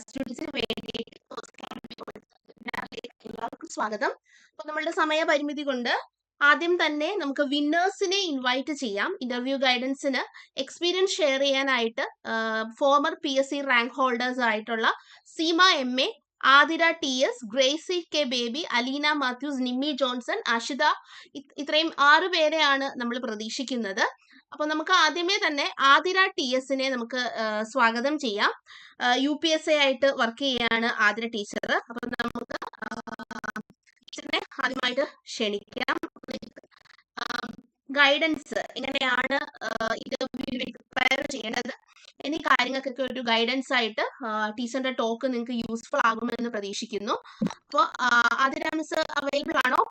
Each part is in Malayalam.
സ്റ്റുഡൻസിന് വേണ്ടിയിട്ട് എല്ലാവർക്കും സ്വാഗതം. അപ്പൊ നമ്മളുടെ സമയപരിമിതി കൊണ്ട് ആദ്യം തന്നെ നമുക്ക് വിന്നേഴ്സിനെ ഇൻവൈറ്റ് ചെയ്യാം. ഇന്റർവ്യൂ ഗൈഡൻസിന് എക്സ്പീരിയൻസ് ഷെയർ ചെയ്യാനായിട്ട് ഫോമർ PSC റാങ്ക് ഹോൾഡേഴ്സ് ആയിട്ടുള്ള Seema MA, Athira TS, Gracy K baby, Aleena Mathews, Nimmi Johnson, Ashitha, ഇത്രയും 6 പേരെയാണ് നമ്മൾ പ്രതീക്ഷിക്കുന്നത്. അപ്പൊ നമുക്ക് ആദ്യമേ തന്നെ ആതിര TSനെ നമുക്ക് സ്വാഗതം ചെയ്യാം. UPSA ആയിട്ട് വർക്ക് ചെയ്യാണ് ആതിര ടീച്ചർ. അപ്പൊ നമുക്ക് ടീച്ചറിനെ ആദ്യമായിട്ട് ക്ഷണിക്കാം. ഗൈഡൻസ് എങ്ങനെയാണ് ഇന്റർവ്യൂവിന് പ്രിപ്പയർ ചെയ്യേണ്ടത് എന്നീ കാര്യങ്ങൾക്കൊക്കെ ഒരു ഗൈഡൻസ് ആയിട്ട് ടീച്ചറിന്റെ ടോക്ക് നിങ്ങൾക്ക് യൂസ്ഫുൾ ആകുമെന്ന് പ്രതീക്ഷിക്കുന്നു. അപ്പോൾ ആതിര മിസ് അവൈലബിൾ ആണോ?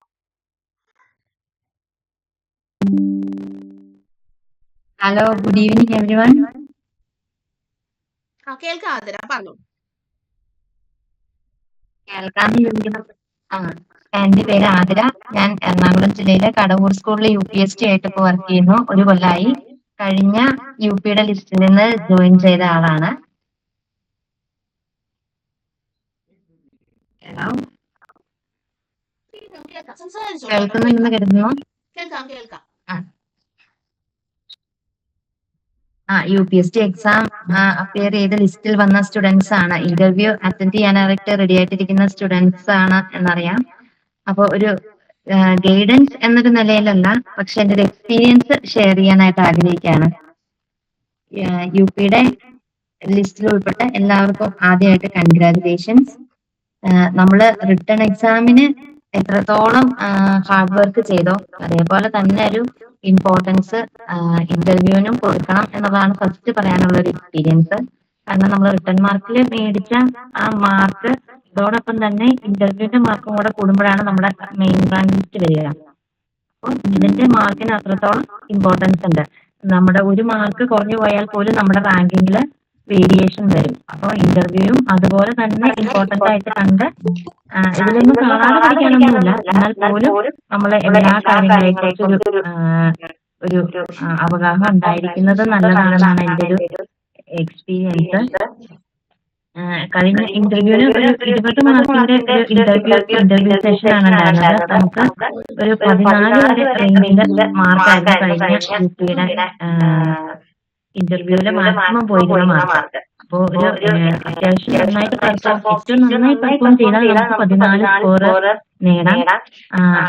Hello, good evening everyone. കേൾക്കാം ആതിര, പറഞ്ഞു. കേൾക്കാന്ന് ചോദിക്കുന്നത് എന്റെ പേര് ആതിര. ഞാൻ എറണാകുളം ജില്ലയിലെ കടവൂർ സ്കൂളിൽ UPSC ആയിട്ട് ഇപ്പോൾ വർക്ക് ചെയ്യുന്നു. 1 കൊല്ലമായി. കഴിഞ്ഞ UPയുടെ ലിസ്റ്റിൽ നിന്ന് ജോയിൻ ചെയ്ത ആളാണ്. കേൾക്കുന്നുണ്ടെന്ന് കരുതുന്നു. UPSC എക്സാം അപ്പിയർ ചെയ്ത ലിസ്റ്റിൽ വന്ന സ്റ്റുഡൻസ് ആണ്. ഇന്റർവ്യൂ അറ്റൻഡ് ചെയ്യാനായിട്ട് റെഡി ആയിട്ടിരിക്കുന്ന സ്റ്റുഡൻസ് ആണ് എന്നറിയാം. അപ്പൊ ഒരു ഗൈഡൻസ് എന്നൊരു നിലയിലല്ല, പക്ഷെ എന്റെ ഒരു എക്സ്പീരിയൻസ് ഷെയർ ചെയ്യാനായിട്ട് ആഗ്രഹിക്കുകയാണ്. UPയുടെ ലിസ്റ്റിൽ ഉൾപ്പെട്ട എല്ലാവർക്കും ആദ്യമായിട്ട് കൺഗ്രാറ്റുലേഷൻസ്. നമ്മള് റിട്ടേൺ എക്സാമിന് എത്രത്തോളം ഹാർഡ് വർക്ക് ചെയ്തോ അതേപോലെ തന്നെ ഒരു ഇമ്പോർട്ടൻസ് ഇന്റർവ്യൂവിനും കൊടുക്കണം എന്നതാണ് ഫസ്റ്റ് പറയാനുള്ള ഒരു എക്സ്പീരിയൻസ്. കാരണം നമ്മൾ റിട്ടേൺ മാർക്കിൽ മേടിച്ച ആ മാർക്ക് ഇതോടൊപ്പം തന്നെ ഇന്റർവ്യൂവിന്റെ മാർക്കും കൂടെ കൂടുമ്പോഴാണ് നമ്മുടെ മെയിൻ റാങ്ക് ലിസ്റ്റ് വരിക. അപ്പോൾ ഇതിന്റെ മാർക്കിന് അത്രത്തോളം ഇമ്പോർട്ടൻസ് ഉണ്ട്. നമ്മുടെ ഒരു മാർക്ക് കുറഞ്ഞു പോയാൽ പോലും നമ്മുടെ റാങ്കിങ്ങിൽ വേരിയേഷൻ വരും. അപ്പോൾ ഇന്റർവ്യൂവും അതുപോലെ തന്നെ ഇമ്പോർട്ടന്റ് ആയിട്ട് കണ്ട് ഇതിലൊന്നും കാണാതെ പഠിക്കാനൊന്നുമില്ല, എന്നാൽ പോലും നമ്മളെ എല്ലാ കാര്യങ്ങളെക്കുറിച്ചൊരു ഒരു അവഗാഹം ഉണ്ടായിരിക്കുന്നത് നല്ലതാണെന്നാണ് എൻ്റെ ഒരു എക്സ്പീരിയൻസ്. കഴിഞ്ഞ ഇന്റർവ്യൂവിന് ഒരു 20 മാർക്കിന്റെ ഒരു ഇന്റർവ്യൂ സെഷൻ ആണ് ഉണ്ടായിരുന്നത്. നമുക്ക് ഒരു 14 വരെ റേഞ്ചിന്റെ മാർക്കായിരുന്നു കഴിഞ്ഞ UPയുടെ ഇന്റർവ്യൂവിലെ മാക്സിമം പോയിരുന്ന മാർക്ക്. അപ്പോ ഒരു അത്യാവശ്യം നന്നായിട്ട് ഏറ്റവും നന്നായി പെർഫോം ചെയ്താൽ നമുക്ക് 14 സ്കോർ നേടാം.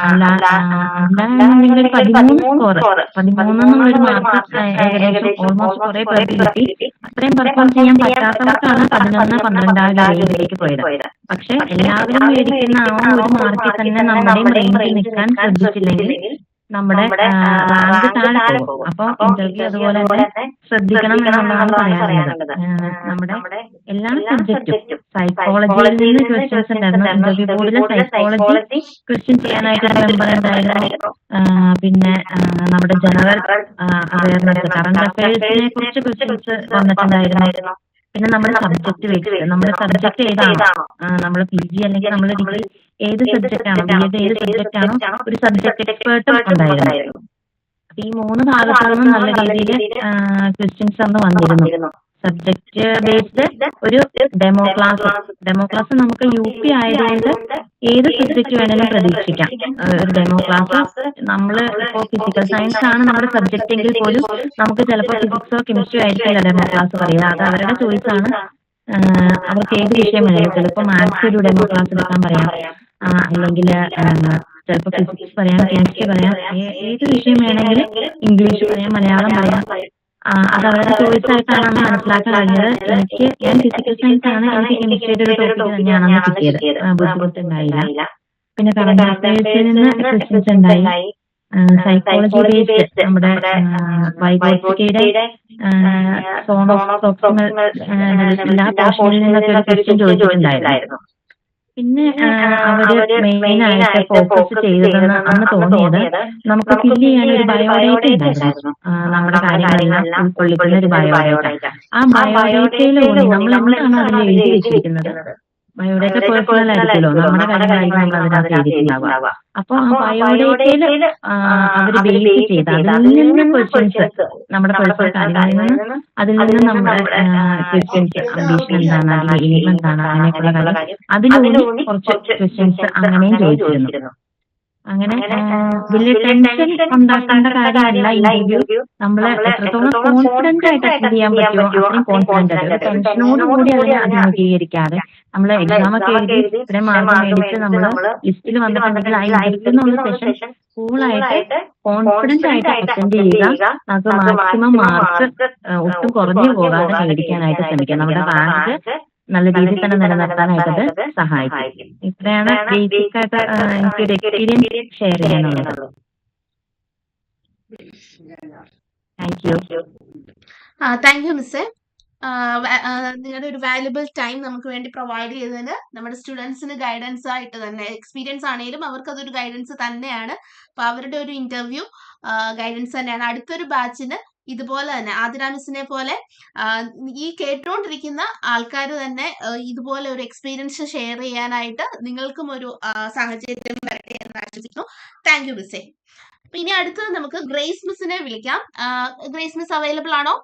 അല്ലാന്നുണ്ടെങ്കിൽ ഒരു 13 സ്കോർ, 13 എന്നുള്ളൊരു മാർക്ക് ഏകദേശം ഓൾമോസ്റ്റ് കുറെ പേർക്ക് കിട്ടി. അത്രയും പെർഫോം ചെയ്യാൻ പറ്റാത്തവർക്കാണ് 11, 12 ആ റേഞ്ചിലേക്ക് പോയത്. പക്ഷെ എല്ലാവരും മേടിക്കുന്ന ആ ഒരു മാർക്കിൽ തന്നെ നമ്മുടെയും റേഞ്ചിൽ നിൽക്കാൻ ശ്രദ്ധിച്ചില്ലെങ്കിൽ നമ്മുടെ റാങ്ക് താഴെ പോകും. അപ്പൊ ഇന്റർവ്യൂ അതുപോലെ തന്നെ ശ്രദ്ധിക്കണം എന്നുള്ളതാണ് പറയാനുള്ളത്. നമ്മുടെ എല്ലാ സബ്ജക്റ്റും സൈക്കോളജിയിൽ നിന്ന് ക്വസ്റ്റ്യൻസ് ഉണ്ടായിരുന്നു. ഇന്റർവ്യൂ ബോർഡിലെ സൈക്കോളജി ക്വസ്റ്റ്യൻ ചെയ്യാനായിട്ട് മെമ്പർ ഉണ്ടായിരുന്നു. പിന്നെ നമ്മുടെ ജനറൽ അവയർനെസ്, കറണ്ട് അഫയേഴ്സിനെ കുറിച്ച് ക്വസ്റ്റ്യൻസ് വന്നിട്ടുണ്ടായിരുന്നു. പിന്നെ നമ്മുടെ സബ്ജക്ട് വെച്ചിട്ട് നമ്മുടെ സബ്ജക്ട് ഏതാണോ, നമ്മൾ PG അല്ലെങ്കിൽ നമ്മൾ ഡിഗ്രി ഏത് സബ്ജക്റ്റ് ആണോ, BEd ഏത് സബ്ജക്റ്റ് ആണോ, ഒരു സബ്ജക്ട് എക്സ്പേർട്ടും ഉണ്ടായിരുന്നു. അപ്പൊ ഈ 3 ഭാഗത്തു നിന്നും നല്ല രീതിയിൽ ക്വസ്റ്റ്യൻസ് അന്ന് വന്നിരുന്നു. സബ്ജക്ട് ബേസ്ഡ് ഒരു ഡെമോ ക്ലാസ് നമുക്ക് UP ആയതുകൊണ്ട് ഏത് സബ്ജക്ട് വേണമെങ്കിലും പ്രതീക്ഷിക്കാം. ഒരു ഡെമോ ക്ലാസ് നമ്മൾ ഇപ്പോൾ ഫിസിക്കൽ സയൻസ് ആണ് നമ്മുടെ സബ്ജക്റ്റ് എങ്കിൽ പോലും നമുക്ക് ചിലപ്പോൾ ഫിസിക്സോ കെമിസ്ട്രിയോ ആയിരിക്കില്ല ഡെമോ ക്ലാസ് പറയുക. അത് അവരുടെ ചോയ്സ് ആണ്. അവർക്ക് ഏത് വിഷയം വേണമെങ്കിലും, ചിലപ്പോൾ മാത്സ് ഒരു ഡെമോ ക്ലാസ് എടുക്കാൻ പറയാം, അല്ലെങ്കിൽ ചിലപ്പോൾ ഫിസിക്സ് പറയാം, കെമിസ്ട്രി പറയാം, ഏത് വിഷയം വേണമെങ്കിലും, ഇംഗ്ലീഷ് പറയാം, മലയാളം പറയാം. അത് അവരുടെ ചോയ്സ് ആയിട്ടാണ് അന്ന് മനസ്സിലാക്കാൻ കഴിഞ്ഞത്. ഞാൻ ഫിസിക്കൽ സയൻസ് ആണ്, എനിക്ക് കെമിസ്ട്രിയുടെ ഒരു ടോപ്പിക് തന്നെയാണ് അന്ന് കിട്ടിയത്. ബുദ്ധിമുട്ടുണ്ടായില്ല. പിന്നെ കറണ്ട് അഫയേഴ്സിൽ നിന്ന് ക്വസ്റ്റ്യൻസ് ഉണ്ടായി. സൈക്കോളജി ബേസ്ഡ് നമ്മുടെ വൈഗോട്സ്കിയുടെ സോൺ ഓഫ് പ്രോക്സിമൽ എല്ലാ പോർഷനിൽ നിന്നൊക്കെ ഒരു ക്വസ്റ്റ്യൻ ചോദിച്ചിട്ടുണ്ടായിരുന്നു. പിന്നെ അവര് മെയിൻ ആയിട്ട് ഫോക്കസ് ചെയ്തതെന്ന് അന്ന് തോന്നിയത് നമുക്ക് ഫില്ല് ചെയ്യാൻ ഒരു ബയോഡേറ്റ ഉണ്ടായിരുന്നു. നമ്മുടെ കാര്യങ്ങളെല്ലാം ഉൾക്കൊള്ളിക്കുന്ന ഒരു ബയോഡേറ്റ. ആ ബയോഡേറ്റയിലൂടെ നമ്മൾ എന്താണോ അതിൽ എഴുതി വെച്ചിരിക്കുന്നത് ബയോഡേറ്റ പേഴ്സണൽ ആയിരിക്കുമല്ലോ, നമ്മുടെ കാര്യങ്ങളായിരിക്കും നമ്മൾ അതിനകത്ത് എഴുതിയിട്ടുണ്ടാവുക. അപ്പൊ ആ ബയോഡേറ്റയില് അവര് ബേസ് ചെയ്ത് അതിൽ നിന്ന് ക്വസ്റ്റ്യൻസ്, നമ്മുടെ പേഴ്സണൽ കാര്യങ്ങളിൽ നിന്ന് അതിൽ നിന്ന് നമ്മുടെ ക്വസ്റ്റ്യൻസ്, അംബീഷൻ എന്താണ്, അല്ലെങ്കിൽ എയിം എന്താണ്, അങ്ങനെയൊക്കെയുള്ള കാര്യം അതിലൂന്നി കുറച്ച് ക്വസ്റ്റ്യൻസ് അങ്ങനെയും ചോദിച്ചിരുന്നു. അങ്ങനെ വലിയ ടെൻഷൻ ഉണ്ടാക്കേണ്ട കാര്യമല്ല ഇന്റർവ്യൂ. നമ്മള് എത്രത്തോളം കോൺഫിഡന്റ് ആയിട്ട് അറ്റൻഡ് ചെയ്യാൻ പറ്റുമോ അത്രയും കോൺഫിഡന്റ് ആയിട്ട്, ഒരു ടെൻഷനോട് കൂടി അതിനെ അഭിമുഖീകരിക്കാതെ നമ്മള് എക്സാം ഒക്കെ എഴുതി ഇത്രയും മാർക്ക് മേടിച്ച് നമ്മള് ലിസ്റ്റിൽ വന്നിട്ടുണ്ടെങ്കിൽ ആ ഇന്റർവ്യൂ എന്നുള്ള സെഷൻ കൂളായിട്ട് കോൺഫിഡന്റ് ആയിട്ട് അറ്റൻഡ് ചെയ്യുക. നമുക്ക് മാക്സിമം മാർക്ക് ഒട്ടും കുറഞ്ഞു പോകാതെ മേടിക്കാനായിട്ട് ശ്രമിക്കാം. നമ്മുടെ റാങ്ക് നല്ല രീതിയിൽ തന്നെ നിലനിർത്താനായിട്ട് അത് സഹായിക്കും. ഇത്രയാണ് ബേസിക് ആയിട്ട് എനിക്കൊരു എക്സ്പീരിയൻസ് ഷെയർ ചെയ്യാനുള്ളത്. Thank you. താങ്ക് യു മിസ്സേ. നിങ്ങളുടെ ഒരു വാല്യുബിൾ ടൈം നമുക്ക് വേണ്ടി പ്രൊവൈഡ് ചെയ്തതിന് നമ്മുടെ സ്റ്റുഡൻസിന് ഗൈഡൻസ് ആയിട്ട് തന്നെ, എക്സ്പീരിയൻസ് ആണെങ്കിലും അവർക്ക് അതൊരു ഗൈഡൻസ് തന്നെയാണ്. അപ്പൊ അവരുടെ ഒരു ഇന്റർവ്യൂ ഗൈഡൻസ് തന്നെയാണ്. അടുത്തൊരു ബാച്ചിന് ഇതുപോലെ തന്നെ ആതിര മിസ്സിനെ പോലെ ഈ കേട്ടുകൊണ്ടിരിക്കുന്ന ആൾക്കാർ തന്നെ ഇതുപോലെ ഒരു എക്സ്പീരിയൻസ് ഷെയർ ചെയ്യാനായിട്ട് നിങ്ങൾക്കും ഒരു സാഹചര്യം വരട്ടെ എന്ന് ആശംസിക്കുന്നു. താങ്ക് യു മിസ്സേ. അപ്പൊ ഇനി അടുത്തത് നമുക്ക് ഗ്രേസ് മിസ്സിനെ വിളിക്കാം. ഗ്രേസ് മിസ് അവൈലബിൾ ആണോ?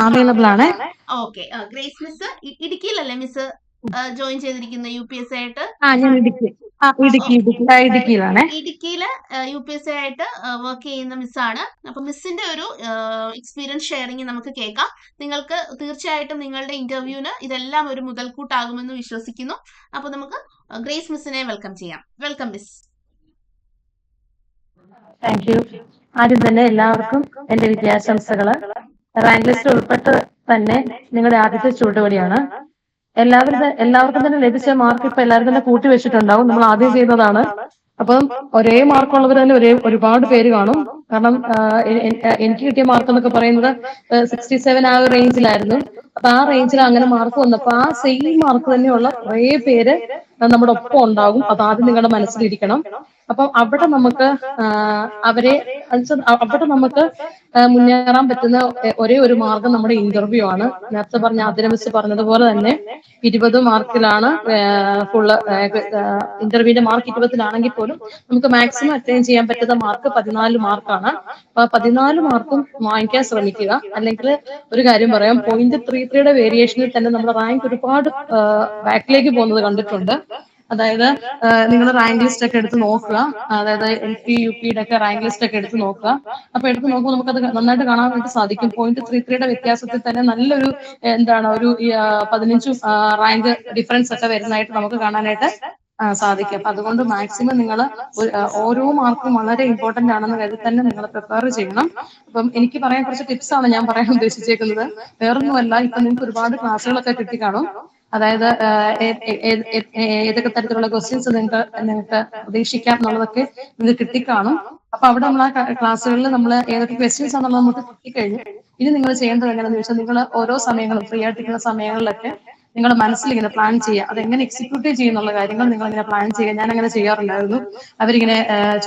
അവൈലബിൾ ആണ്. ഓക്കെ. ഗ്രേസ് മിസ് ഇടുക്കിയിലല്ലേ മിസ് ജോയിൻ ചെയ്തിരിക്കുന്ന UPSC ആയിട്ട്? ഞാൻ ഇടുക്കിയിലാണ്. ഇടുക്കിയില് UPSC ആയിട്ട് വർക്ക് ചെയ്യുന്ന മിസ്സാണ്. അപ്പൊ മിസ്സിന്റെ ഒരു എക്സ്പീരിയൻസ് ഷെയറിംഗ് നമുക്ക് കേൾക്കാം. നിങ്ങൾക്ക് തീർച്ചയായിട്ടും നിങ്ങളുടെ ഇന്റർവ്യൂവിന് ഇതെല്ലാം ഒരു മുതൽക്കൂട്ടാകുമെന്ന് വിശ്വസിക്കുന്നു. അപ്പൊ നമുക്ക് ഗ്രേസ് മിസ്സിനെ വെൽക്കം ചെയ്യാം. Welcome miss. Thank you. ആദ്യം തന്നെ എല്ലാവർക്കും എന്റെ വിദ്യാശംസകള്. റാങ്ക് ലിസ്റ്റ് ഉൾപ്പെട്ട് തന്നെ നിങ്ങളുടെ ആദ്യത്തെ ചുവടുപടിയാണ്. എല്ലാവർക്കും തന്നെ ലഭിച്ച മാർക്ക് ഇപ്പൊ എല്ലാവരും തന്നെ കൂട്ടി വെച്ചിട്ടുണ്ടാവും. നമ്മൾ ആദ്യം ചെയ്തതാണ്. അപ്പം ഒരേ മാർക്കുള്ളവർ തന്നെ ഒരുപാട് പേര് കാണും. കാരണം എനിക്ക് കിട്ടിയ മാർക്ക് എന്നൊക്കെ പറയുന്നത് 67 ആ ഒരു റേഞ്ചിലായിരുന്നു. അപ്പൊ ആ റേഞ്ചിൽ അങ്ങനെ മാർക്ക് വന്നപ്പോ ആ സെയിം മാർക്ക് തന്നെയുള്ള കുറെ പേര് നമ്മുടെ ഒപ്പം ഉണ്ടാകും. അത് ആദ്യം നിങ്ങളുടെ മനസ്സിലിരിക്കണം. അപ്പം അവിടെ നമുക്ക് അവിടെ നമുക്ക് മുന്നേറാൻ പറ്റുന്ന ഒരേ ഒരു മാർഗം നമ്മുടെ ഇന്റർവ്യൂ ആണ്. നേരത്തെ പറഞ്ഞ ആതിര മിസ് പറഞ്ഞതുപോലെ തന്നെ 20 മാർക്കിലാണ് ഫുള്ള് ഇന്റർവ്യൂവിന്റെ മാർക്ക് 20-ലാണെങ്കിൽ പോലും നമുക്ക് മാക്സിമം അറ്റൈൻ ചെയ്യാൻ പറ്റുന്ന മാർക്ക് 14 മാർക്കാണ്. അപ്പൊ 14 മാർക്കും വാങ്ങിക്കാൻ ശ്രമിക്കുക. അല്ലെങ്കിൽ ഒരു കാര്യം പറയാം, 0.33യുടെ വേരിയേഷനിൽ തന്നെ നമ്മുടെ റാങ്ക് ഒരുപാട് ബാക്കിലേക്ക് പോകുന്നത് കണ്ടിട്ടുണ്ട്. അതായത് നിങ്ങൾ റാങ്ക് ലിസ്റ്റ് ഒക്കെ എടുത്ത് നോക്കുക. അതായത് LP UPയുടെ ഒക്കെ റാങ്ക് ലിസ്റ്റ് ഒക്കെ എടുത്ത് നോക്കുക. അപ്പൊ എടുത്ത് നോക്കുമ്പോൾ നമുക്കത് നന്നായിട്ട് കാണാൻ വേണ്ടി സാധിക്കും. 0.33യുടെ വ്യത്യാസത്തിൽ തന്നെ നല്ലൊരു ഒരു 15 റാങ്ക് ഡിഫറൻസ് ഒക്കെ വരുന്നതായിട്ട് നമുക്ക് കാണാനായിട്ട് സാധിക്കും. അപ്പൊ അതുകൊണ്ട് മാക്സിമം നിങ്ങൾ ഓരോ മാർക്കും വളരെ ഇമ്പോർട്ടന്റ് ആണെന്ന് കരുതി തന്നെ നിങ്ങൾ പ്രിപ്പയർ ചെയ്യണം. അപ്പം എനിക്ക് പറയാൻ കുറച്ച് ടിപ്സ് ആണ് ഞാൻ പറയാൻ ഉദ്ദേശിച്ചേക്കുന്നത്. വേറൊന്നുമല്ല, ഇപ്പൊ നിങ്ങൾക്ക് ഒരുപാട് ക്ലാസ്സുകളൊക്കെ കിട്ടിക്കാണും. അതായത് ഏതൊക്കെ തരത്തിലുള്ള ക്വസ്റ്റ്യൻസ് നിങ്ങൾക്ക് പ്രതീക്ഷിക്കാം എന്നുള്ളതൊക്കെ നിങ്ങൾക്ക് കിട്ടിക്കാണും. അപ്പൊ അവിടെ നമ്മൾ ആ ക്ലാസ്സുകളിൽ നമ്മൾ ഏതൊക്കെ ക്വസ്റ്റ്യൻസ് ആണെന്നുള്ളത് നമുക്ക് കിട്ടിക്കഴിഞ്ഞു. ഇനി നിങ്ങൾ ചെയ്യേണ്ടത് എങ്ങനെയാണെന്ന് വെച്ചാൽ, നിങ്ങൾ ഓരോ സമയങ്ങളും ഫ്രീ ആയിട്ടിരിക്കുന്ന സമയങ്ങളിലൊക്കെ നിങ്ങൾ മനസ്സിൽ ഇങ്ങനെ പ്ലാൻ ചെയ്യുക. അതെങ്ങനെ എക്സിക്യൂട്ട് ചെയ്യുന്നുള്ള കാര്യങ്ങൾ നിങ്ങൾ ഇങ്ങനെ പ്ലാൻ ചെയ്യുക. ഞാൻ അങ്ങനെ ചെയ്യാറുണ്ടായിരുന്നു. അവരിങ്ങനെ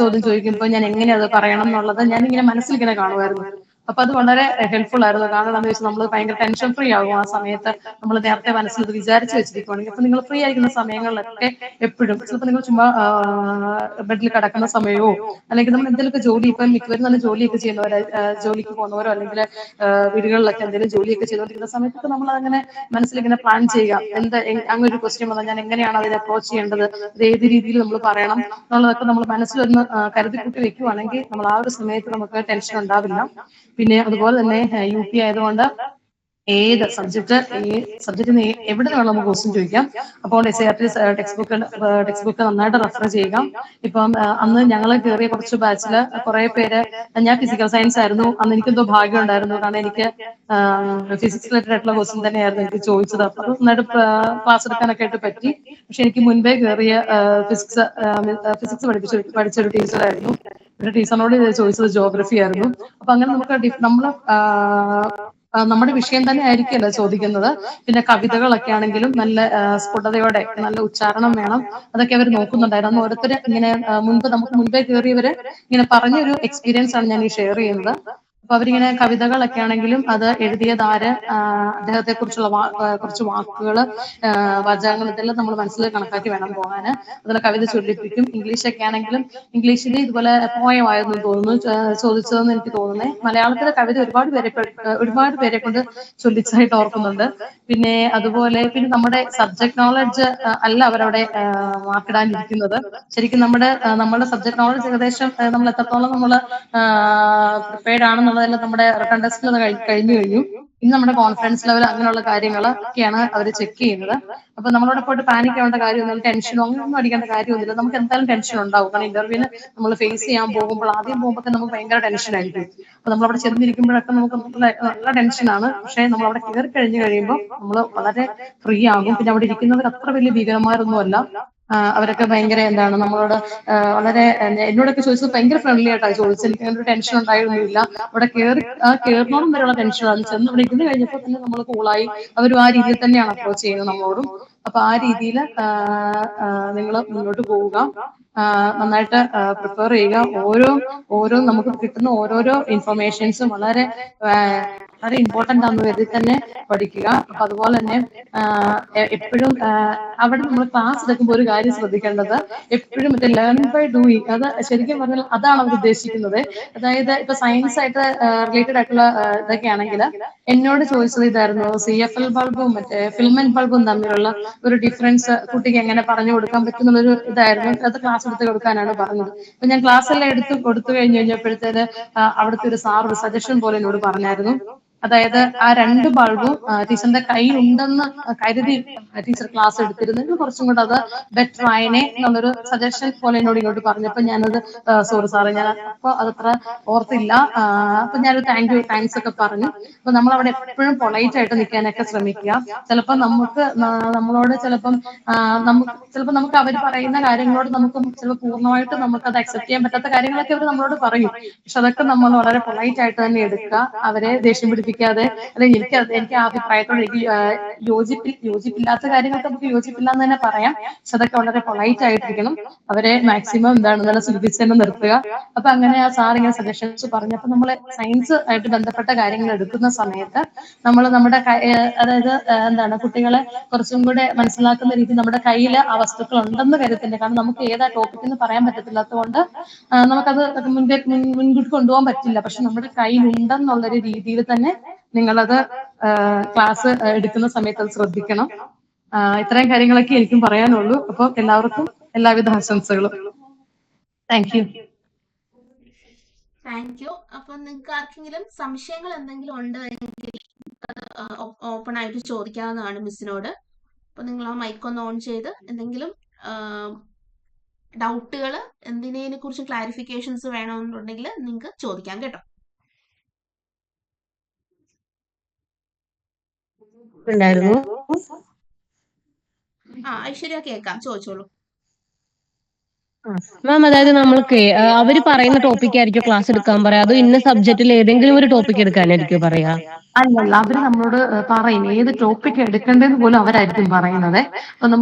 ചോദ്യം ചോദിക്കുമ്പോൾ ഞാൻ എങ്ങനെ അത് പറയണം എന്നുള്ളത് ഞാനിങ്ങനെ മനസ്സിൽ ഇങ്ങനെ കാണുമായിരുന്നു. അപ്പൊ അത് വളരെ ഹെൽപ്ഫുൾ ആയിരുന്നു. കാരണം എന്താണെന്ന് വെച്ചാൽ നമ്മൾ ഭയങ്കര ടെൻഷൻ ഫ്രീ ആകും ആ സമയത്ത്. നമ്മൾ നേരത്തെ മനസ്സിൽ ഇത് വിചാരിച്ചു വെച്ചിരിക്കുകയാണെങ്കിൽ അപ്പൊ നിങ്ങൾ ഫ്രീ ആയിരിക്കുന്ന സമയങ്ങളിലൊക്കെ എപ്പോഴും ചിലപ്പോൾ നിങ്ങൾ ചുമ്മാ ബെഡിൽ കിടക്കുന്ന സമയമോ അല്ലെങ്കിൽ നമ്മൾ എന്തെങ്കിലുമൊക്കെ ജോലി, ഇപ്പം മിക്കവരും തന്നെ ജോലിയൊക്കെ ചെയ്യുന്നവരോ ജോലിക്ക് പോകുന്നവരോ അല്ലെങ്കിൽ വീടുകളിലൊക്കെ എന്തെങ്കിലും ജോലിയൊക്കെ ചെയ്തുകൊണ്ടിരിക്കുന്ന സമയത്തൊക്കെ നമ്മൾ അങ്ങനെ മനസ്സിലിങ്ങനെ പ്ലാൻ ചെയ്യുക. അങ്ങനെ ഒരു ക്വസ്റ്റ്യൻ വന്നാൽ ഞാൻ എങ്ങനെയാണ് അതിനെ അപ്രോച്ച് ചെയ്യേണ്ടത്, അത് ഏത് രീതിയിൽ നമ്മൾ പറയണം എന്നുള്ളതൊക്കെ നമ്മൾ മനസ്സിലൊന്ന് കരുതിക്കൂട്ടി വെക്കുവാണെങ്കിൽ നമ്മൾ ആ ഒരു സമയത്ത് നമുക്ക് ടെൻഷൻ ഉണ്ടാവില്ല. പിന്നെ അതുപോലെ തന്നെ UP ആയതുകൊണ്ട് ഏത് സബ്ജക്റ്റിന് എവിടെ വേണം നമുക്ക് ക്വസ്റ്റ്യൻ ചോദിക്കാം. അപ്പോൾ SIRT ടെക്സ്റ്റ് ബുക്ക് നന്നായിട്ട് റെഫർ ചെയ്യുക. ഇപ്പം അന്ന് ഞങ്ങൾ കയറിയ കുറച്ച് ബാച്ചില് കുറെ പേര്, ഞാൻ ഫിസിക്കൽ സയൻസ് ആയിരുന്നു. അന്ന് എനിക്കെന്തോ ഭാഗ്യം ഉണ്ടായിരുന്നു. കാരണം എനിക്ക് ഫിസിക്സ് റിലേറ്റഡ് ആയിട്ടുള്ള ക്വസ്റ്റ്യൻ തന്നെയായിരുന്നു എനിക്ക് ചോദിച്ചത്. അപ്പൊ അത് നന്നായിട്ട് ക്ലാസ് എടുക്കാനൊക്കെ ആയിട്ട് പറ്റി. പക്ഷെ എനിക്ക് മുൻപേ കയറിയ ഫിസിക്സ് പഠിച്ചൊരു ടീച്ചറായിരുന്നു. ഒരു ടീച്ചറിനോട് ചോദിച്ചത് ജോഗ്രഫി ആയിരുന്നു. അപ്പൊ അങ്ങനെ നമുക്ക് നമ്മുടെ വിഷയം തന്നെ ആയിരിക്കുമല്ലോ ചോദിക്കുന്നത്. പിന്നെ കവിതകളൊക്കെ ആണെങ്കിലും നല്ല സ്ഫുടതയോടെ നല്ല ഉച്ചാരണം വേണം, അതൊക്കെ അവർ നോക്കുന്നുണ്ടായിരുന്നു. ഓരോരുത്തർ ഇങ്ങനെ നമുക്ക് മുൻപേ കയറിയവര് ഇങ്ങനെ പറഞ്ഞൊരു എക്സ്പീരിയൻസ് ആണ് ഞാൻ ഈ ഷെയർ ചെയ്യുന്നത്. അപ്പൊ അവരിങ്ങനെ കവിതകളൊക്കെ ആണെങ്കിലും അത് എഴുതിയതാര്, അദ്ദേഹത്തെ കുറിച്ചുള്ള കുറച്ച് വാക്കുകള്, വാചകങ്ങൾ ഇതെല്ലാം നമ്മൾ മനസ്സിൽ കണക്കാക്കി വേണം പോകാന്. അതുപോലെ കവിത ചൊല്ലിപ്പിക്കും. ഇംഗ്ലീഷൊക്കെ ആണെങ്കിലും ഇംഗ്ലീഷിൽ ഇതുപോലെ പോയമായിരുന്നു തോന്നുന്നു ചോദിച്ചതെന്ന് എനിക്ക് തോന്നുന്നേ. മലയാളത്തിലെ കവിത ഒരുപാട് പേരെ കൊണ്ട് ചൊല്ലിച്ചതായിട്ട് ഓർക്കുന്നുണ്ട്. പിന്നെ അതുപോലെ പിന്നെ നമ്മുടെ സബ്ജക്ട് നോളജ് അല്ല അവരവിടെ മാർക്കിടാനിരിക്കുന്നത്. ശരിക്കും നമ്മുടെ സബ്ജക്ട് നോളജ് ഏകദേശം നമ്മൾ എത്രത്തോളം നമ്മൾ പ്രിപ്പയർഡ് ആണെന്നുള്ളതെല്ലാം നമ്മുടെ റിട്ടൺ ടെസ്റ്റിൽ കഴിഞ്ഞു. ഇനി നമ്മുടെ കോൺഫിഡൻസ് ലെവൽ അങ്ങനെയുള്ള കാര്യങ്ങളൊക്കെയാണ് അവർ ചെക്ക് ചെയ്യുന്നത്. അപ്പൊ നമ്മളവിടെ പോയിട്ട് പാനിക് ആവേണ്ട കാര്യമൊന്നും, ടെൻഷനോ അങ്ങനെയൊന്നും അടിക്കേണ്ട കാര്യമൊന്നുമില്ല. നമുക്ക് എന്തായാലും ടെൻഷൻ ഉണ്ടാവും. കാരണം ഇന്റർവ്യൂവിന് നമ്മൾ ഫേസ് ചെയ്യാൻ പോകുമ്പോൾ ആദ്യം പോകുമ്പോൾ നമുക്ക് ഭയങ്കര ടെൻഷൻ ആയിരിക്കും. അപ്പൊ നമ്മളവിടെ ചെന്നിരിക്കുമ്പോഴൊക്കെ നമുക്ക് നല്ല ടെൻഷനാണ്. പക്ഷെ നമ്മൾ അവിടെ കയറി കഴിയുമ്പോൾ നമ്മൾ വളരെ ഫ്രീ ആകും. പിന്നെ അവിടെ ഇരിക്കുന്നവർ അത്ര വലിയ ഭീകരന്മാരൊന്നുമല്ല. അവരൊക്കെ ഭയങ്കര എന്താണ് നമ്മളോട് വളരെ എന്നോടൊക്കെ ചോദിച്ചത് ഭയങ്കര ഫ്രണ്ട്ലി ആയിട്ടാണ് ചോദിച്ചത്. എനിക്ക് അങ്ങനെ ഒരു ടെൻഷൻ ഉണ്ടായിരുന്നില്ല. അവിടെ കയറുന്നതും വരെയുള്ള ടെൻഷനാണ്. ചെന്ന് അവിടെ ഇരുന്ന് കഴിഞ്ഞപ്പോൾ തന്നെ നമ്മൾ കൂളായി. അവരും ആ രീതിയിൽ തന്നെയാണ് അപ്രോച്ച് ചെയ്യുന്നത് നമ്മളോടും. അപ്പൊ ആ രീതിയിൽ നിങ്ങൾ മുന്നോട്ട് പോവുക, നന്നായിട്ട് പ്രിപ്പയർ ചെയ്യുക. ഓരോ നമുക്ക് കിട്ടുന്ന ഓരോരോ ഇൻഫർമേഷൻസും വളരെ ഇമ്പോർട്ടന്റ് ആണെന്ന് കരുതി തന്നെ പഠിക്കുക. അപ്പൊ അതുപോലെ തന്നെ എപ്പോഴും അവിടെ നമ്മൾ ക്ലാസ് എടുക്കുമ്പോൾ ഒരു കാര്യം ശ്രദ്ധിക്കേണ്ടത്, എപ്പോഴും മറ്റേ ലേണിംഗ് ബൈ ഡൂയിങ്, അത് ശരിക്കും പറഞ്ഞാൽ അതാണ് അവർ ഉദ്ദേശിക്കുന്നത്. അതായത് ഇപ്പൊ സയൻസ് ആയിട്ട് റിലേറ്റഡ് ആയിട്ടുള്ള ഇതൊക്കെ ആണെങ്കിൽ എന്നോട് ചോദിച്ചത് ഇതായിരുന്നു, CFL ബൾബും മറ്റേ ഫിലമെന്റ് ബൾബും തമ്മിലുള്ള ഒരു ഡിഫറൻസ് കുട്ടിക്ക് എങ്ങനെ പറഞ്ഞു കൊടുക്കാൻ പറ്റുന്നുള്ളൊരു ഇതായിരുന്നു. അത് ക്ലാസ് എടുത്ത് കൊടുക്കാനാണ് പറഞ്ഞത്. അപ്പൊ ഞാൻ ക്ലാസ് എല്ലാം കൊടുത്തു കഴിഞ്ഞപ്പോഴത്തേന് അവിടുത്തെ ഒരു സാർ ഒരു സജഷൻ പോലെ എന്നോട് പറഞ്ഞായിരുന്നു. അതായത് ആ രണ്ട് ബൾബും ടീച്ചറിന്റെ കയ്യിലുണ്ടെന്ന് കരുതി ടീച്ചർ ക്ലാസ് എടുത്തിരുന്നെങ്കിൽ കുറച്ചും കൂടെ അത് ബെറ്റർ ആയനെ എന്നുള്ളൊരു സജഷൻ പോലെ എന്നോട് ഇങ്ങോട്ട് പറഞ്ഞപ്പോൾ ഞാനത് സോറി സാറേ, ഞാൻ അപ്പൊ അതത്ര ഓർത്തില്ല. അപ്പൊ ഞാനൊരു താങ്ക്സ് ഒക്കെ പറഞ്ഞു. അപ്പൊ നമ്മൾ അവിടെ എപ്പോഴും പൊളൈറ്റ് ആയിട്ട് നിൽക്കാനൊക്കെ ശ്രമിക്കുക. ചിലപ്പോൾ നമ്മളോട് ചിലപ്പോൾ നമുക്ക് അവർ പറയുന്ന കാര്യങ്ങളോട് നമുക്ക് ചിലപ്പോൾ പൂർണ്ണമായിട്ട് നമുക്ക് അത് അക്സെപ്റ്റ് ചെയ്യാൻ പറ്റാത്ത കാര്യങ്ങളൊക്കെ അവർ നമ്മളോട് പറയും. പക്ഷെ അതൊക്കെ നമ്മൾ വളരെ പൊളൈറ്റ് ആയിട്ട് തന്നെ എടുക്കുക. അവരെ ദേഷ്യം പിടിപ്പിക്കാതെ, അല്ലെങ്കിൽ എനിക്ക് ആ അഭിപ്രായത്തോട് എനിക്ക് യോജിപ്പില്ലാത്ത കാര്യങ്ങൾക്ക് നമുക്ക് യോജിപ്പില്ല എന്ന് തന്നെ പറയാം. പക്ഷെ അതൊക്കെ വളരെ പൊളൈറ്റ് ആയിട്ടിരിക്കണം. അവരെ മാക്സിമം നല്ല ശ്രദ്ധിച്ച് തന്നെ നിർത്തുക. അപ്പൊ അങ്ങനെ ആ സാർ ഇങ്ങനെ സജഷൻസ് പറഞ്ഞു. അപ്പൊ നമ്മള് സയൻസ് ആയിട്ട് ബന്ധപ്പെട്ട കാര്യങ്ങൾ എടുക്കുന്ന സമയത്ത് നമ്മൾ നമ്മുടെ അതായത് കുട്ടികളെ കുറച്ചും കൂടെ മനസ്സിലാക്കുന്ന രീതി നമ്മുടെ കയ്യിൽ ആ വസ്തുക്കൾ ഉണ്ടെന്ന് കരുതത്തില്ല. കാരണം നമുക്ക് ഏതാ ടോപ്പിക് എന്ന് പറയാൻ പറ്റത്തില്ലാത്തതുകൊണ്ട് നമുക്കത് മുൻകൂട്ടി കൊണ്ടുപോകാൻ പറ്റില്ല. പക്ഷെ നമ്മുടെ കയ്യിൽ ഉണ്ടെന്നുള്ളൊരു രീതിയിൽ തന്നെ നിങ്ങളത് ക്ലാസ് എടുക്കുന്ന സമയത്ത് അത് ശ്രദ്ധിക്കണം. ഇത്രയും കാര്യങ്ങളൊക്കെ എനിക്കും പറയാനുള്ളൂ. അപ്പൊ എല്ലാവർക്കും എല്ലാവിധ ആശംസകളും. Thank you. അപ്പൊ നിങ്ങൾക്ക് ആർക്കെങ്കിലും സംശയങ്ങൾ എന്തെങ്കിലും ഉണ്ടെങ്കിൽ ഓപ്പൺ ആയിട്ട് ചോദിക്കാവുന്നതാണ് മിസ്സിനോട്. അപ്പൊ നിങ്ങൾ ആ മൈക്ക് ഒന്ന് ഓൺ ചെയ്ത് എന്തെങ്കിലും ഡൗട്ടുകൾ, എന്തിനെ കുറിച്ച് ക്ലാരിഫിക്കേഷൻസ് വേണമെന്നുണ്ടെങ്കിൽ നിങ്ങൾക്ക് ചോദിക്കാം കേട്ടോ. ഐശ്വര്യ കേൾക്കാം, ചോദിച്ചോളൂ. മാം, അതായത് നമ്മൾക്ക് അവര് പറയുന്ന ടോപ്പിക് ആയിരിക്കും ക്ലാസ് എടുക്കാൻ പറയാ, അതോ ഇന്ന സബ്ജക്റ്റിൽ ഏതെങ്കിലും ഒരു ടോപ്പിക് എടുക്കാനായിരിക്കും പറയാ? അല്ലല്ല, അവര് നമ്മളോട് പറയും ഏത് ടോപ്പിക് എടുക്കേണ്ടതെന്ന് പോലും അവരായിരിക്കും പറയുന്നത്. അപ്പൊ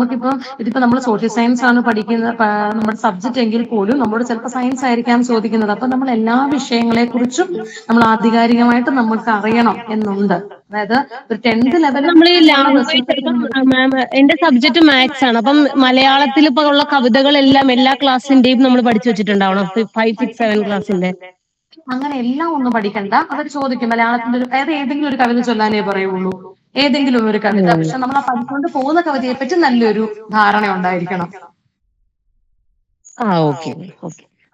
ഇതിപ്പോ നമ്മൾ സോഷ്യൽ സയൻസ് ആണ് പഠിക്കുന്ന നമ്മുടെ സബ്ജക്റ്റ് എങ്കിൽ പോലും നമ്മളോട് ചിലപ്പോൾ സയൻസ് ആയിരിക്കാം ചോദിക്കുന്നത്. അപ്പൊ നമ്മൾ എല്ലാ വിഷയങ്ങളെ കുറിച്ചും നമ്മൾ ആധികാരികമായിട്ട് നമുക്ക് അറിയണം എന്നുണ്ട്. അതായത് ഒരു 10th ലെവൽ മാം, എന്റെ സബ്ജക്ട് മാത്സ് ആണ്. അപ്പം മലയാളത്തിൽ ഇപ്പൊ ഉള്ള കവിതകളെല്ലാം എല്ലാ ക്ലാസ്സിന്റെയും നമ്മൾ പഠിച്ചു വെച്ചിട്ടുണ്ടാവണം, 5, 6, 7 ക്ലാസ്സിന്റെ? അങ്ങനെ എല്ലാം ഒന്നും പഠിക്കണ്ട. അവർ ചോദിക്കും മലയാളത്തിന്റെ ഏതെങ്കിലും ഒരു കവിത ചൊല്ലാനേ പറയുള്ളൂ, ഏതെങ്കിലും ഒരു കവിത. പക്ഷെ നമ്മൾ ആ പഠിച്ചുകൊണ്ട് പോകുന്ന കവിതയെ പറ്റി നല്ലൊരു ധാരണ ഉണ്ടായിരിക്കണം.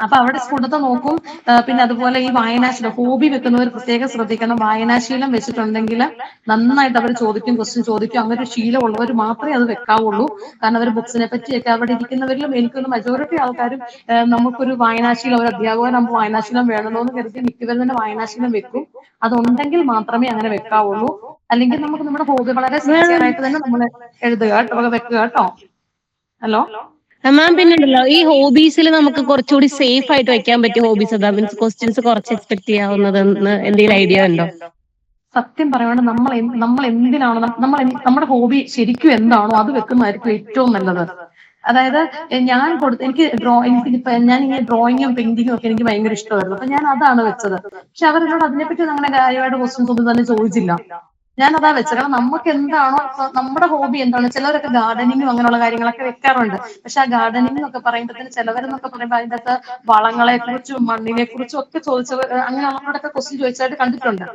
അപ്പൊ അവിടെ സ്ഫുടത നോക്കും. പിന്നെ അതുപോലെ ഈ വായനാശീലം, ഹോബി വെക്കുന്നവർ പ്രത്യേകം ശ്രദ്ധിക്കണം. വായനാശീലം വെച്ചിട്ടുണ്ടെങ്കിൽ നന്നായിട്ട് അവർ ക്വസ്റ്റ്യൻ ചോദിക്കും. അങ്ങനെ ഒരു ശീലമുള്ളവർ മാത്രമേ അത് വെക്കാവുള്ളൂ. കാരണം അവർ ബുക്സിനെ പറ്റിയൊക്കെ അവിടെ ഇരിക്കുന്നവരിലും എനിക്കൊന്ന് മെജോറിറ്റി ആൾക്കാരും നമുക്കൊരു വായനാശീലം, ഒരു അധ്യാപകനാകുമ്പോൾ വായനാശീലം വേണമല്ലോ എന്ന് കരുതി മിക്കവരും തന്നെ വായനാശീലം വെക്കും. അതുണ്ടെങ്കിൽ മാത്രമേ അങ്ങനെ വെക്കാവുള്ളൂ. അല്ലെങ്കിൽ നമുക്ക് നമ്മുടെ ഹോബി വളരെ സിൻസിയർ ആയിട്ട് തന്നെ നമ്മൾ എഴുതുക കേട്ടോ, വെക്കുക കേട്ടോ. ഹലോ മാം, പിന്നെയുണ്ടല്ലോ ഈ ഹോബീസിൽ നമുക്ക് കുറച്ചുകൂടി സേഫ് ആയിട്ട് വെക്കാൻ പറ്റിയ ഹോബീസ് എന്താ? മീൻസ് ക്വസ്റ്റ്യൻസ് കുറച്ച് എക്സ്പെക്ട് ചെയ്യാവുന്നതെന്ന് എന്തെങ്കിലും ഐഡിയ ഉണ്ടോ? സത്യം പറയുന്നത് നമ്മൾ എന്തിനാണോ നമ്മുടെ ഹോബി ശരിക്കും എന്താണോ അത് വെക്കുന്നതായിരിക്കും ഏറ്റവും നല്ലത്. അതായത് ഞാൻ ഞാൻ ഇങ്ങനെ ഡ്രോയിങ്ങും പെയിന്റിങ്ങും ഒക്കെ എനിക്ക് ഭയങ്കര ഇഷ്ടമായിരുന്നു. അപ്പൊ ഞാൻ അതാണ് വെച്ചത്. പക്ഷെ അവരെന്നോട് അതിനെപ്പറ്റി അങ്ങനെ കാര്യമായിട്ട് ക്വസ്റ്റ്യൻസ് ഒന്നും തന്നെ ചോദിച്ചില്ല. ഞാൻ അതാ വെച്ചത്. കാരണം നമുക്ക് എന്താണോ ഇപ്പൊ നമ്മുടെ ഹോബി എന്താണ്, ചിലവരൊക്കെ ഗാർഡനിങ്ങും അങ്ങനെയുള്ള കാര്യങ്ങളൊക്കെ വെക്കാറുണ്ട്. പക്ഷെ ആ ഗാർഡനിങ് ഒക്കെ പറയുമ്പോഴത്തേന് ചിലവരെന്നൊക്കെ പറയുമ്പോൾ അതിന്റെ അകത്ത് വളങ്ങളെ കുറിച്ചും മണ്ണിനെ കുറിച്ചും ഒക്കെ ചോദിച്ചവർ, അങ്ങനെയുള്ളവരോടൊക്കെ ക്വസ്റ്റ്യൻ ചോദിച്ചായിട്ട് കണ്ടിട്ടുണ്ട്.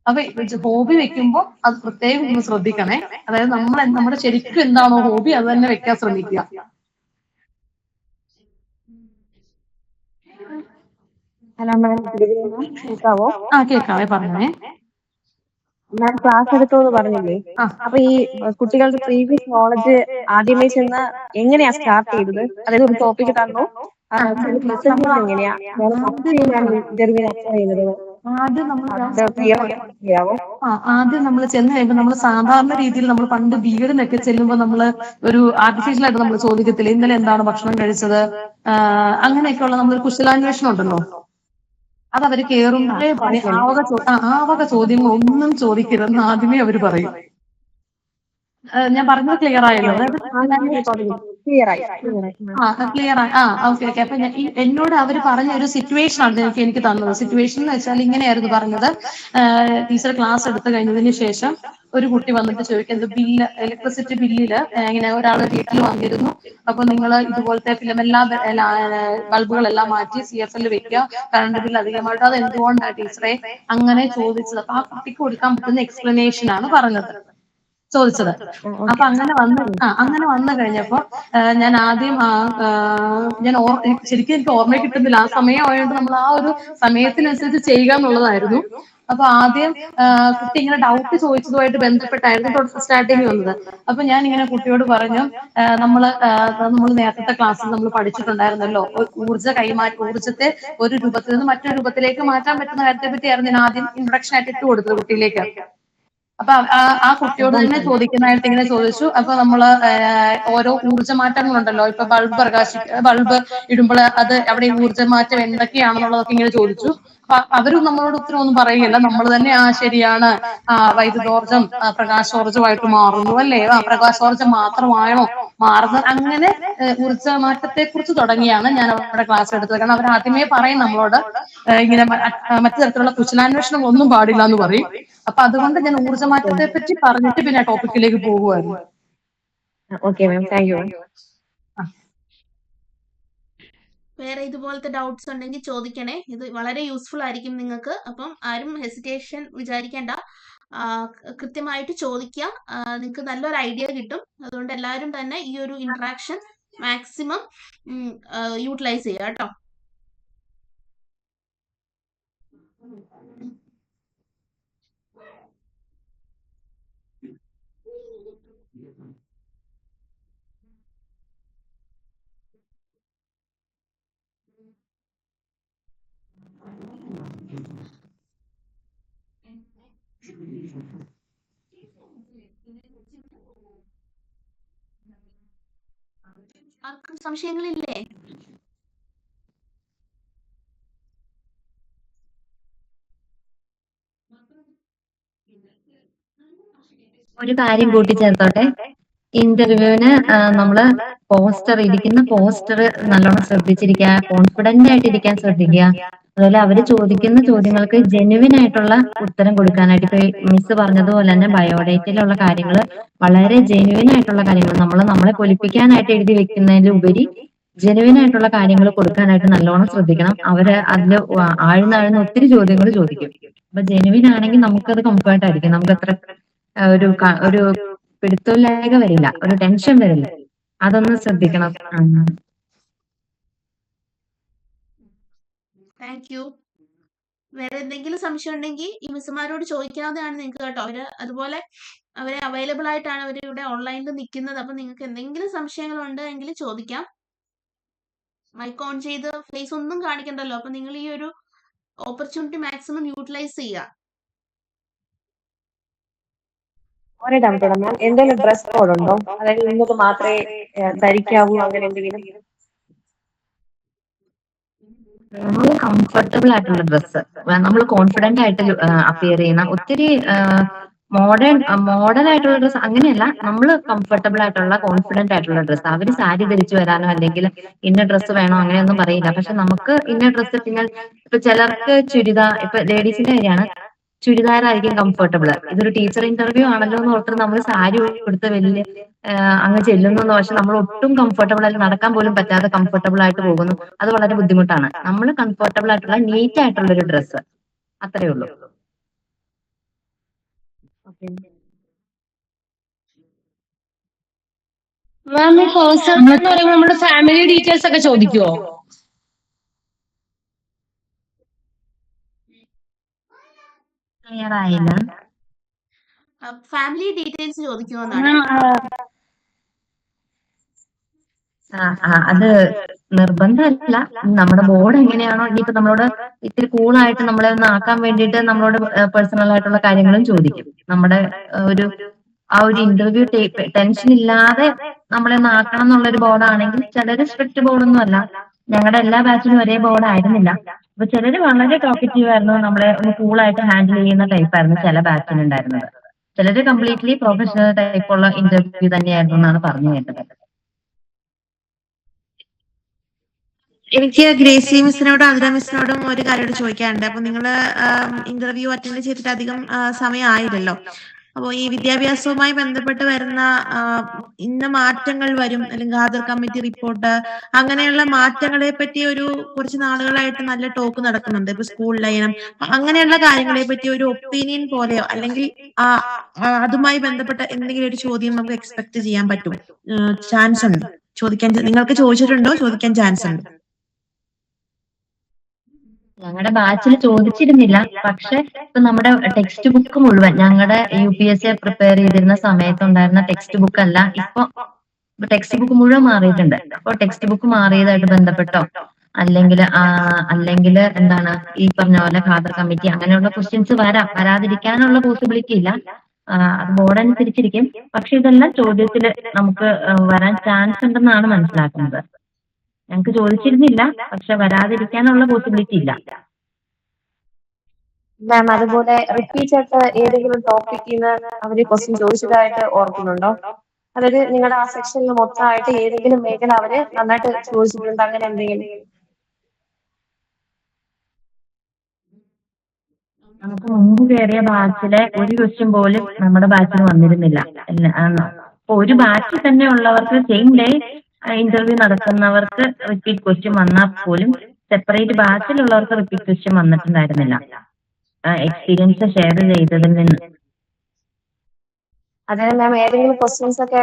അപ്പൊ ഹോബി വെക്കുമ്പോൾ അത് പ്രത്യേകം ഒന്ന് ശ്രദ്ധിക്കണേ. അതായത് നമ്മുടെ ശരിക്കും എന്താണോ ഹോബി അത് തന്നെ വെക്കാൻ ശ്രമിക്കുക. ഹലോ മാം, കേൾക്കാവോ? കേൾക്കാവേ, പറഞ്ഞേ. മാം ക്ലാസ് എടുത്തു എന്ന് പറഞ്ഞില്ലേ? അപ്പൊ ഈ കുട്ടികളുടെ പ്രീവിയസ് നോളജ് ആദ്യമേ ചെന്ന് എങ്ങനെയാ സ്റ്റാർട്ട് ചെയ്തത്? അതായത് ഒരു ടോപ്പിക് തന്നു, പ്രസന്റ് ചെയ്യുന്നത് എങ്ങനെയാ, ഫസ്റ്റ് ചെയ്യുന്നതാണ് ഇന്റർവ്യൂവിന് അപ്ലൈ ചെയ്യുന്നത്, ആദ്യം നമ്മൾ ചെയ്യാവോ? ആദ്യം നമ്മൾ ചെന്ന് കഴിയുമ്പോൾ നമ്മൾ സാധാരണ രീതിയിൽ നമ്മൾ പണ്ട് ബിഎഡിനൊക്കെ ചെല്ലുമ്പോൾ നമ്മൾ ഒരു ആർട്ടിഫിഷ്യൽ ആയിട്ട് നമ്മൾ ചോദിക്കത്തില്ല, ഇന്നലെ എന്താണ് ഭക്ഷണം കഴിച്ചത്, അങ്ങനെയൊക്കെയുള്ള നമ്മളൊരു കുശലാന്വേഷണം ഉണ്ടല്ലോ, അതവര് കേറുമ്പോഴേ പറയും ആ വക ചോദ്യങ്ങൾ ഒന്നും ചോദിക്കരുതെന്ന് ആദ്യമേ അവര് പറയും. ഞാൻ പറഞ്ഞത് ക്ലിയർ ആയല്ലോ? ക്ലിയർ ആയി. ക്ലിയർ ആയി. ഓക്കെ. അപ്പൊ എന്നോട് അവര് പറഞ്ഞ ഒരു സിറ്റുവേഷൻ ആണ് എനിക്ക് തന്നത്. സിറ്റുവേഷൻ എന്ന് വെച്ചാൽ ഇങ്ങനെയായിരുന്നു പറഞ്ഞത്. ടീച്ചർ ക്ലാസ് എടുത്തു കഴിഞ്ഞതിന് ശേഷം ഒരു കുട്ടി വന്നിട്ട് ചോദിക്കുന്നത്, ബില്ല്, ഇലക്ട്രിസിറ്റി ബില്ലില് ഇങ്ങനെ ഒരാൾ വീട്ടിൽ വന്നിരുന്നു, അപ്പൊ നിങ്ങൾ ഇതുപോലത്തെ ബൾബുകളെല്ലാം മാറ്റി CFL വെക്കുക, കറണ്ട് ബില്ല് അധികമായിട്ട്, അത് എന്തുകൊണ്ടാണ് ടീച്ചറെ അങ്ങനെ ചോദിച്ചത്? അപ്പൊ ആ കുട്ടിക്ക് കൊടുക്കാൻ പറ്റുന്ന എക്സ്പ്ലനേഷൻ ആണ് ചോദിച്ചത്. അപ്പൊ അങ്ങനെ വന്നു കഴിഞ്ഞപ്പോ ഞാൻ ആദ്യം ശരിക്കും എനിക്ക് ഓർമ്മ കിട്ടുന്നില്ല, ആ സമയമായതുകൊണ്ട് നമ്മൾ ആ ഒരു സമയത്തിനനുസരിച്ച് ചെയ്യുക എന്നുള്ളതായിരുന്നു. അപ്പൊ ആദ്യം കുട്ടി ഇങ്ങനെ ഡൗട്ട് ചോദിച്ചതുമായിട്ട് ബന്ധപ്പെട്ടായിരുന്നു സ്റ്റാർട്ടിങ് വന്നത്. അപ്പൊ ഞാൻ ഇങ്ങനെ കുട്ടിയോട് പറഞ്ഞു, നമ്മൾ നേരത്തെ ക്ലാസ്സിൽ നമ്മൾ പഠിച്ചിട്ടുണ്ടായിരുന്നല്ലോ, ഊർജ്ജത്തെ ഒരു രൂപത്തിൽ നിന്ന് മറ്റൊരു രൂപത്തിലേക്ക് മാറ്റാൻ പറ്റുന്ന കാര്യത്തെ പറ്റിയായിരുന്നു ഞാൻ ആദ്യം ഇൻട്രൊഡക്ഷൻ ആയിട്ട് ഇട്ട് കൊടുത്തത് കുട്ടിയിലേക്ക്. അപ്പൊ ആ കുട്ടിയോട് തന്നെ ചോദിക്കുന്നതായിട്ട് ഇങ്ങനെ ചോദിച്ചു. അപ്പൊ നമ്മള് ഓരോ ഊർജ്ജമാറ്റങ്ങളുണ്ടല്ലോ, ഇപ്പൊ ബൾബ് ഇടുമ്പോൾ അത് അവിടെ ഊർജ്ജമാറ്റം എന്തൊക്കെയാണെന്നുള്ളതൊക്കെ ഇങ്ങനെ ചോദിച്ചു. അപ്പൊ അവരും നമ്മളോട് ഉത്തരം ഒന്നും പറയുകയില്ല, നമ്മൾ തന്നെ ശരിയാണ്, വൈദ്യുതോർജ്ജം പ്രകാശോർജ്ജമായിട്ട് മാറുന്നു അല്ലേ, പ്രകാശോർജ്ജം മാത്രമാണോ മാറുന്നത്, അങ്ങനെ ഊർജ്ജമാറ്റത്തെ കുറിച്ച് തുടങ്ങിയാണ് ഞാൻ അവിടെ ക്ലാസ് എടുത്തത്. കാരണം അവർ ആദ്യമേ പറയും നമ്മളോട് ഇങ്ങനെ മറ്റു തരത്തിലുള്ള കുശലാന്വേഷണം ഒന്നും പാടില്ല എന്ന് പറയും. അപ്പൊ അതുകൊണ്ട് ഞാൻ ഊർജ്ജമാറ്റത്തെ പറ്റി പറഞ്ഞിട്ട് പിന്നെ ടോപ്പിക്കിലേക്ക് പോകുമായിരുന്നു. Okay ma'am, thank you. വേറെ ഇതുപോലത്തെ ഡൗട്ട്സ് ഉണ്ടെങ്കിൽ ചോദിക്കണേ, ഇത് വളരെ യൂസ്ഫുൾ ആയിരിക്കും നിങ്ങൾക്ക്. അപ്പം ആരും ഹെസിറ്റേഷൻ വിചാരിക്കേണ്ട, കൃത്യമായിട്ട് ചോദിക്കുക, നിങ്ങൾക്ക് നല്ലൊരു ഐഡിയ കിട്ടും. അതുകൊണ്ട് എല്ലാവരും തന്നെ ഈ ഒരു ഇന്ററാക്ഷൻ മാക്സിമം യൂട്ടിലൈസ് ചെയ്യുക കേട്ടോ. ആർക്കും സംശയങ്ങളില്ലേ? ഒരു കാര്യം കൂട്ടിച്ചേർത്തോട്ടെ, ഇന്റർവ്യൂവിന് നമ്മള് ഇരിക്കുന്ന പോസ്റ്റർ നല്ലോണം ശ്രദ്ധിച്ചിരിക്കുക, കോൺഫിഡന്റ് ആയിട്ടിരിക്കാൻ ശ്രദ്ധിക്കുക. അതുപോലെ അവര് ചോദിക്കുന്ന ചോദ്യങ്ങൾക്ക് ജെന്യുവിൻ ആയിട്ടുള്ള ഉത്തരം കൊടുക്കാനായിട്ട്, ഇപ്പൊ മിസ് പറഞ്ഞതുപോലെ തന്നെ ബയോഡേറ്റയിലുള്ള കാര്യങ്ങൾ വളരെ ജെന്യുവിൻ ആയിട്ടുള്ള കാര്യങ്ങൾ, നമ്മളെ പൊലിപ്പിക്കാനായിട്ട് എഴുതി വെക്കുന്നതിലുപരി ജെന്യുവിൻ ആയിട്ടുള്ള കാര്യങ്ങൾ കൊടുക്കാനായിട്ട് നല്ലോണം ശ്രദ്ധിക്കണം. അവര് അതില് ആഴ്ന്ന ഒത്തിരി ചോദ്യങ്ങൾ ചോദിക്കും. അപ്പൊ ജെന്യുവിൻ ആണെങ്കിൽ നമുക്കത് കംഫർട്ട് ആയിരിക്കും, നമുക്ക് അത്ര ഒരു പിടുത്തമില്ലായ്ക വരില്ല, ഒരു ടെൻഷൻ വരില്ല. അതൊന്ന് ശ്രദ്ധിക്കണം. Thank you. വേറെ എന്തെങ്കിലും സംശയം ഉണ്ടെങ്കിൽ ഈ മിസ്സുമാരോട് ചോദിക്കാവുന്നതാണ് നിങ്ങൾക്ക് കേട്ടോ. അതുപോലെ അവരെ അവൈലബിൾ ആയിട്ടാണ് അവർ ഇവിടെ ഓൺലൈനിൽ നിൽക്കുന്നത്. അപ്പൊ നിങ്ങൾക്ക് എന്തെങ്കിലും സംശയങ്ങൾ ഉണ്ടെങ്കിൽ ചോദിക്കാം. മൈക്ക് ഓൺ ചെയ്ത് ഫേസ് ഒന്നും കാണിക്കണ്ടല്ലോ. അപ്പൊ നിങ്ങൾ ഈ ഒരു ഓപ്പർച്യൂണിറ്റി മാക്സിമം യൂട്ടിലൈസ് ചെയ്യുക. ഒരേ ഡൗട്ട് മാം, എന്തെങ്കിലും ഡ്രസ് കോഡ് ഉണ്ടോ? അതായത് ഇന്നത് മാത്രമേ ധരിക്കാവൂ, അങ്ങനെ എന്തെങ്കിലും? നമ്മൾ കംഫർട്ടബിൾ ആയിട്ടുള്ള ഡ്രസ്സ്, നമ്മൾ കോൺഫിഡന്റ് ആയിട്ട് അപ്പിയർ ചെയ്യുന്ന, ഒത്തിരി മോഡേൺ ആയിട്ടുള്ള ഡ്രസ്സ് അങ്ങനെയല്ല, നമ്മൾ കംഫർട്ടബിൾ ആയിട്ടുള്ള കോൺഫിഡന്റ് ആയിട്ടുള്ള ഡ്രസ്സ്. അവര് സാരി ധരിച്ചു വരാനോ അല്ലെങ്കിൽ ഇന്ന ഡ്രസ്സ് വേണോ അങ്ങനെയൊന്നും പറയില്ല. പക്ഷെ നമുക്ക് ഇന്ന ഡ്രസ്സ് ഇട്ടാൽ, ഇപ്പൊ ചിലർക്ക് ചുരിദാർ, ഇപ്പൊ ലേഡീസിന്റെ കാര്യമാണ്, ചുരിദാറായിരിക്കും കംഫർട്ടബിൾ. ഇതൊരു ടീച്ചർ ഇന്റർവ്യൂ ആണല്ലോ എന്ന് ഓർത്ത് നമ്മൾ സാരി കൊടുത്ത് വലിയ അങ്ങ് ചെല്ലുന്നു. പക്ഷെ നമ്മൾ ഒട്ടും കംഫർട്ടബിൾ ആയിട്ട്, നടക്കാൻ പോലും പറ്റാതെ കംഫർട്ടബിൾ ആയിട്ട് പോകുന്നു. അത് വളരെ ബുദ്ധിമുട്ടാണ്. നമ്മൾ കംഫർട്ടബിൾ ആയിട്ടുള്ള നീറ്റ് ആയിട്ടുള്ള ഒരു ഡ്രസ്സ്, അത്രേ ഉള്ളൂ. മാം ഈ പേഴ്സണൽ എന്ന് പറയുമ്പോൾ നമ്മുടെ ഫാമിലി ഡീറ്റെയിൽസ് ഒക്കെ ചോദിക്കുവോ? ക്ലിയർ ആയില്ല. ഫാമിലി ഡീറ്റെയിൽസ് ചോദിക്കുമെന്നാണ്. അത് നിർബന്ധമല്ല. നമ്മുടെ ബോർഡ് എങ്ങനെയാണോ, ഇനിയിപ്പോ നമ്മളോട് ഇത്തിരി കൂളായിട്ട് നമ്മളെ ഒന്ന് ആക്കാൻ വേണ്ടിയിട്ട് നമ്മളോട് പേഴ്സണൽ ആയിട്ടുള്ള കാര്യങ്ങളും ചോദിക്കും. നമ്മുടെ ഒരു ആ ഒരു ഇന്റർവ്യൂ ടെൻഷൻ ഇല്ലാതെ നമ്മളെ ഒന്ന് ആക്കണം എന്നുള്ളൊരു ബോർഡാണെങ്കിൽ, ചിലര് സ്ട്രിക്റ്റ് ബോർഡൊന്നും അല്ല. ഞങ്ങളുടെ എല്ലാ ബാച്ചിനും ഒരേ ബോർഡ് ആയിരുന്നില്ല. അപ്പൊ ചിലര് വളരെ ടോക്കറ്റീവ് ആയിരുന്നു, നമ്മളെ ഒന്ന് കൂളായിട്ട് ഹാൻഡിൽ ചെയ്യുന്ന ടൈപ്പായിരുന്നു ചില ബാച്ചിനുണ്ടായിരുന്നത്. ചിലര് കംപ്ലീറ്റ്ലി പ്രൊഫഷണൽ ടൈപ്പുള്ള ഇന്റർവ്യൂ തന്നെയായിരുന്നു എന്നാണ് പറഞ്ഞു കേട്ടത്. എനിക്ക് ഗ്രേസി മിസ്സിനോടും ആതിര മിസ്സിനോടും ഒരു കാര്യം ചോദിക്കാനുണ്ട്. അപ്പൊ നിങ്ങൾ ഇന്റർവ്യൂ അറ്റൻഡ് ചെയ്തിട്ട് അധികം സമയം ആയില്ലല്ലോ. അപ്പോൾ ഈ വിദ്യാഭ്യാസവുമായി ബന്ധപ്പെട്ട് വരുന്ന ഇന്ന മാറ്റങ്ങൾ വരും, അല്ലെങ്കിൽ ഖാദർ കമ്മിറ്റി റിപ്പോർട്ട്, അങ്ങനെയുള്ള മാറ്റങ്ങളെ പറ്റി ഒരു കുറച്ച് നാളുകളായിട്ട് നല്ല ടോക്ക് നടക്കുന്നുണ്ട്. ഇപ്പൊ സ്കൂൾ ലയനം, അങ്ങനെയുള്ള കാര്യങ്ങളെ പറ്റി ഒരു ഒപ്പീനിയൻ പോലെയോ അല്ലെങ്കിൽ അതുമായി ബന്ധപ്പെട്ട എന്തെങ്കിലും ഒരു ചോദ്യം നമുക്ക് എക്സ്പെക്ട് ചെയ്യാൻ പറ്റും? ചാൻസ് ഉണ്ട് ചോദിക്കാൻ. നിങ്ങൾക്ക് ചോദിച്ചിട്ടുണ്ടോ? ചോദിക്കാൻ ചാൻസ് ഉണ്ട്. ഞങ്ങളുടെ ബാച്ചിൽ ചോദിച്ചിരുന്നില്ല. പക്ഷെ ഇപ്പൊ നമ്മുടെ ടെക്സ്റ്റ് ബുക്ക് മുഴുവൻ, ഞങ്ങളുടെ UPSC പ്രിപ്പയർ ചെയ്തിരുന്ന സമയത്തുണ്ടായിരുന്ന ടെക്സ്റ്റ് ബുക്ക് അല്ല ഇപ്പൊ. ടെക്സ്റ്റ് ബുക്ക് മുഴുവൻ മാറിയിട്ടുണ്ട്. അപ്പൊ ടെക്സ്റ്റ് ബുക്ക് മാറിയതായിട്ട് ബന്ധപ്പെട്ടോ അല്ലെങ്കിൽ എന്താണ് ഈ പറഞ്ഞ പോലെ ഖാദർ കമ്മിറ്റി അങ്ങനെയുള്ള ക്വസ്റ്റ്യൻസ് വരാതിരിക്കാനുള്ള പോസിബിലിറ്റി ഇല്ല. അത് ബോർഡ് അനുസരിച്ചിരിക്കും. പക്ഷെ ഇതെല്ലാം ചോദ്യത്തിൽ നമുക്ക് വരാൻ ചാൻസ് ഉണ്ടെന്നാണ് മനസ്സിലാക്കുന്നത്. ഞങ്ങൾക്ക് ചോദിച്ചിരുന്നില്ല, പക്ഷെ വരാതിരിക്കാനുള്ള പോസിബിലിറ്റി ഇല്ല. മാം, അതുപോലെ റിപ്പീറ്റ് ആയിട്ട് ഏതെങ്കിലും ടോപ്പിക്കിൽ നിന്ന് അവര് ക്വസ്റ്റ്യൻ ചോദിച്ചതായിട്ട് ഓർക്കുന്നുണ്ടോ? അതായത് നിങ്ങളുടെ ആ സെക്ഷനിൽ മൊത്തമായിട്ട് ഏതെങ്കിലും മേഖല അവര് നന്നായിട്ട് ചോദിച്ചിട്ടുണ്ട്, അങ്ങനെ എന്തെങ്കിലും? നമുക്ക് മുമ്പ് കയറിയ ബാച്ചിലെ ഒരു ക്വസ്റ്റ്യൻ പോലും നമ്മുടെ ബാച്ചിന് വന്നിരുന്നില്ല. അപ്പൊ ഒരു ബാച്ചിൽ തന്നെ ഉള്ളവർക്ക് സെയിം ഡേ ഇന്റർവ്യൂ നടത്തുന്നവർക്ക് റിപ്പീറ്റ് ക്വസ്റ്റ്യൻ വന്നാൽ പോലും സെപ്പറേറ്റ് ബാച്ചിലുള്ളവർക്ക് റിപ്പീറ്റ് ക്വസ്റ്റ്യൻ വന്നിട്ടുണ്ടായിരുന്നില്ല എക്സ്പീരിയൻസ് ഷെയർ ചെയ്തതിൽ നിന്ന്. അതായത് മാം ഏതെങ്കിലും ക്വസ്റ്റ്യൻസ് ഒക്കെ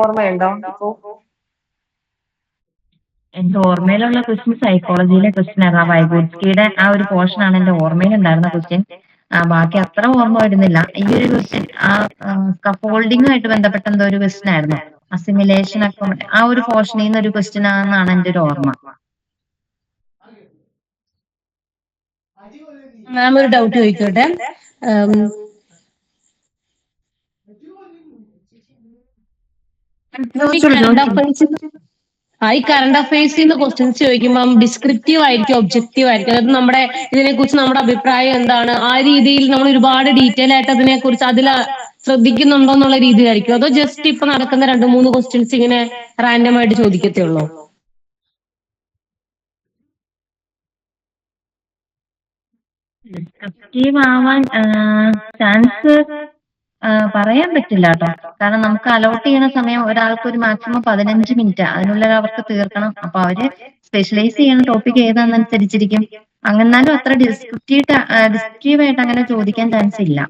ഓർമ്മയുണ്ടോ ഇപ്പോ? എന്റെ ഓർമ്മയിലുള്ള ക്വസ്റ്റ്യൻ സൈക്കോളജിയിലെ ക്വസ്റ്റ്യൻ ആയിരുന്നു. വൈഗോട്സ്കിയുടെ ആ ഒരു പോർഷൻ ആണ് എന്റെ ഓർമ്മയിലുണ്ടായിരുന്ന ക്വസ്റ്റ്യൻ. ബാക്കി അത്ര ഓർമ്മ വരുന്നില്ല. ഈ ഒരു ക്വസ്റ്റ്യൻ സ്കഫോൾഡിങ്ങുമായിട്ട് ബന്ധപ്പെട്ട എന്തോ ഒരു ക്വസ്റ്റ്യൻ ആയിരുന്നു. അസിമിലേഷൻ ഒക്കെ ആ ഒരു പോർഷനിൽ നിന്ന് ഒരു ക്വസ്റ്റ്യൻ ആണെന്നാണ് എന്റെ ഒരു ഓർമ്മ. മാം ഒരു ഡൗട്ട് ചോദിക്കട്ടെ. ഈ കറണ്ട് അഫയേഴ്സിൽ നിന്ന് ക്വസ്റ്റ്യൻസ് ചോദിക്കുമ്പോൾ ഡിസ്ക്രിപ്റ്റീവ് ആയിരിക്കും, ഒബ്ജക്റ്റീവ് ആയിരിക്കും? അതായത് നമ്മുടെ ഇതിനെക്കുറിച്ച് നമ്മുടെ അഭിപ്രായം എന്താണ്, ആ രീതിയിൽ നമ്മൾ ഒരുപാട് ഡീറ്റെയിൽ ആയിട്ട് അതിനെക്കുറിച്ച് അതിൽ ശ്രദ്ധിക്കുന്നുണ്ടോ എന്നുള്ള രീതിയിലായിരിക്കും? അതോ ജസ്റ്റ് ഇപ്പൊ നടക്കുന്ന 2-3 ക്വസ്റ്റ്യൻസ് ഇങ്ങനെ റാൻഡം ആയിട്ട് ചോദിക്കത്തേ ഉള്ളൂ? ഡിസ്ക്രിപ്റ്റീവ് ആവാൻ ചാൻസ് പറയാൻ പറ്റില്ല കേട്ടോ. കാരണം നമുക്ക് അലോട്ട് ചെയ്യുന്ന സമയം ഒരാൾക്ക് ഒരു മാക്സിമം 15 മിനിറ്റ്, അതിനുള്ളിൽ അവർക്ക് തീർക്കണം. അപ്പൊ അവര് സ്പെഷ്യലൈസ് ചെയ്യുന്ന ടോപ്പിക് ഏതാണെന്നനുസരിച്ചിരിക്കും. അങ്ങന്നാലും അത്ര ഡിസ്ക്രിപ്റ്റീവ് ആയിട്ട് അങ്ങനെ ചോദിക്കാൻ ചാൻസ് ഇല്ല.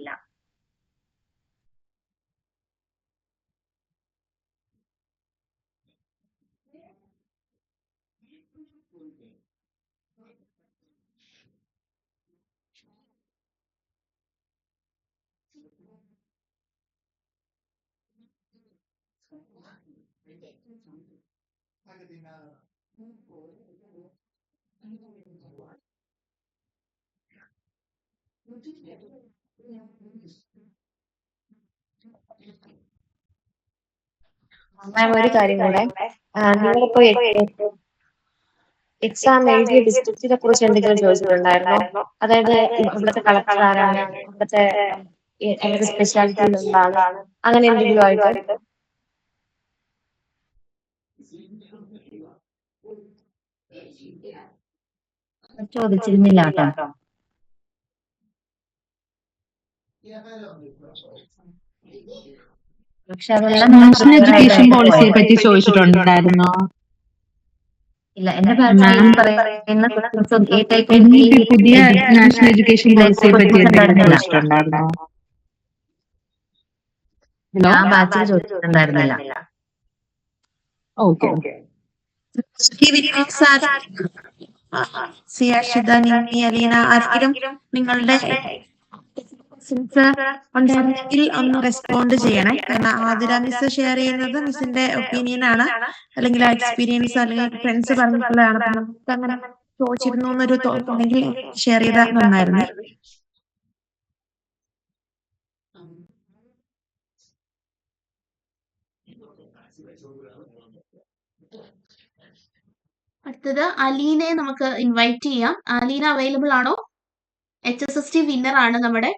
മാം ഒരു കാര്യം കൂടെ, നിങ്ങളിപ്പോ എക്സാം എഴുതിയ ഡിസ്ട്രിക്റ്റിനെ കുറിച്ച് എന്തെങ്കിലും ചോദിച്ചിട്ടുണ്ടായിരുന്നോ? അതായത് ഇവിടുത്തെ കളക്ടർ ആരാണ്, ഇവിടുത്തെ ഏതൊക്കെ സ്പെഷ്യാലിറ്റിയിലുള്ളതാണ്, അങ്ങനെ എന്തെങ്കിലും ആയിട്ട്? ചോദിച്ചിരുന്നില്ല കേട്ടോ. പക്ഷെ അതെല്ലാം നാഷണൽ എഡ്യൂക്കേഷൻ പോളിസിയെ പറ്റി ചോദിച്ചിട്ടുണ്ടായിരുന്നോ? ഇല്ല, എന്റെ ബാച്ചിൽ പറയുന്ന questions ഈ type of എന്നിട്ട് പുതിയ education നാഷണൽ എഡ്യൂക്കേഷൻ പോളിസിയെ പറ്റി എന്തെങ്കിലും ഉണ്ടായിരുന്നില്ല. ചോദിച്ചിട്ടുണ്ടായിരുന്നോ? ആ ബാച്ചിൽ ചോദിച്ചിട്ടുണ്ടായിരുന്നില്ല. ഓക്കെ. സിയാഷിദ, നിമ്മി, അലീന, ആരെങ്കിലും നിങ്ങളുടെ ഉണ്ടെങ്കിൽ ഒന്ന് റെസ്പോണ്ട് ചെയ്യണേ. കാരണം ആതിര മിസ് ഷെയർ ചെയ്യുന്നത് മിസ്സിന്റെ ഒപ്പീനിയൻ ആണ്, അല്ലെങ്കിൽ എക്സ്പീരിയൻസ് അല്ലെങ്കിൽ ഫ്രണ്ട്സ് പറഞ്ഞിട്ടുള്ളതാണ്. അപ്പൊ നമുക്ക് അങ്ങനെ ചോദിച്ചിരുന്നു എന്നൊരു തോന്നുന്നെങ്കിൽ ഷെയർ ചെയ്താൽ നന്നായിരുന്നു. അടുത്തത് അലീനയെ നമുക്ക് ഇൻവൈറ്റ് ചെയ്യാം. അലീന അവൈലബിൾ ആണോ? HSST വിന്നർ ആണ് നമ്മുടെ.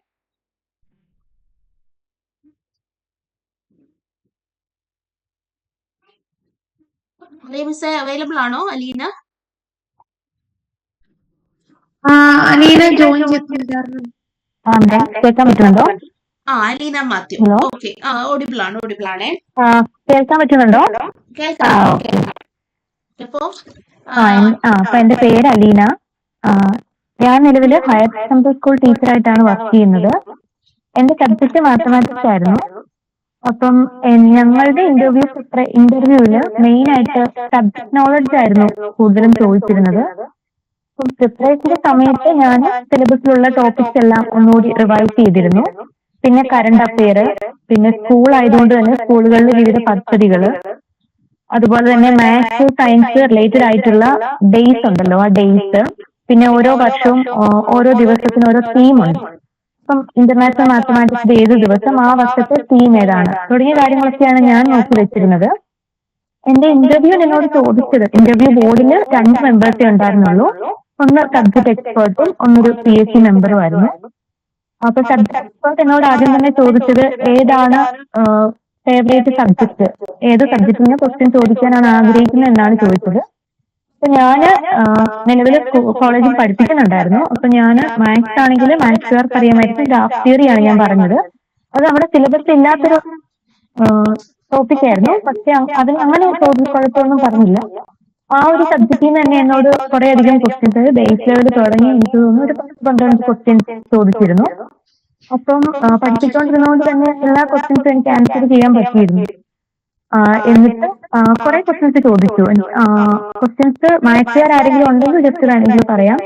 മിസ്സേ അവൈലബിൾ ആണോ അലീന? അലീന ജോയിൻ ചെയ്തിട്ടുണ്ടായിരുന്നു. കേൾക്കാൻ പറ്റുന്നുണ്ടോ? അലീന മാത്യു. ഓക്കെ, ഓഡിബിൾ ആണേ. കേൾക്കാൻ പറ്റുന്നുണ്ടോ? കേൾക്കാം. അപ്പൊ അപ്പൊ എന്റെ പേര് അലീന. ഞാൻ നിലവില് ഹയർ സെക്കൻഡറി സ്കൂൾ ടീച്ചറായിട്ടാണ് വർക്ക് ചെയ്യുന്നത്. എന്റെ സബ്ജക്ട് മാത്തമാറ്റിക്സ് ആയിരുന്നു. അപ്പം ഞങ്ങളുടെ ഇന്റർവ്യൂവില് മെയിൻ ആയിട്ട് സബ്ജക്ട് നോളജ് ആയിരുന്നു കൂടുതലും ചോദിച്ചിരുന്നത്. അപ്പം പ്രിപ്പറേഷന്റെ സമയത്ത് ഞാൻ സിലബസിലുള്ള ടോപ്പിക്സ് എല്ലാം ഒന്നുകൂടി റിവൈസ് ചെയ്തിരുന്നു. പിന്നെ കറണ്ട് അഫെയർ, പിന്നെ സ്കൂൾ ആയതുകൊണ്ട് തന്നെ സ്കൂളുകളിലെ വിവിധ പദ്ധതികള്, അതുപോലെ തന്നെ മാത്സ് സയൻസ് റിലേറ്റഡ് ആയിട്ടുള്ള ഡേയ്സ് ഉണ്ടല്ലോ, ആ ഡേയ്സ്, പിന്നെ ഓരോ വർഷവും ഓരോ ദിവസത്തിന് ഓരോ തീമുണ്ട്. ഇപ്പം ഇന്റർനാഷണൽ മാത്തമാറ്റിക്സ് ഡേ ഏത് ദിവസം, ആ വർഷത്തെ തീം ഏതാണ്, തുടങ്ങിയ കാര്യങ്ങളൊക്കെയാണ് ഞാൻ നോക്കി വെച്ചിരുന്നത്. എന്റെ ഇന്റർവ്യൂ എന്നോട് ചോദിച്ചത്, ഇന്റർവ്യൂ ബോർഡിൽ 2 മെമ്പേഴ്സേ ഉണ്ടായിരുന്നുള്ളൂ. ഒന്ന് സബ്ജക്ട് എക്സ്പേർട്ടും ഒന്നൊരു PSC മെമ്പറും ആയിരുന്നു. അപ്പൊ സബ്ജക്ട് എക്സ്പേർട്ട് എന്നോട് ആദ്യം തന്നെ ചോദിച്ചത് ഏതാണ് ഫേവറേറ്റ് സബ്ജക്ട്, ഏത് സബ്ജക്റ്റിന് ക്വസ്റ്റ്യൻ ചോദിക്കാനാണ് ആഗ്രഹിക്കുന്നത് എന്നാണ് ചോദിച്ചത്. അപ്പൊ ഞാന് നിലവിൽ കോളേജിൽ പഠിപ്പിക്കുന്നുണ്ടായിരുന്നു. അപ്പൊ ഞാൻ മാത്സ് ആണെങ്കിൽ മാത്സുകാർക്ക് അറിയാമായിരിക്കും ഗ്രാഫ് തിയറി ആണ് ഞാൻ പറഞ്ഞത്. അത് നമ്മുടെ സിലബസിൽ ഇല്ലാത്തൊരു ടോപ്പിക് ആയിരുന്നു. പക്ഷെ അതിന് അങ്ങനെ കുഴപ്പമൊന്നും പറഞ്ഞില്ല. ആ ഒരു സബ്ജക്റ്റിൽ നിന്ന് തന്നെ എന്നോട് കുറെ അധികം ക്വസ്റ്റ്യൻസ് ബേസ് ലെവൽ തുടങ്ങി എനിക്ക് തോന്നുന്നു ഒരു 10-12 ക്വസ്റ്റ്യൻസ് ചോദിച്ചിരുന്നു. അപ്പം പഠിപ്പിച്ചുകൊണ്ടിരുന്നതുകൊണ്ട് തന്നെ എല്ലാ ക്വസ്റ്റ്യൻസും എനിക്ക് ആൻസർ ചെയ്യാൻ പറ്റിയിരുന്നു. എന്നിട്ട് കുറെ ക്വസ്റ്റ്യൻസ് ചോദിച്ചു. ക്വസ്റ്റ്യൻസ് മാത്സുകാർ ആരെങ്കിലും ഉണ്ടെങ്കിൽ ജസ്റ്റ് വേണമെങ്കിൽ പറയാം.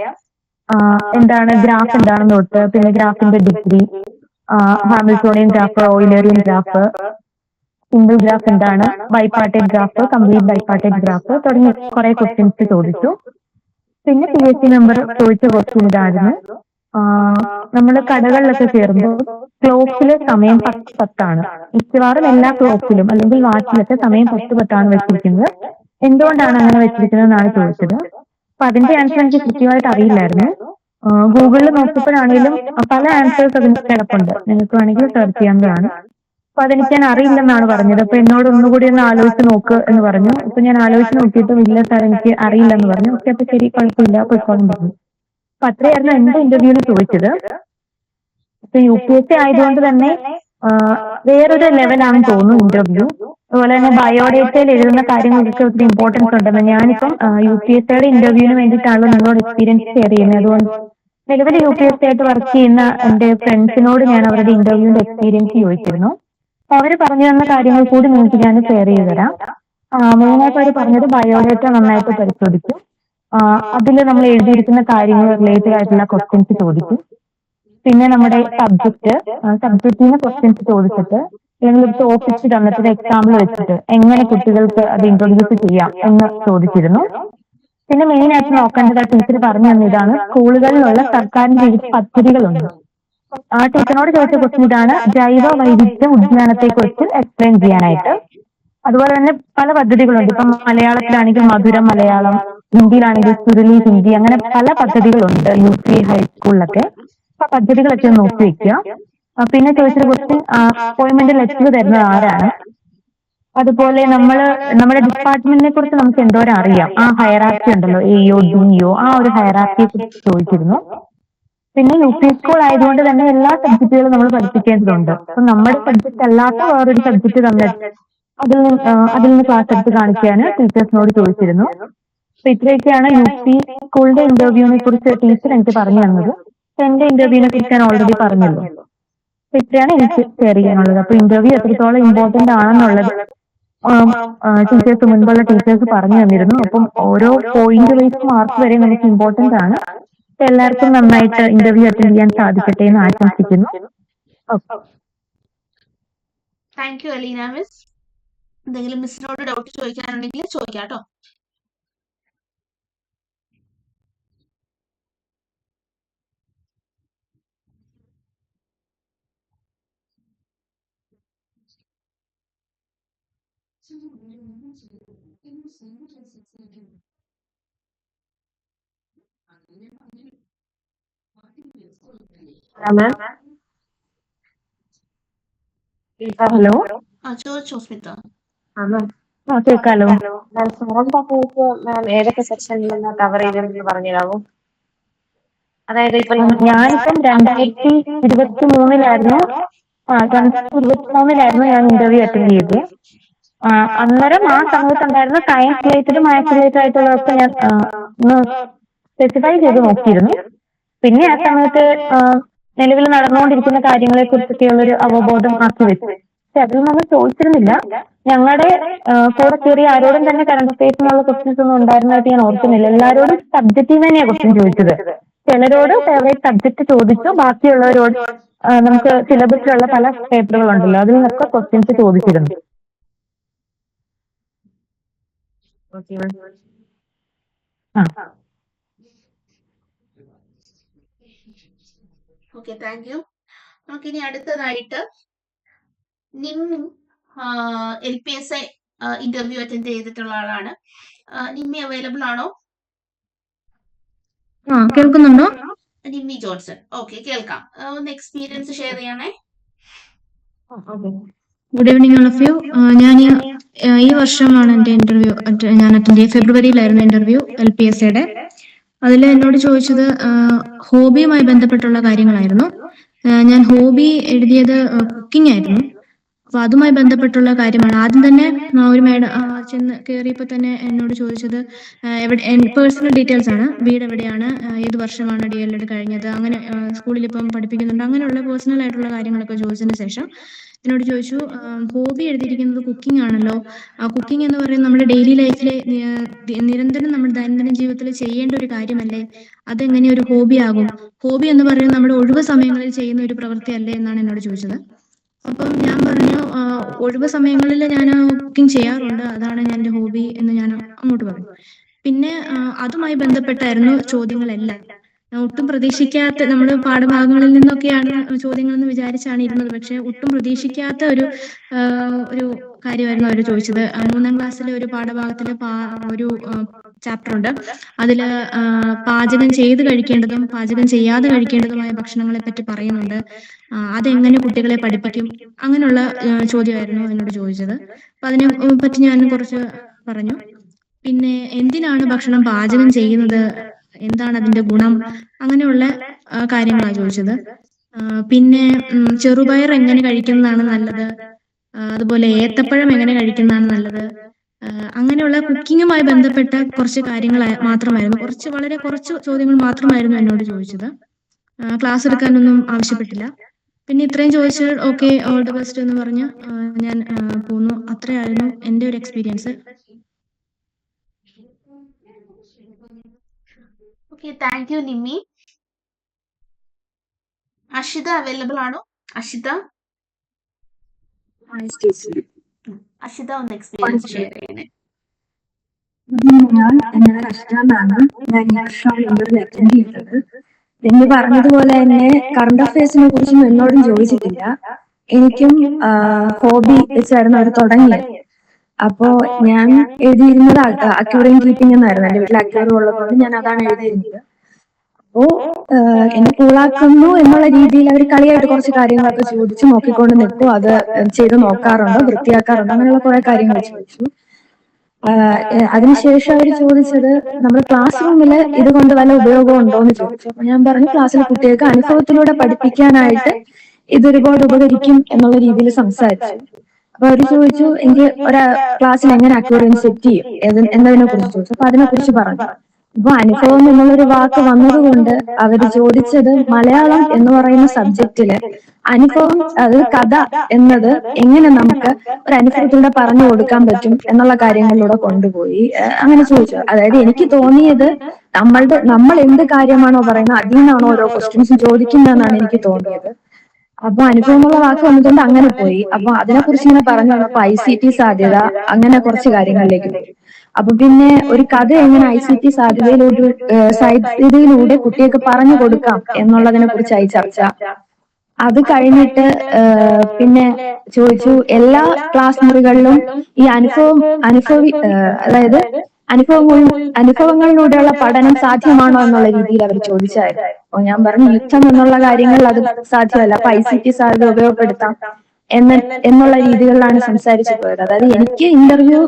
എന്താണ് ഗ്രാഫ് എന്താണെന്ന് തൊട്ട്, പിന്നെ ഗ്രാഫിന്റെ degree, Hamiltonian graph, Eulerian graph, single graph എന്താണ്, bipartite graph, complete bipartite graph തുടങ്ങി കുറെ ക്വസ്റ്റ്യൻസ് ചോദിച്ചു. പിന്നെ PSC മെമ്പർ ചോദിച്ച ക്വസ്റ്റ്യൻ ഇതായിരുന്നു, നമ്മൾ കടകളിലൊക്കെ കയറുമ്പോൾ ക്ലോക്കില് സമയം 10:10 മിക്കവാറും എല്ലാ ക്ലോക്കിലും അല്ലെങ്കിൽ വാച്ചിലൊക്കെ സമയം 10:10 വെച്ചിരിക്കുന്നത്. എന്തുകൊണ്ടാണ് അങ്ങനെ വെച്ചിരിക്കുന്നത് എന്നാണ് ചോദിച്ചത്. അപ്പൊ അതിന്റെ ആൻസർ എനിക്ക് കൃത്യമായിട്ട് അറിയില്ലായിരുന്നു. ഗൂഗിളിൽ നോക്കിയപ്പോഴാണെങ്കിലും പല ആൻസേഴ്സ് അതിന് കിടപ്പുണ്ട്, നിങ്ങൾക്ക് വേണമെങ്കിൽ സെർച്ച് ചെയ്യാവുന്നതാണ്. അപ്പൊ അതെനിക്ക് ഞാൻ അറിയില്ലെന്നാണ് പറഞ്ഞത്. അപ്പൊ എന്നോട് ഒന്നുകൂടി ഒന്ന് ആലോചിച്ച് നോക്ക് എന്ന് പറഞ്ഞു. അപ്പൊ ഞാൻ ആലോചിച്ച് നോക്കിയിട്ട് ഇല്ല സാർ എനിക്ക് അറിയില്ലെന്ന് പറഞ്ഞു. പക്ഷെ അപ്പൊ ശരി, കുഴപ്പമില്ല, പോയിക്കോളും പറഞ്ഞു. അപ്പൊ അത്രയായിരുന്നു എന്റെ ഇന്റർവ്യൂവിൽ ചോദിച്ചത്. ഇപ്പൊ UPSC ആയതുകൊണ്ട് തന്നെ വേറൊരു ലെവലാണെന്ന് തോന്നുന്നു ഇന്റർവ്യൂ. അതുപോലെ തന്നെ ബയോഡേറ്റയിൽ എഴുതുന്ന കാര്യങ്ങൾക്ക് ഒത്തിരി ഇമ്പോർട്ടൻസ് ഉണ്ടെന്ന്. ഞാനിപ്പം UPSCയുടെ ഇന്റർവ്യൂവിന് വേണ്ടിയിട്ടാണല്ലോ നിങ്ങളോട് എക്സ്പീരിയൻസ് ഷെയർ ചെയ്യുന്നത്. അതുകൊണ്ട് നിലവിൽ UPSC ആയിട്ട് വർക്ക് ചെയ്യുന്ന എന്റെ ഫ്രണ്ട്സിനോട് ഞാൻ അവരുടെ ഇന്റർവ്യൂവിന്റെ എക്സ്പീരിയൻസ് ചോദിച്ചിരുന്നു. അവര് പറഞ്ഞു തന്ന കാര്യങ്ങൾ കൂടി നിങ്ങൾക്ക് ഞാൻ ഷെയർ ചെയ്ത് തരാം. മെയിനായിട്ട് അവർ പറഞ്ഞത് ബയോഡേറ്റ നന്നായിട്ട് പരിശോധിക്കും. അതിൽ നമ്മൾ എഴുതിയിരിക്കുന്ന കാര്യങ്ങൾ റിലേറ്റഡ് ആയിട്ടുള്ള ക്വസ്റ്റ്യൻസ് ചോദിക്കും. പിന്നെ നമ്മുടെ സബ്ജക്റ്റിൽ നിന്ന് ക്വസ്റ്റ്യൻസ് ചോദിച്ചിട്ട് അല്ലെങ്കിൽ ടോപ്പിക്സ് തന്നിട്ട് എക്സാമ്പിൾ വെച്ചിട്ട് എങ്ങനെ കുട്ടികൾക്ക് അത് ഇൻട്രൊഡ്യൂസ് ചെയ്യാം എന്ന് ചോദിച്ചിരുന്നു. പിന്നെ മെയിൻ ആയിട്ട് നോക്കേണ്ടത് ടീച്ചർ പറഞ്ഞു തന്നതാണ്, സ്കൂളുകളിലുള്ള സർക്കാരിന്റെ വിവിധ പദ്ധതികളുണ്ട്. ആ ടീച്ചറിനോട് ചോദിച്ച ക്വസ്റ്റ്യൻ ഇതാണ്, ജൈവ വൈവിധ്യ ഉദ്യാനത്തെക്കുറിച്ച് എക്സ്പ്ലെയിൻ ചെയ്യാനായിട്ട്. അതുപോലെ തന്നെ പല പദ്ധതികളുണ്ട്. ഇപ്പം മലയാളത്തിലാണെങ്കിൽ മധുരം മലയാളം, ഹിന്ദിയിലാണെങ്കിൽ സുരുളി ഹിന്ദി, അങ്ങനെ പല പദ്ധതികളുണ്ട് UP ഹൈസ്കൂളിലൊക്കെ. അപ്പൊ പദ്ധതികളൊക്കെ നോക്കി വെക്കുക. പിന്നെ ചോദിച്ചൊരു ക്വസ്റ്റ്യൻ അപ്പോയിന്റ്മെന്റ് ലെറ്റർ തരുന്നത് ആരാണ്, അതുപോലെ നമ്മുടെ ഡിപ്പാർട്ട്മെന്റിനെ കുറിച്ച് നമുക്ക് എന്തോരം അറിയാം, ആ ഹയറാർക്കി ഉണ്ടല്ലോ, എഇഒ ഡിഇഒ, ആ ഒരു ഹയറാർക്കിയെ കുറിച്ച് ചോദിച്ചിരുന്നു. പിന്നെ UP സ്കൂൾ ആയതുകൊണ്ട് തന്നെ എല്ലാ സബ്ജക്റ്റുകളും നമ്മൾ പഠിപ്പിക്കേണ്ടതുണ്ട്. അപ്പൊ നമ്മുടെ സബ്ജക്ട് അല്ലാത്ത വേറൊരു സബ്ജക്ട് നമ്മൾ അതിൽ നിന്ന് ക്ലാസ് എടുത്ത് കാണിക്കാൻ ടീച്ചേഴ്സിനോട് ചോദിച്ചിരുന്നു. അപ്പൊ ഇത്രയൊക്കെയാണ് UP സ്കൂളിന്റെ ഇന്റർവ്യൂവിനെ കുറിച്ച് ടീച്ചർ എനിക്ക് പറഞ്ഞു തന്നത്. എന്റെ ഇന്റർവ്യൂവിനെ കുറിച്ച് ഞാൻ ഓൾറെഡി പറഞ്ഞല്ലോ. അപ്പൊ ഇത്രയാണ് എനിക്ക് ഷെയർ ചെയ്യാനുള്ളത്. അപ്പൊ ഇന്റർവ്യൂ എത്രത്തോളം ഇമ്പോർട്ടന്റ് ആണെന്നുള്ളത് ടീച്ചേഴ്സ്, മുൻപുള്ള ടീച്ചേഴ്സ് പറഞ്ഞു തന്നിരുന്നു. അപ്പം ഓരോ പോയിന്റ് വൈസ് മാർക്ക് വരെ നമുക്ക് ഇമ്പോർട്ടന്റ് ആണ്. എല്ലാവർക്കും നന്നായിട്ട് ഇന്റർവ്യൂ അറ്റൻഡ് ചെയ്യാൻ സാധിക്കട്ടെ എന്ന് ആശംസിക്കുന്നു. Thank you Aleena miss. എന്തെങ്കിലും മിസ്സിനോട് ഡൗട്ട് ചോദിക്കാനുണ്ടെങ്കിൽ ചോദിക്കാം കേട്ടോ. ഹലോ, ചോദിച്ചോ സ്മിത. കേൾക്കാലോ. ഏതൊക്കെ സെക്ഷനിൽ നിന്ന് കവർ ചെയ്തെന്ന് പറഞ്ഞുതരാമോ? അതായത് ഇപ്പൊ ഞാനിപ്പം 2023 ഞാൻ ഇന്റർവ്യൂ അറ്റൻഡ് ചെയ്തത്. അന്നേരം ആ സമയത്തുണ്ടായിരുന്ന സയൻസ് റിലേറ്റഡ്, മാത്സ് റിലേറ്റഡ് ആയിട്ടുള്ളതൊക്കെ ഞാൻ സ്പെസിഫൈ ചെയ്ത് നോക്കിയിരുന്നു. പിന്നെ ആ സമയത്ത് നിലവിൽ നടന്നുകൊണ്ടിരിക്കുന്ന കാര്യങ്ങളെ കുറിച്ചൊക്കെയുള്ളൊരു അവബോധം ആക്കി വെച്ചു. പക്ഷെ അതിൽ നമ്മൾ ചോദിച്ചിരുന്നില്ല. ഞങ്ങളുടെ കൂടെ കയറി ആരോടും തന്നെ കറണ്ട് അഫയേഴ്സിനുള്ള ക്വസ്റ്റ്യൻസ് ഒന്നും ഉണ്ടായിരുന്നതായിട്ട് ഞാൻ ഓർക്കുന്നില്ല. എല്ലാവരോടും സബ്ജക്റ്റീവ് തന്നെയാണ് ക്വസ്റ്റ്യൻ ചോദിച്ചത്. ചിലരോട് ഫേവറേറ്റ് സബ്ജക്ട് ചോദിച്ചു, ബാക്കിയുള്ളവരോട് നമുക്ക് സിലബസിലുള്ള പല പേപ്പറുകളുണ്ടല്ലോ, അതിൽ നിന്നൊക്കെ ക്വസ്റ്റ്യൻസ് ചോദിച്ചിരുന്നു. Okay, thank you. നമുക്കിനി അടുത്തതായിട്ട് നിമ്മി LPSI ഇന്റർവ്യൂ അറ്റൻഡ് ചെയ്തിട്ടുള്ള ആളാണ്. നിമ്മി അവൈലബിൾ ആണോ? കേൾക്കുന്നുണ്ടോ? നിമ്മി ജോൺസൺ. ഓക്കെ, കേൾക്കാം. ഒന്ന് എക്സ്പീരിയൻസ് ഷെയർ ചെയ്യണേ. Good evening all of you. ഞാൻ ഈ വർഷമാണ് എൻ്റെ ഇന്റർവ്യൂ ഞാൻ അറ്റൻഡ് ചെയ്തത്. ഫെബ്രുവരിയിലായിരുന്നു ഇന്റർവ്യൂ LPSIയുടെ. അതിൽ എന്നോട് ചോദിച്ചത് ഹോബിയുമായി ബന്ധപ്പെട്ടുള്ള കാര്യങ്ങളായിരുന്നു. ഞാൻ ഹോബി എഴുതിയത് കുക്കിംഗ് ആയിരുന്നു. അപ്പൊ അതുമായി ബന്ധപ്പെട്ടുള്ള കാര്യമാണ്. ആദ്യം തന്നെ ഒരു മേഡം ചെന്ന് കയറിയപ്പോൾ തന്നെ എന്നോട് ചോദിച്ചത് പേഴ്സണൽ ഡീറ്റെയിൽസ് ആണ്. വീട് എവിടെയാണ്, ഏത് വർഷമാണ് DLED കഴിഞ്ഞത്, അങ്ങനെ സ്കൂളിൽ ഇപ്പം പഠിപ്പിക്കുന്നുണ്ട്, അങ്ങനെയുള്ള പേഴ്സണൽ ആയിട്ടുള്ള കാര്യങ്ങളൊക്കെ ചോദിച്ചതിന് ശേഷം എന്നോട് ചോദിച്ചു, ഹോബി എഴുതിയിരിക്കുന്നത് കുക്കിംഗ് ആണല്ലോ. കുക്കിംഗ് എന്ന് പറയുന്നത് നമ്മുടെ ഡെയിലി ലൈഫിലെ നിരന്തരം നമ്മുടെ ദൈനംദിന ജീവിതത്തിൽ ചെയ്യേണ്ട ഒരു കാര്യമല്ലേ, അതെങ്ങനെ ഒരു ഹോബി ആകും? ഹോബി എന്ന് പറയുന്നത് നമ്മുടെ ഒഴിവ് സമയങ്ങളിൽ ചെയ്യുന്ന ഒരു പ്രവൃത്തിയല്ലേ എന്നാണ് എന്നോട് ചോദിച്ചത്. അപ്പം ഞാൻ പറഞ്ഞു, ഒഴിവ് സമയങ്ങളിൽ ഞാൻ കുക്കിംഗ് ചെയ്യാറുണ്ട്, അതാണ് എൻ്റെ ഹോബി എന്ന് ഞാൻ അങ്ങോട്ട് പറഞ്ഞു. പിന്നെ അതുമായി ബന്ധപ്പെട്ടായിരുന്നു ചോദ്യങ്ങളെല്ലാം. ഒട്ടും പ്രതീക്ഷിക്കാത്ത, നമ്മൾ പാഠഭാഗങ്ങളിൽ നിന്നൊക്കെയാണ് ചോദ്യങ്ങളെന്ന് വിചാരിച്ചാണ് ഇരുന്നത്. പക്ഷെ ഒട്ടും പ്രതീക്ഷിക്കാത്ത ഒരു കാര്യമായിരുന്നു അവർ ചോദിച്ചത്. 3ാം ക്ലാസ്സിലെ ഒരു പാഠഭാഗത്തിലെ ഒരു ചാപ്റ്റർ ഉണ്ട്. അതിൽ പാചകം ചെയ്ത് കഴിക്കേണ്ടതും പാചകം ചെയ്യാതെ കഴിക്കേണ്ടതുമായ ഭക്ഷണങ്ങളെ പറ്റി പറയുന്നുണ്ട്. അതെങ്ങനെ കുട്ടികളെ പഠിപ്പിക്കും, അങ്ങനെയുള്ള ചോദ്യമായിരുന്നു എന്നോട് ചോദിച്ചത്. അപ്പൊ അതിനെ പറ്റി ഞാൻ കുറച്ച് പറഞ്ഞു. പിന്നെ എന്തിനാണ് ഭക്ഷണം പാചകം ചെയ്യുന്നത്, എന്താണ് അതിന്റെ ഗുണം, അങ്ങനെയുള്ള കാര്യങ്ങളാണ് ചോദിച്ചത്. പിന്നെ ചെറുപയർ എങ്ങനെ കഴിക്കുന്നതാണ് നല്ലത്, അതുപോലെ ഏത്തപ്പഴം എങ്ങനെ കഴിക്കുന്നതാണ് നല്ലത്, അങ്ങനെയുള്ള കുക്കിങ്ങുമായി ബന്ധപ്പെട്ട കുറച്ച് കാര്യങ്ങൾ മാത്രമായിരുന്നു. വളരെ കുറച്ച് ചോദ്യങ്ങൾ മാത്രമായിരുന്നു എന്നോട് ചോദിച്ചത്. ക്ലാസ് എടുക്കാനൊന്നും ആവശ്യപ്പെട്ടില്ല. പിന്നെ ഇത്രയും ചോദിച്ചാൽ ഓക്കെ, ഓൾ ദി ബെസ്റ്റ് എന്ന് പറഞ്ഞ് ഞാൻ പോന്നു. അത്രയായിരുന്നു എൻ്റെ ഒരു experience. Okay, thank you Nimmi. Ashitha available ആണോ? അഷിത ഒന്ന് എക്സ്പീരിയൻസ് ഷെയർ ചെയ്യണേ. എന്റെ പേര് അഷിത എന്നാണ്. ഞാൻ ഈ വർഷമാണ് ഇന്റർവ്യൂ അറ്റൻഡ് ചെയ്തത്. നിങ്ങൾ പറഞ്ഞതുപോലെ തന്നെ കറണ്ട് അഫയേഴ്സിനെ കുറിച്ചൊന്നും എന്നോടും ചോദിച്ചിട്ടില്ല. എനിക്കും ഹോബി വെച്ചായിരുന്നു അവർ തുടങ്ങിയത്. അപ്പോ ഞാൻ എഴുതിയിരുന്നത് അക്വേറിയം കീപ്പിംഗ് എന്നായിരുന്നു. എന്റെ വീട്ടിൽ അക്വേറിയം ഉള്ളതുകൊണ്ട് ഞാൻ അതാണ് എഴുതിയിരുന്നത്. അപ്പോ എന്നെ കൂളാക്കുന്നു എന്നുള്ള രീതിയിൽ അവർ കളിയായിട്ട് കുറച്ച് കാര്യങ്ങളൊക്കെ ചോദിച്ചു നോക്കിക്കൊണ്ട് നിൽക്കും. അത് ചെയ്ത് നോക്കാറുണ്ടോ, വൃത്തിയാക്കാറുണ്ടോ, അങ്ങനെയുള്ള കുറെ കാര്യങ്ങൾ ചോദിച്ചു. അതിനുശേഷം അവർ ചോദിച്ചത് നമ്മുടെ ക്ലാസ് റൂമിൽ ഇതുകൊണ്ട് വല്ല ഉപയോഗം ഉണ്ടോ എന്ന് ചോദിച്ചു. അപ്പൊ ഞാൻ പറഞ്ഞു ക്ലാസ്സിലെ കുട്ടികൾക്ക് അനുഭവത്തിലൂടെ പഠിപ്പിക്കാനായിട്ട് ഇതൊരുപാട് ഉപകരിക്കും എന്നുള്ള രീതിയിൽ സംസാരിച്ചു. അപ്പൊ അവർ ചോദിച്ചു എങ്കിൽ ക്ലാസ്സിൽ എങ്ങനെ അക്വേറിയം സെറ്റ് ചെയ്യും എന്നതിനെ കുറിച്ച് ചോദിച്ചു. അപ്പൊ അതിനെ കുറിച്ച് പറഞ്ഞു. അപ്പൊ അനുഭവം എന്നുള്ളൊരു വാക്ക് വന്നതുകൊണ്ട് അവർ ചോദിച്ചത് മലയാളം എന്ന് പറയുന്ന സബ്ജക്റ്റില് അനുഭവം, അത് കഥ എന്നത് എങ്ങനെ നമുക്ക് ഒരു അനുഭവത്തിലൂടെ പറഞ്ഞു കൊടുക്കാൻ പറ്റും എന്നുള്ള കാര്യങ്ങളിലൂടെ കൊണ്ടുപോയി. അങ്ങനെ ചോദിച്ചു. അതായത് എനിക്ക് തോന്നിയത് നമ്മൾ എന്ത് കാര്യമാണോ പറയുന്നത് അതിൽ നിന്നാണോ ഓരോ ക്വസ്റ്റ്യൻസും ചോദിക്കുന്നതെന്നാണ് എനിക്ക് തോന്നിയത്. അപ്പൊ അനുഭവം എന്നുള്ള വാക്ക് വന്നതുകൊണ്ട് അങ്ങനെ പോയി. അപ്പൊ അതിനെക്കുറിച്ച് ഇങ്ങനെ പറഞ്ഞു വന്നപ്പോ ICT സാധ്യത അങ്ങനെ കുറച്ച് കാര്യങ്ങളിലേക്ക് പോയി. അപ്പൊ പിന്നെ ഒരു കഥ എങ്ങനെ ICT സാധ്യതയിലൂടെ കുട്ടികൾക്ക് പറഞ്ഞു കൊടുക്കാം എന്നുള്ളതിനെ കുറിച്ചായി ചർച്ച. അത് കഴിഞ്ഞിട്ട് പിന്നെ ചോദിച്ചു എല്ലാ ക്ലാസ് മുറികളിലും ഈ അതായത് അനുഭവങ്ങളിലൂടെയുള്ള പഠനം സാധ്യമാണോ എന്നുള്ള രീതിയിൽ അവർ ചോദിച്ചായിരുന്നു. അപ്പൊ ഞാൻ പറഞ്ഞു യുദ്ധം എന്നുള്ള കാര്യങ്ങളിൽ അത് സാധ്യമല്ല, അപ്പൊ ICT സാധ്യത ഉപയോഗപ്പെടുത്താം എന്നുള്ള രീതികളിലാണ് സംസാരിച്ചു പോയത്. അതായത് എനിക്ക് ഇന്റർവ്യൂ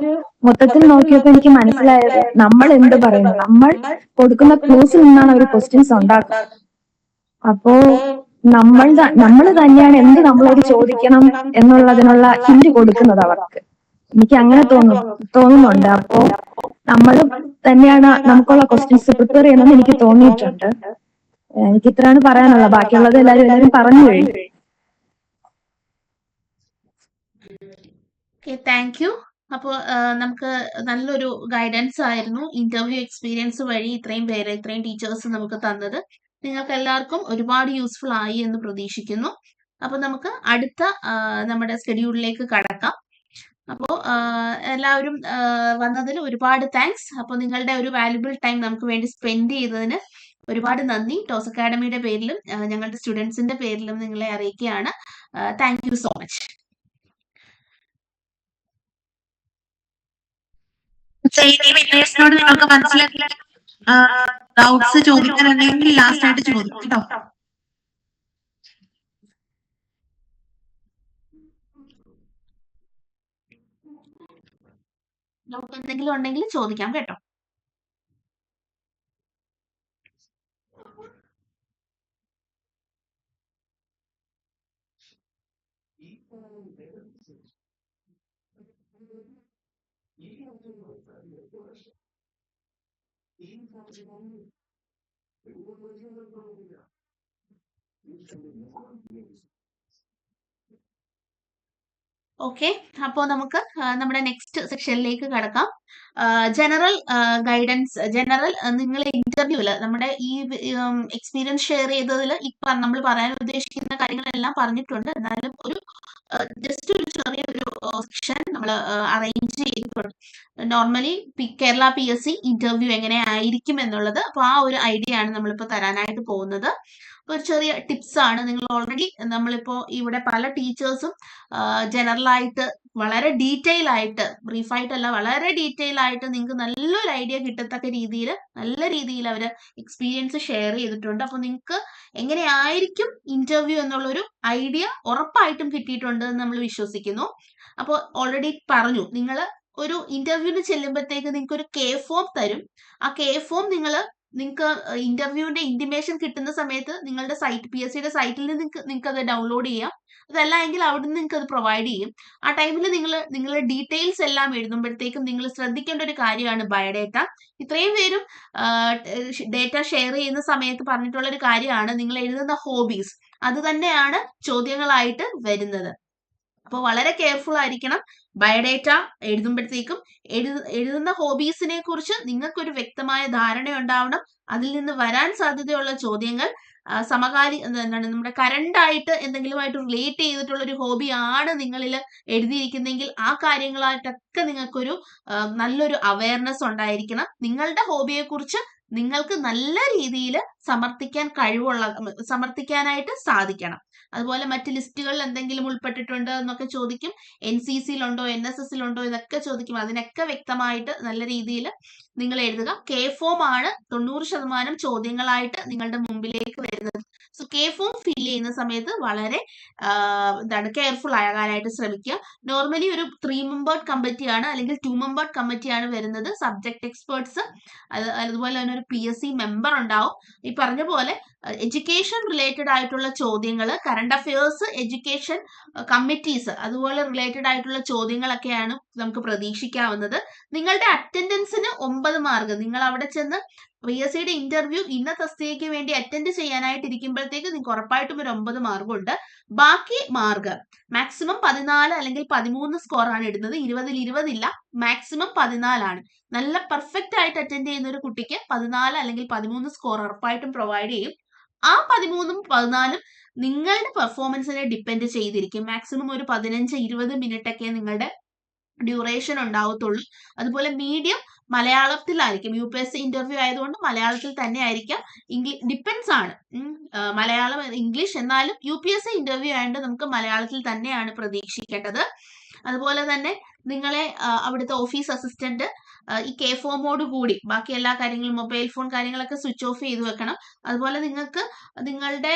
മൊത്തത്തിൽ നോക്കിയപ്പോൾ എനിക്ക് മനസ്സിലായത് നമ്മൾ എന്ത് പറയുന്നു, നമ്മൾ കൊടുക്കുന്ന ക്ലൂസിൽ നിന്നാണ് അവർ ക്വസ്റ്റ്യൻസ് ഉണ്ടാക്കുന്നത്. അപ്പോ നമ്മൾ തന്നെയാണ് എന്ത് നമ്മളോട് ചോദിക്കണം എന്നുള്ളതിനുള്ള ഹിന്റ് കൊടുക്കുന്നത് അവർക്ക്. എനിക്ക് അങ്ങനെ തോന്നുന്നുണ്ട്. അപ്പോ നമ്മൾ തന്നെയാണ് നമുക്കുള്ള ക്വസ്റ്റ്യൻസ് പ്രിപ്പയർ ചെയ്യണമെന്ന് എനിക്ക് തോന്നിയിട്ടുണ്ട്. എനിക്ക് ഇത്രയാണ് പറയാനുള്ളത്. ബാക്കിയുള്ളത് എല്ലാവരും പറഞ്ഞു കഴിഞ്ഞു. Thank you. അപ്പോൾ നമുക്ക് നല്ലൊരു ഗൈഡൻസ് ആയിരുന്നു ഇന്റർവ്യൂ എക്സ്പീരിയൻസ് വഴി ഇത്രയും ടീച്ചേഴ്സ് നമുക്ക് തന്നത്. നിങ്ങൾക്ക് എല്ലാവർക്കും ഒരുപാട് യൂസ്ഫുൾ ആയി എന്ന് പ്രതീക്ഷിക്കുന്നു. അപ്പോൾ നമുക്ക് അടുത്ത നമ്മുടെ സ്കെഡ്യൂളിലേക്ക് കടക്കാം. അപ്പോൾ എല്ലാവരും വന്നതിൽ ഒരുപാട് താങ്ക്സ്. അപ്പോൾ നിങ്ങളുടെ ഒരു വാല്യുബിൾ ടൈം നമുക്ക് വേണ്ടി സ്പെൻഡ് ചെയ്തതിന് ഒരുപാട് നന്ദി. ടോസ് അക്കാഡമിയുടെ പേരിലും ഞങ്ങളുടെ സ്റ്റുഡൻസിന്റെ പേരിലും നിങ്ങളെ അറിയിക്കുകയാണ്. Thank you so much. നിങ്ങൾക്ക് മനസ്സിലാക്കി ഡൗട്ട്സ് ചോദിക്കാനുണ്ടെങ്കിൽ ലാസ്റ്റ് ആയിട്ട് ചോദിക്കും കേട്ടോ. ഡൗട്ട് എന്തെങ്കിലും ഉണ്ടെങ്കിൽ ചോദിക്കാം കേട്ടോ. ഓക്കെ, അപ്പോൾ നമുക്ക് നമ്മുടെ നെക്സ്റ്റ് സെക്ഷനിലേക്ക് കടക്കാം. General guidance. നിങ്ങൾ ഇന്റർവ്യൂല് നമ്മുടെ ഈ എക്സ്പീരിയൻസ് ഷെയർ ചെയ്തതിൽ നമ്മൾ പറയാൻ ഉദ്ദേശിക്കുന്ന കാര്യങ്ങളെല്ലാം പറഞ്ഞിട്ടുണ്ട്. എന്നാലും ജസ്റ്റ് ഒരു ചെറിയൊരു സെക്ഷൻ നമ്മൾ അറേഞ്ച് ചെയ്തിട്ടുണ്ട്. നോർമലി കേരള PSC ഇന്റർവ്യൂ എങ്ങനെ ആയിരിക്കും എന്നുള്ളത്. അപ്പോൾ ആ ഒരു ഐഡിയ ആണ് നമ്മളിപ്പോൾ തരാനായിട്ട് പോകുന്നത്. ഒരു ചെറിയ ടിപ്സ് ആണ്. നിങ്ങൾ ഓൾറെഡി നമ്മളിപ്പോ ഇവിടെ പല ടീച്ചേഴ്സും ജനറലായിട്ട് വളരെ ഡീറ്റെയിൽ ആയിട്ട്, ബ്രീഫായിട്ടല്ല, വളരെ ഡീറ്റെയിൽ ആയിട്ട് നിങ്ങൾക്ക് നല്ലൊരു ഐഡിയ കിട്ടത്തക്ക രീതിയിൽ നല്ല രീതിയിൽ അവർ എക്സ്പീരിയൻസ് ഷെയർ ചെയ്തിട്ടുണ്ട്. അപ്പോൾ നിങ്ങൾക്ക് എങ്ങനെയായിരിക്കും ഇന്റർവ്യൂ എന്നുള്ളൊരു ഐഡിയ ഉറപ്പായിട്ടും കിട്ടിയിട്ടുണ്ട് എന്ന് നമ്മൾ വിശ്വസിക്കുന്നു. അപ്പോൾ ഓൾറെഡി പറഞ്ഞു, നിങ്ങൾ ഒരു ഇന്റർവ്യൂവിന് ചെല്ലുമ്പോഴത്തേക്ക് നിങ്ങൾക്ക് ഒരു K-ഫോം തരും. ആ K-ഫോം നിങ്ങൾക്ക് ഇന്റർവ്യൂവിന്റെ ഇന്റിമേഷൻ കിട്ടുന്ന സമയത്ത് നിങ്ങളുടെ PSCയുടെ സൈറ്റിൽ നിന്ന് നിങ്ങൾക്ക് അത് ഡൗൺലോഡ് ചെയ്യാം. അതല്ല എങ്കിൽ അവിടെ നിന്ന് നിങ്ങൾക്ക് അത് പ്രൊവൈഡ് ചെയ്യും. ആ ടൈമിൽ നിങ്ങളുടെ ഡീറ്റെയിൽസ് എല്ലാം എഴുതുമ്പോഴത്തേക്കും നിങ്ങൾ ശ്രദ്ധിക്കേണ്ട ഒരു കാര്യമാണ് ബയോഡേറ്റ. ഇത്രയും പേരും ഡേറ്റ ഷെയർ ചെയ്യുന്ന സമയത്ത് പറഞ്ഞിട്ടുള്ള ഒരു കാര്യമാണ് നിങ്ങൾ എഴുതുന്ന ഹോബീസ്. അത് തന്നെയാണ് ചോദ്യങ്ങളായിട്ട് വരുന്നത്. അപ്പോൾ വളരെ കെയർഫുൾ ആയിരിക്കണം. ബയോഡേറ്റ എഴുതുമ്പോഴത്തേക്കും എഴുതുന്ന ഹോബീസിനെ കുറിച്ച് നിങ്ങൾക്കൊരു വ്യക്തമായ ധാരണ ഉണ്ടാവണം. അതിൽ നിന്ന് വരാൻ സാധ്യതയുള്ള ചോദ്യങ്ങൾ നമ്മുടെ കറണ്ട് ആയിട്ട് എന്തെങ്കിലുമായിട്ട് റിലേറ്റ് ചെയ്തിട്ടുള്ള ഒരു ഹോബി ആണ് നിങ്ങളിൽ എഴുതിയിരിക്കുന്നെങ്കിൽ ആ കാര്യങ്ങളായിട്ടൊക്കെ നിങ്ങൾക്കൊരു നല്ലൊരു അവയർനെസ് ഉണ്ടായിരിക്കണം. നിങ്ങളുടെ ഹോബിയെ കുറിച്ച് നിങ്ങൾക്ക് നല്ല രീതിയിൽ സമർത്ഥിക്കാനായിട്ട് സാധിക്കണം. അതുപോലെ മറ്റ് ലിസ്റ്റുകളിൽ എന്തെങ്കിലും ഉൾപ്പെട്ടിട്ടുണ്ട് എന്നൊക്കെ ചോദിക്കും. NCCയിലുണ്ടോ NSSലുണ്ടോ ഇതൊക്കെ ചോദിക്കും. അതിനൊക്കെ വ്യക്തമായിട്ട് നല്ല രീതിയിൽ നിങ്ങൾ എഴുതുക. കെ ഫോം ആണ് 90% ചോദ്യങ്ങളായിട്ട് നിങ്ങളുടെ മുമ്പിലേക്ക് വരുന്നത്. സോ കെ ഫോം ഫിൽ ചെയ്യുന്ന സമയത്ത് വളരെ കെയർഫുൾ ആകാനായിട്ട് ശ്രമിക്കുക. നോർമലി ഒരു 3 മെമ്പേർഡ് കമ്മിറ്റിയാണ് അല്ലെങ്കിൽ 2 മെമ്പേർഡ് കമ്മിറ്റിയാണ് വരുന്നത്. സബ്ജക്ട് എക്സ്പേർട്സ് അതുപോലെ തന്നെ ഒരു PSC മെമ്പർ ഉണ്ടാവും. ഈ പറഞ്ഞ പോലെ എഡ്യൂക്കേഷൻ റിലേറ്റഡ് ആയിട്ടുള്ള ചോദ്യങ്ങൾ, കറണ്ട് അഫയേഴ്സ്, എഡ്യൂക്കേഷൻ കമ്മിറ്റീസ് അതുപോലെ റിലേറ്റഡ് ആയിട്ടുള്ള ചോദ്യങ്ങളൊക്കെയാണ് നമുക്ക് പ്രതീക്ഷിക്കാവുന്നത്. നിങ്ങളുടെ അറ്റൻഡൻസിന് 9 മാർക്ക്. നിങ്ങൾ അവിടെ ചെന്ന് PSCയുടെ ഇന്റർവ്യൂ ഇന്ന തസ്തികയ്ക്ക് വേണ്ടി അറ്റൻഡ് ചെയ്യാനായിട്ട് ഇരിക്കുമ്പോഴത്തേക്ക് നിങ്ങൾക്ക് ഉറപ്പായിട്ടും ഒരു 9 മാർക്കുണ്ട്. ബാക്കി മാർക്ക് മാക്സിമം 14 അല്ലെങ്കിൽ 13 സ്കോർ ആണ് ഇടുന്നത്. 20-ൽ 20 ഇല്ല, മാക്സിമം 14 ആണ്. നല്ല പെർഫെക്റ്റ് ആയിട്ട് അറ്റൻഡ് ചെയ്യുന്ന ഒരു കുട്ടിക്ക് 14 അല്ലെങ്കിൽ 13 സ്കോർ ഉറപ്പായിട്ടും പ്രൊവൈഡ് ചെയ്യും. ആ 13ഉം 14ഉം നിങ്ങളുടെ പെർഫോമൻസിനെ ഡിപ്പെൻഡ് ചെയ്തിരിക്കും. മാക്സിമം ഒരു 15-20 മിനിറ്റ് ഒക്കെ നിങ്ങളുടെ ഡ്യൂറേഷൻ ഉണ്ടാവത്തുള്ളൂ. അതുപോലെ മീഡിയം മലയാളത്തിലായിരിക്കും. UPSC ഇന്റർവ്യൂ ആയതുകൊണ്ട് മലയാളത്തിൽ തന്നെ ആയിരിക്കാം. ഡിപ്പെൻസ് ആണ്. മലയാളം ഇംഗ്ലീഷ് എന്നാലും UPSC ഇന്റർവ്യൂ ആയതുകൊണ്ട് നമുക്ക് മലയാളത്തിൽ തന്നെയാണ് പ്രതീക്ഷിക്കേണ്ടത്. അതുപോലെ തന്നെ നിങ്ങളെ അവിടുത്തെ ഓഫീസ് അസിസ്റ്റന്റ് ഈ കെ ഫോമോട് കൂടി ബാക്കി എല്ലാ കാര്യങ്ങളും മൊബൈൽ ഫോൺ കാര്യങ്ങളൊക്കെ സ്വിച്ച് ഓഫ് ചെയ്ത് വെക്കണം. അതുപോലെ നിങ്ങൾക്ക് നിങ്ങളുടെ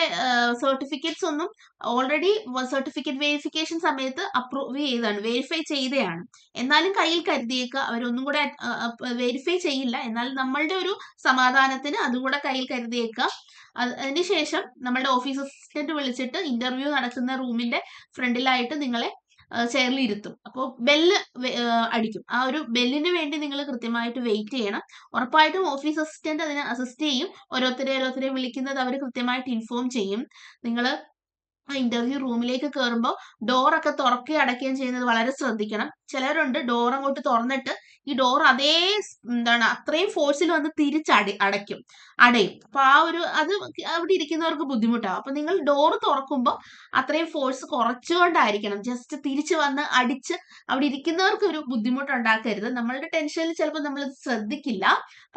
സർട്ടിഫിക്കറ്റ്സ് ഒന്നും ഓൾറെഡി സർട്ടിഫിക്കറ്റ് വെരിഫിക്കേഷൻ സമയത്ത് അപ്രൂവ് ചെയ്താണ്, വെരിഫൈ ചെയ്തതാണ്. എന്നാലും കയ്യിൽ കരുതിയേക്കുക. അവരൊന്നും കൂടെ വെരിഫൈ ചെയ്യില്ല, എന്നാലും നമ്മളുടെ ഒരു സമാധാനത്തിന് അതും കൂടെ കയ്യിൽ കരുതിയേക്കുക. അതിനുശേഷം നമ്മളുടെ ഓഫീസ് അസിസ്റ്റന്റ് വിളിച്ചിട്ട് ഇന്റർവ്യൂ നടക്കുന്ന റൂമിന്റെ ഫ്രണ്ടിലായിട്ട് നിങ്ങളെ ചെയറിൽ ഇരുത്തും. അപ്പോൾ ബെല്ല് അടിക്കും. ആ ഒരു ബെല്ലിന് വേണ്ടി നിങ്ങൾ കൃത്യമായിട്ട് വെയിറ്റ് ചെയ്യണം. ഉറപ്പായിട്ടും ഓഫീസ് അസിസ്റ്റന്റ് അതിനെ അസിസ്റ്റ് ചെയ്യും. ഓരോരുത്തരെ വിളിക്കുന്നത് അവർ കൃത്യമായിട്ട് ഇൻഫോം ചെയ്യും. നിങ്ങൾ ഇന്റർവ്യൂ റൂമിലേക്ക് കയറുമ്പോൾ ഡോറൊക്കെ തുറക്കുകയും അടയ്ക്കുകയും ചെയ്യുന്നത് വളരെ ശ്രദ്ധിക്കണം. ചിലരുണ്ട് ഡോർ അങ്ങോട്ട് തുറന്നിട്ട് ഈ ഡോർ അത്രയും ഫോഴ്സിൽ വന്ന് അടയ്ക്കും. അപ്പൊ അത് അവിടെ ഇരിക്കുന്നവർക്ക് ബുദ്ധിമുട്ടാവും. അപ്പൊ നിങ്ങൾ ഡോർ തുറക്കുമ്പോൾ അത്രയും ഫോഴ്സ് കുറച്ചുകൊണ്ടായിരിക്കണം. ജസ്റ്റ് തിരിച്ചു വന്ന് അടിച്ച് അവിടെ ഇരിക്കുന്നവർക്ക് ഒരു ബുദ്ധിമുട്ടുണ്ടാക്കരുത്. നമ്മളുടെ ടെൻഷനിൽ ചിലപ്പോൾ നമ്മൾ ശ്രദ്ധിക്കില്ല,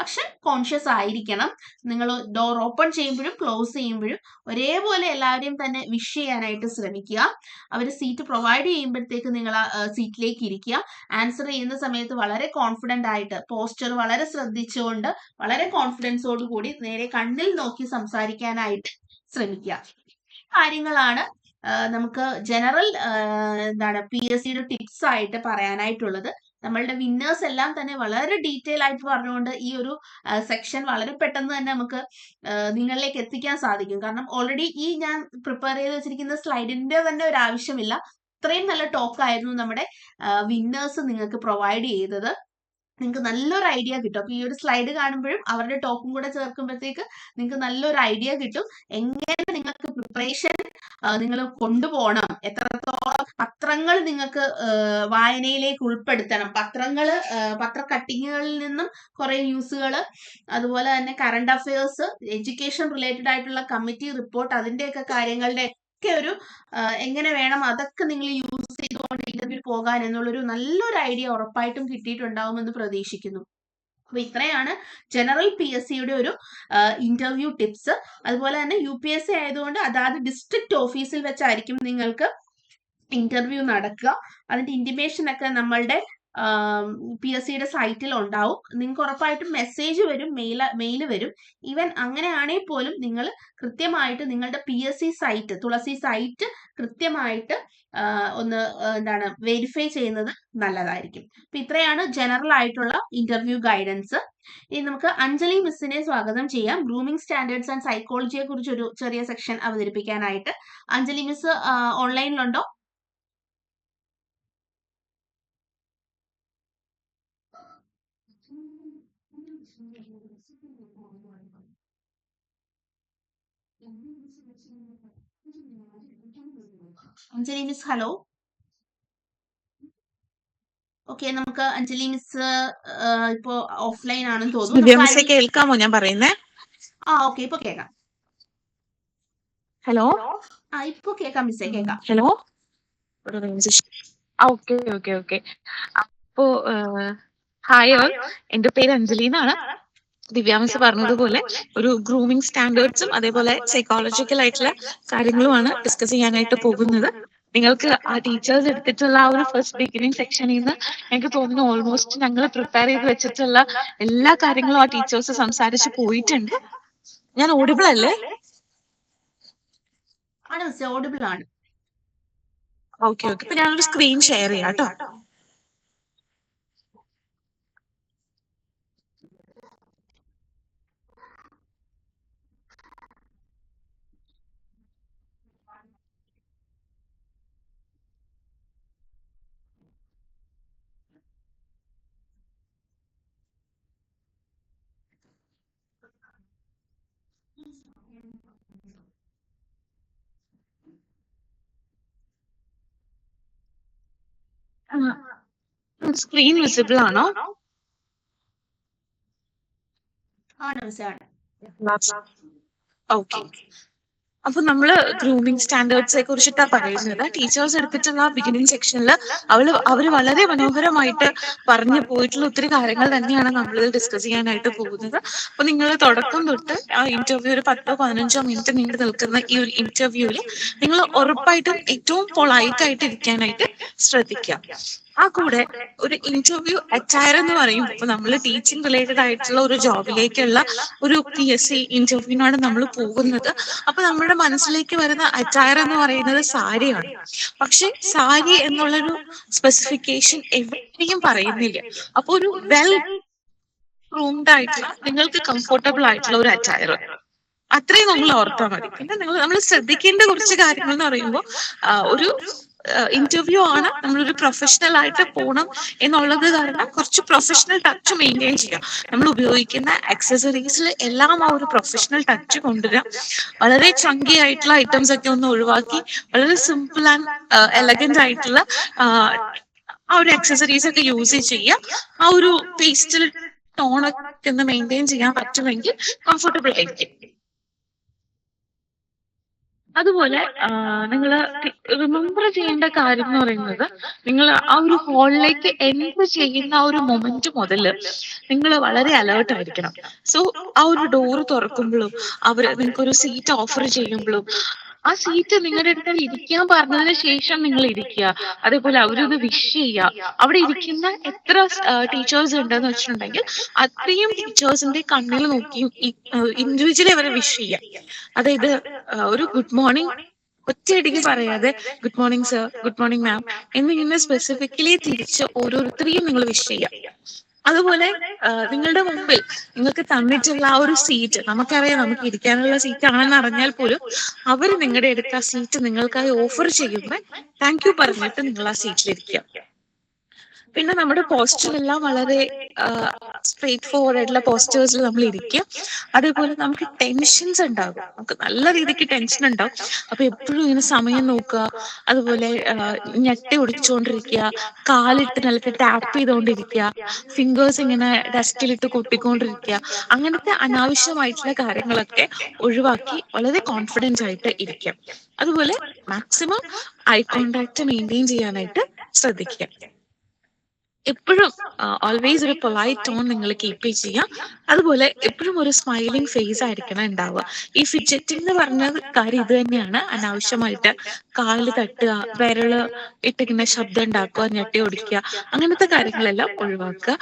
പക്ഷെ കോൺഷ്യസ് ആയിരിക്കണം. നിങ്ങൾ ഡോർ ഓപ്പൺ ചെയ്യുമ്പോഴും ക്ലോസ് ചെയ്യുമ്പോഴും ഒരേപോലെ എല്ലാവരെയും തന്നെ വിഷ് ചെയ്യാനായിട്ട് ശ്രമിക്കുക. അവർ സീറ്റ് പ്രൊവൈഡ് ചെയ്യുമ്പോഴത്തേക്ക് നിങ്ങൾ ആ സീറ്റിലേക്ക് ഇരിക്കുക. ആൻസർ ചെയ്യുന്ന സമയത്ത് വളരെ കോൺഫിഡന്റ് ആയിട്ട് പോസ്റ്റർ വളരെ ശ്രദ്ധിച്ചുകൊണ്ട് വളരെ കോൺഫിഡൻസോട് കൂടി നേരെ കണ്ണിൽ നോക്കി സംസാരിക്കാനായിട്ട് ശ്രമിക്കുക. കാര്യങ്ങളാണ് നമുക്ക് ജനറൽ PSCയുടെ ടിപ്സ് ആയിട്ട് പറയാനായിട്ടുള്ളത്. നമ്മളുടെ വിന്നേഴ്സ് എല്ലാം തന്നെ വളരെ ഡീറ്റെയിൽ ആയിട്ട് പറഞ്ഞുകൊണ്ട് ഈ ഒരു സെക്ഷൻ വളരെ പെട്ടെന്ന് തന്നെ നമുക്ക് നിങ്ങളിലേക്ക് എത്തിക്കാൻ സാധിക്കും. കാരണം ഓൾറെഡി ഈ ഞാൻ പ്രിപ്പയർ ചെയ്ത് വെച്ചിരിക്കുന്ന സ്ലൈഡിന്റെ തന്നെ ഒരു ആവശ്യമില്ല. അത്രയും നല്ല ടോക്ക് ആയിരുന്നു നമ്മുടെ വിന്നേഴ്സ് നിങ്ങൾക്ക് പ്രൊവൈഡ് ചെയ്തത്. നിങ്ങൾക്ക് നല്ലൊരു ഐഡിയ കിട്ടും. അപ്പൊ ഈ ഒരു സ്ലൈഡ് കാണുമ്പോഴും അവരുടെ ടോക്കും കൂടെ ചേർക്കുമ്പോഴത്തേക്ക് നിങ്ങൾക്ക് നല്ലൊരു ഐഡിയ കിട്ടും. എങ്ങനെ നിങ്ങൾക്ക് പ്രിപ്പറേഷൻ നിങ്ങൾ കൊണ്ടുപോകണം, എത്രത്തോളം പത്രങ്ങൾ നിങ്ങൾക്ക് വായനയിലേക്ക് ഉൾപ്പെടുത്തണം. പത്ര കട്ടിങ്ങുകളിൽ നിന്നും കുറെ ന്യൂസുകൾ, അതുപോലെ തന്നെ കറണ്ട് അഫയേഴ്സ്, എഡ്യൂക്കേഷൻ റിലേറ്റഡ് ആയിട്ടുള്ള കമ്മിറ്റി റിപ്പോർട്ട്, അതിന്റെയൊക്കെ കാര്യങ്ങളുടെ ഒക്കെ ഒരു എങ്ങനെ വേണം അതൊക്കെ നിങ്ങൾ യൂസ് ചെയ്തുകൊണ്ട് ഇന്റർവ്യൂ പോകാൻ എന്നുള്ളൊരു നല്ലൊരു ഐഡിയ ഉറപ്പായിട്ടും കിട്ടിയിട്ടുണ്ടാവുമെന്ന് പ്രതീക്ഷിക്കുന്നു. അപ്പൊ ഇത്രയാണ് ജനറൽ PSCയുടെ ഒരു ഇന്റർവ്യൂ ടിപ്സ്. അതുപോലെ തന്നെ UPSC ആയതുകൊണ്ട് അതാത് ഡിസ്ട്രിക്ട് ഓഫീസിൽ വെച്ചായിരിക്കും നിങ്ങൾക്ക് ഇന്റർവ്യൂ നടക്കുക. അതിന്റെ ഇന്റിമേഷൻ ഒക്കെ നമ്മളുടെ PSCയുടെ സൈറ്റിൽ ഉണ്ടാവും. നിങ്ങൾക്ക് ഉറപ്പായിട്ടും മെസ്സേജ് വരും, മെയിൽ വരും. ഈവൻ അങ്ങനെയാണെങ്കിൽ പോലും നിങ്ങൾ കൃത്യമായിട്ട് നിങ്ങളുടെ PSC സൈറ്റ്, തുളസി സൈറ്റ് കൃത്യമായിട്ട് ഒന്ന് വെരിഫൈ ചെയ്യുന്നത് നല്ലതായിരിക്കും. അപ്പൊ ഇത്രയാണ് ജനറൽ ആയിട്ടുള്ള ഇന്റർവ്യൂ ഗൈഡൻസ്. ഇനി നമുക്ക് അഞ്ജലി മിസ്സിനെ സ്വാഗതം ചെയ്യാം. ഗ്രൂമിംഗ് സ്റ്റാൻഡേർഡ്സ് ആൻഡ് സൈക്കോളജിയെ കുറിച്ച് ഒരു ചെറിയ സെക്ഷൻ അവതരിപ്പിക്കാനായിട്ട്. അഞ്ജലി മിസ് ഓൺലൈനിലുണ്ടോ? Anjali miss hello. ഓക്കെ, നമുക്ക് അഞ്ജലി മിസ് ഇപ്പോ ഓഫ്ലൈൻ ആണെന്ന് തോന്നുന്നു. കേൾക്കാമോ ഞാൻ പറയുന്നേ? ഓക്കെ, ഇപ്പൊ കേൾക്കാം. ഹലോ, ഇപ്പൊ കേൾക്കാം മിസ്സേ, കേൾക്കാം. ഹലോ. ഓക്കെ. അപ്പോ ഹായ് ഓൾ, എന്റെ പേര് അഞ്ജലി എന്നാണ്. ദിവ്യ മിസ് പറഞ്ഞതുപോലെ ഒരു ഗ്രൂമിംഗ് സ്റ്റാൻഡേർഡ്സും അതേപോലെ സൈക്കോളജിക്കൽ ആയിട്ടുള്ള കാര്യങ്ങളുമാണ് ഡിസ്കസ് ചെയ്യാനായിട്ട് പോകുന്നത്. നിങ്ങൾക്ക് ആ ടീച്ചേഴ്സ് എടുത്തിട്ടുള്ള ആ ഒരു ഫസ്റ്റ് ബിഗിനിങ് സെക്ഷനിൽ നിന്ന് എനിക്ക് തോന്നുന്നു ഓൾമോസ്റ്റ് ഞങ്ങൾ പ്രിപ്പയർ ചെയ്ത് വെച്ചിട്ടുള്ള എല്ലാ കാര്യങ്ങളും ആ ടീച്ചേഴ്സ് സംസാരിച്ച് പോയിട്ടുണ്ട്. ഞാൻ ഓഡിബിൾ അല്ലേ? ആണ് മിസ്, ഓഡിബിൾ ആണ്. ഓക്കെ. അപ്പൊ ഞാനൊരു സ്ക്രീൻ ഷെയർ ചെയ്യാം കേട്ടോ. സ്ക്രീൻ വിസിബിൾ ആണോ? ആണ് മിസ്, ആണ്. ഓക്കെ. അപ്പൊ നമ്മള് ഗ്രൂമിംഗ് സ്റ്റാൻഡേർഡ്സിനെ കുറിച്ചിട്ടാ പറയുന്നത്. ടീച്ചേഴ്സ് എടുത്തിട്ടുള്ള ബിഗിനിങ് സെക്ഷനിൽ അവര് വളരെ മനോഹരമായിട്ട് പറഞ്ഞു പോയിട്ടുള്ള ഒത്തിരി കാര്യങ്ങൾ തന്നെയാണ് നമ്മൾ ഡിസ്കസ് ചെയ്യാനായിട്ട് പോകുന്നത്. അപ്പൊ നിങ്ങൾ തുടക്കം തൊട്ട് ആ ഇന്റർവ്യൂ ഒരു 10-15 മിനിറ്റ് നീണ്ടു നിൽക്കുന്ന ഈ ഒരു ഇന്റർവ്യൂവിൽ നിങ്ങൾ ഉറപ്പായിട്ടും ഏറ്റവും പൊളൈറ്റ് ആയിട്ട് ഇരിക്കാനായിട്ട് ശ്രദ്ധിക്കുക. ആ കൂടെ ഒരു ഇന്റർവ്യൂ അറ്റയർ എന്ന് പറയുമ്പോൾ ഇപ്പൊ നമ്മൾ ടീച്ചിങ് റിലേറ്റഡ് ആയിട്ടുള്ള ഒരു ജോബിലേക്കുള്ള ഒരു PSC ഇന്റർവ്യൂവിനാണ് നമ്മൾ പോകുന്നത്. അപ്പൊ നമ്മുടെ മനസ്സിലേക്ക് വരുന്ന അറ്റയർ എന്ന് പറയുന്നത് സാരിയാണ്. പക്ഷെ സാരി എന്നുള്ളൊരു സ്പെസിഫിക്കേഷൻ എവിടെയും പറയുന്നില്ല. അപ്പൊ ഒരു വെൽ groomed ആയിട്ടുള്ള നിങ്ങൾക്ക് കംഫർട്ടബിൾ ആയിട്ടുള്ള ഒരു അറ്റയർ, അത്രയും നമ്മൾ ഓർത്താൽ മതി. പിന്നെ നമ്മൾ ശ്രദ്ധിക്കേണ്ട കുറച്ച് കാര്യങ്ങൾ എന്ന് പറയുമ്പോൾ ഒരു ഇന്റർവ്യൂ ആണ്, നമ്മളൊരു പ്രൊഫഷണൽ ആയിട്ട് പോകണം എന്നുള്ളത് കാരണം കുറച്ച് പ്രൊഫഷണൽ ടച്ച് മെയിൻറ്റെയിൻ ചെയ്യാം. നമ്മൾ ഉപയോഗിക്കുന്ന ആക്സസറീസിൽ എല്ലാം ആ ഒരു പ്രൊഫഷണൽ ടച്ച് കൊണ്ടുവരാം. വളരെ ചങ്കി ആയിട്ടുള്ള ഐറ്റംസ് ഒക്കെ ഒന്ന് ഒഴിവാക്കി വളരെ സിമ്പിൾ ആൻഡ് എലഗന്റ് ആയിട്ടുള്ള ആ ഒരു ആക്സസറീസ് ഒക്കെ യൂസ് ചെയ്യുക. ആ ഒരു പേസ്റ്റൽ ടോണൊക്കെ ഒന്ന് മെയിൻറ്റെയിൻ ചെയ്യാൻ പറ്റുമെങ്കിൽ കംഫർട്ടബിൾ ആയിരിക്കും. അതുപോലെ നിങ്ങൾ റിമെമ്പർ ചെയ്യേണ്ട കാര്യം എന്ന് പറയുന്നത്, നിങ്ങൾ ആ ഒരു ഹാളിലേക്ക് എൻ്റർ ചെയ്യുന്ന ആ ഒരു മൊമെന്റ് മുതൽ നിങ്ങൾ വളരെ അലേർട്ട് ആയിരിക്കണം. സോ ആ ഒരു ഡോറ് തുറക്കുമ്പോഴും നിങ്ങൾക്കൊരു സീറ്റ് ഓഫർ ചെയ്യുമ്പോഴും ആ സീറ്റ് നിങ്ങളുടെ അടുത്ത് ഇരിക്കാൻ പറഞ്ഞതിന് ശേഷം നിങ്ങൾ ഇരിക്കുക. അതേപോലെ അവരൊന്ന് വിഷ് ചെയ്യുക. അവിടെ ഇരിക്കുന്ന എത്ര ടീച്ചേഴ്സ് ഉണ്ടെന്ന് വെച്ചിട്ടുണ്ടെങ്കിൽ അത്രയും ടീച്ചേഴ്സിന്റെ കണ്ണിൽ നോക്കി ഇൻഡിവിജ്വലി അവരെ വിഷ് ചെയ്യുക. അതായത് ഒരു ഗുഡ് മോർണിംഗ് ഒറ്റയടിക്ക് പറയാതെ good morning sir, good morning ma'am എന്നിങ്ങനെ സ്പെസിഫിക്കലി തിരിച്ച് ഓരോരുത്തരെയും നിങ്ങൾ വിഷ് ചെയ്യുക. അതുപോലെ നിങ്ങളുടെ മുമ്പിൽ നിങ്ങൾക്ക് തന്നിട്ടുള്ള ആ ഒരു സീറ്റ്, നമുക്കറിയാം നമുക്ക് ഇരിക്കാനുള്ള സീറ്റ് ആണെന്ന് അറിഞ്ഞാൽ പോലും അവർ നിങ്ങളുടെ അടുത്ത് ആ സീറ്റ് നിങ്ങൾക്കായി ഓഫർ ചെയ്യുമ്പോൾ താങ്ക് യു പറഞ്ഞിട്ട് നിങ്ങൾ ആ സീറ്റിലിരിക്കുക. പിന്നെ നമ്മുടെ പോസ്റ്ററെല്ലാം വളരെ സ്ട്രേറ്റ് ഫോർവേഡ് ആയിട്ടുള്ള പോസ്റ്റേഴ്സിൽ നമ്മൾ ഇരിക്കുക. അതേപോലെ നമുക്ക് ടെൻഷൻസ് ഉണ്ടാകും, നമുക്ക് നല്ല രീതിക്ക് ടെൻഷൻ ഉണ്ടാവും. അപ്പൊ എപ്പോഴും ഇങ്ങനെ സമയം നോക്കുക, അതുപോലെ ഞെട്ടി ഒടിച്ചുകൊണ്ടിരിക്കുക, കാലിട്ട് നിലത്ത് ടാപ്പ് ചെയ്തുകൊണ്ടിരിക്കുക, ഫിംഗേഴ്സ് ഇങ്ങനെ ഡെസ്കിലിട്ട് കൊട്ടിക്കൊണ്ടിരിക്കുക, അങ്ങനത്തെ അനാവശ്യമായിട്ടുള്ള കാര്യങ്ങളൊക്കെ ഒഴിവാക്കി വളരെ കോൺഫിഡൻസ് ആയിട്ട് ഇരിക്കുക. അതുപോലെ മാക്സിമം ഐ കോണ്ടാക്ട് മെയിൻറ്റെയിൻ ചെയ്യാനായിട്ട് ശ്രദ്ധിക്കുക. എപ്പോഴും ഓൾവേസ് ഒരു പൊളൈറ്റ് ടോൺ നിങ്ങൾ കീപ്പ് ചെയ്യുക. അതുപോലെ എപ്പോഴും ഒരു സ്മൈലിംഗ് ഫേസ് ആയിരിക്കണം ഉണ്ടാവുക. ഈ ഫിഡ്ജറ്റിംഗ് എന്ന് പറഞ്ഞ കാര്യം ഇത് തന്നെയാണ്. അനാവശ്യമായിട്ട് കാലിൽ തട്ടുക, വിരല് ഇട്ടിങ്ങനെ ശബ്ദം ഉണ്ടാക്കുക, ഞെട്ടി ഓടിക്കുക, അങ്ങനത്തെ കാര്യങ്ങളെല്ലാം ഒഴിവാക്കുക.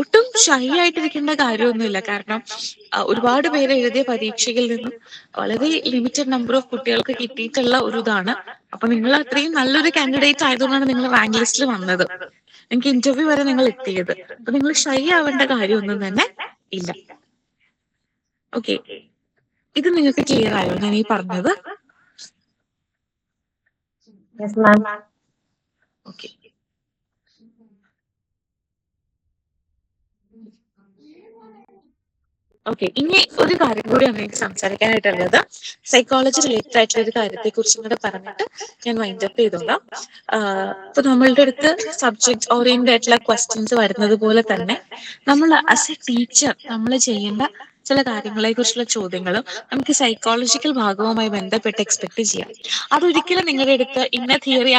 ഒട്ടും ഷൈ ആയിട്ടിരിക്കേണ്ട കാര്യമൊന്നുമില്ല. കാരണം ഒരുപാട് പേര് എഴുതിയ പരീക്ഷയിൽ നിന്നും വളരെ ലിമിറ്റഡ് നമ്പർ ഓഫ് കുട്ടികൾക്ക് കിട്ടിയിട്ടുള്ള ഒരു ഇതാണ്. അപ്പൊ നിങ്ങൾ അത്രയും നല്ലൊരു കാൻഡിഡേറ്റ് ആയതുകൊണ്ടാണ് നിങ്ങൾ റാങ്ക് ലിസ്റ്റിൽ വന്നത്, എനിക്ക് ഇന്റർവ്യൂ വരെ നിങ്ങൾ എത്തിയത്. അപ്പൊ നിങ്ങൾ ഷൈ ആവേണ്ട കാര്യമൊന്നും തന്നെ ഇല്ല. ഓക്കെ, ഇത് നിങ്ങൾക്ക് ക്ലിയർ ആയോ ഞാൻ ഈ പറഞ്ഞത്? ഓക്കെ. ഓക്കെ, ഇനി ഒരു കാര്യം കൂടിയാണ് എനിക്ക് സംസാരിക്കാനായിട്ടുള്ളത്. സൈക്കോളജി റിലേറ്റഡ് ആയിട്ടുള്ള ഒരു കാര്യത്തെ കുറിച്ചും കൂടെ പറഞ്ഞിട്ട് ഞാൻ വൈൻഡ് അപ്പ് ചെയ്തോളാം. ഇപ്പൊ നമ്മളുടെ അടുത്ത് സബ്ജക്ട് ഓറിയന്റഡ് ആയിട്ടുള്ള ക്വസ്റ്റ്യൻസ് വരുന്നത് പോലെ തന്നെ നമ്മൾ ആസ് എ ടീച്ചർ നമ്മൾ ചെയ്യേണ്ട ചില കാര്യങ്ങളെക്കുറിച്ചുള്ള ചോദ്യങ്ങളും നമുക്ക് സൈക്കോളജിക്കൽ ഭാഗവുമായി ബന്ധപ്പെട്ട് എക്സ്പെക്ട് ചെയ്യാം. അതൊരിക്കലും നിങ്ങളുടെ അടുത്ത് ഇന്ന തിയറി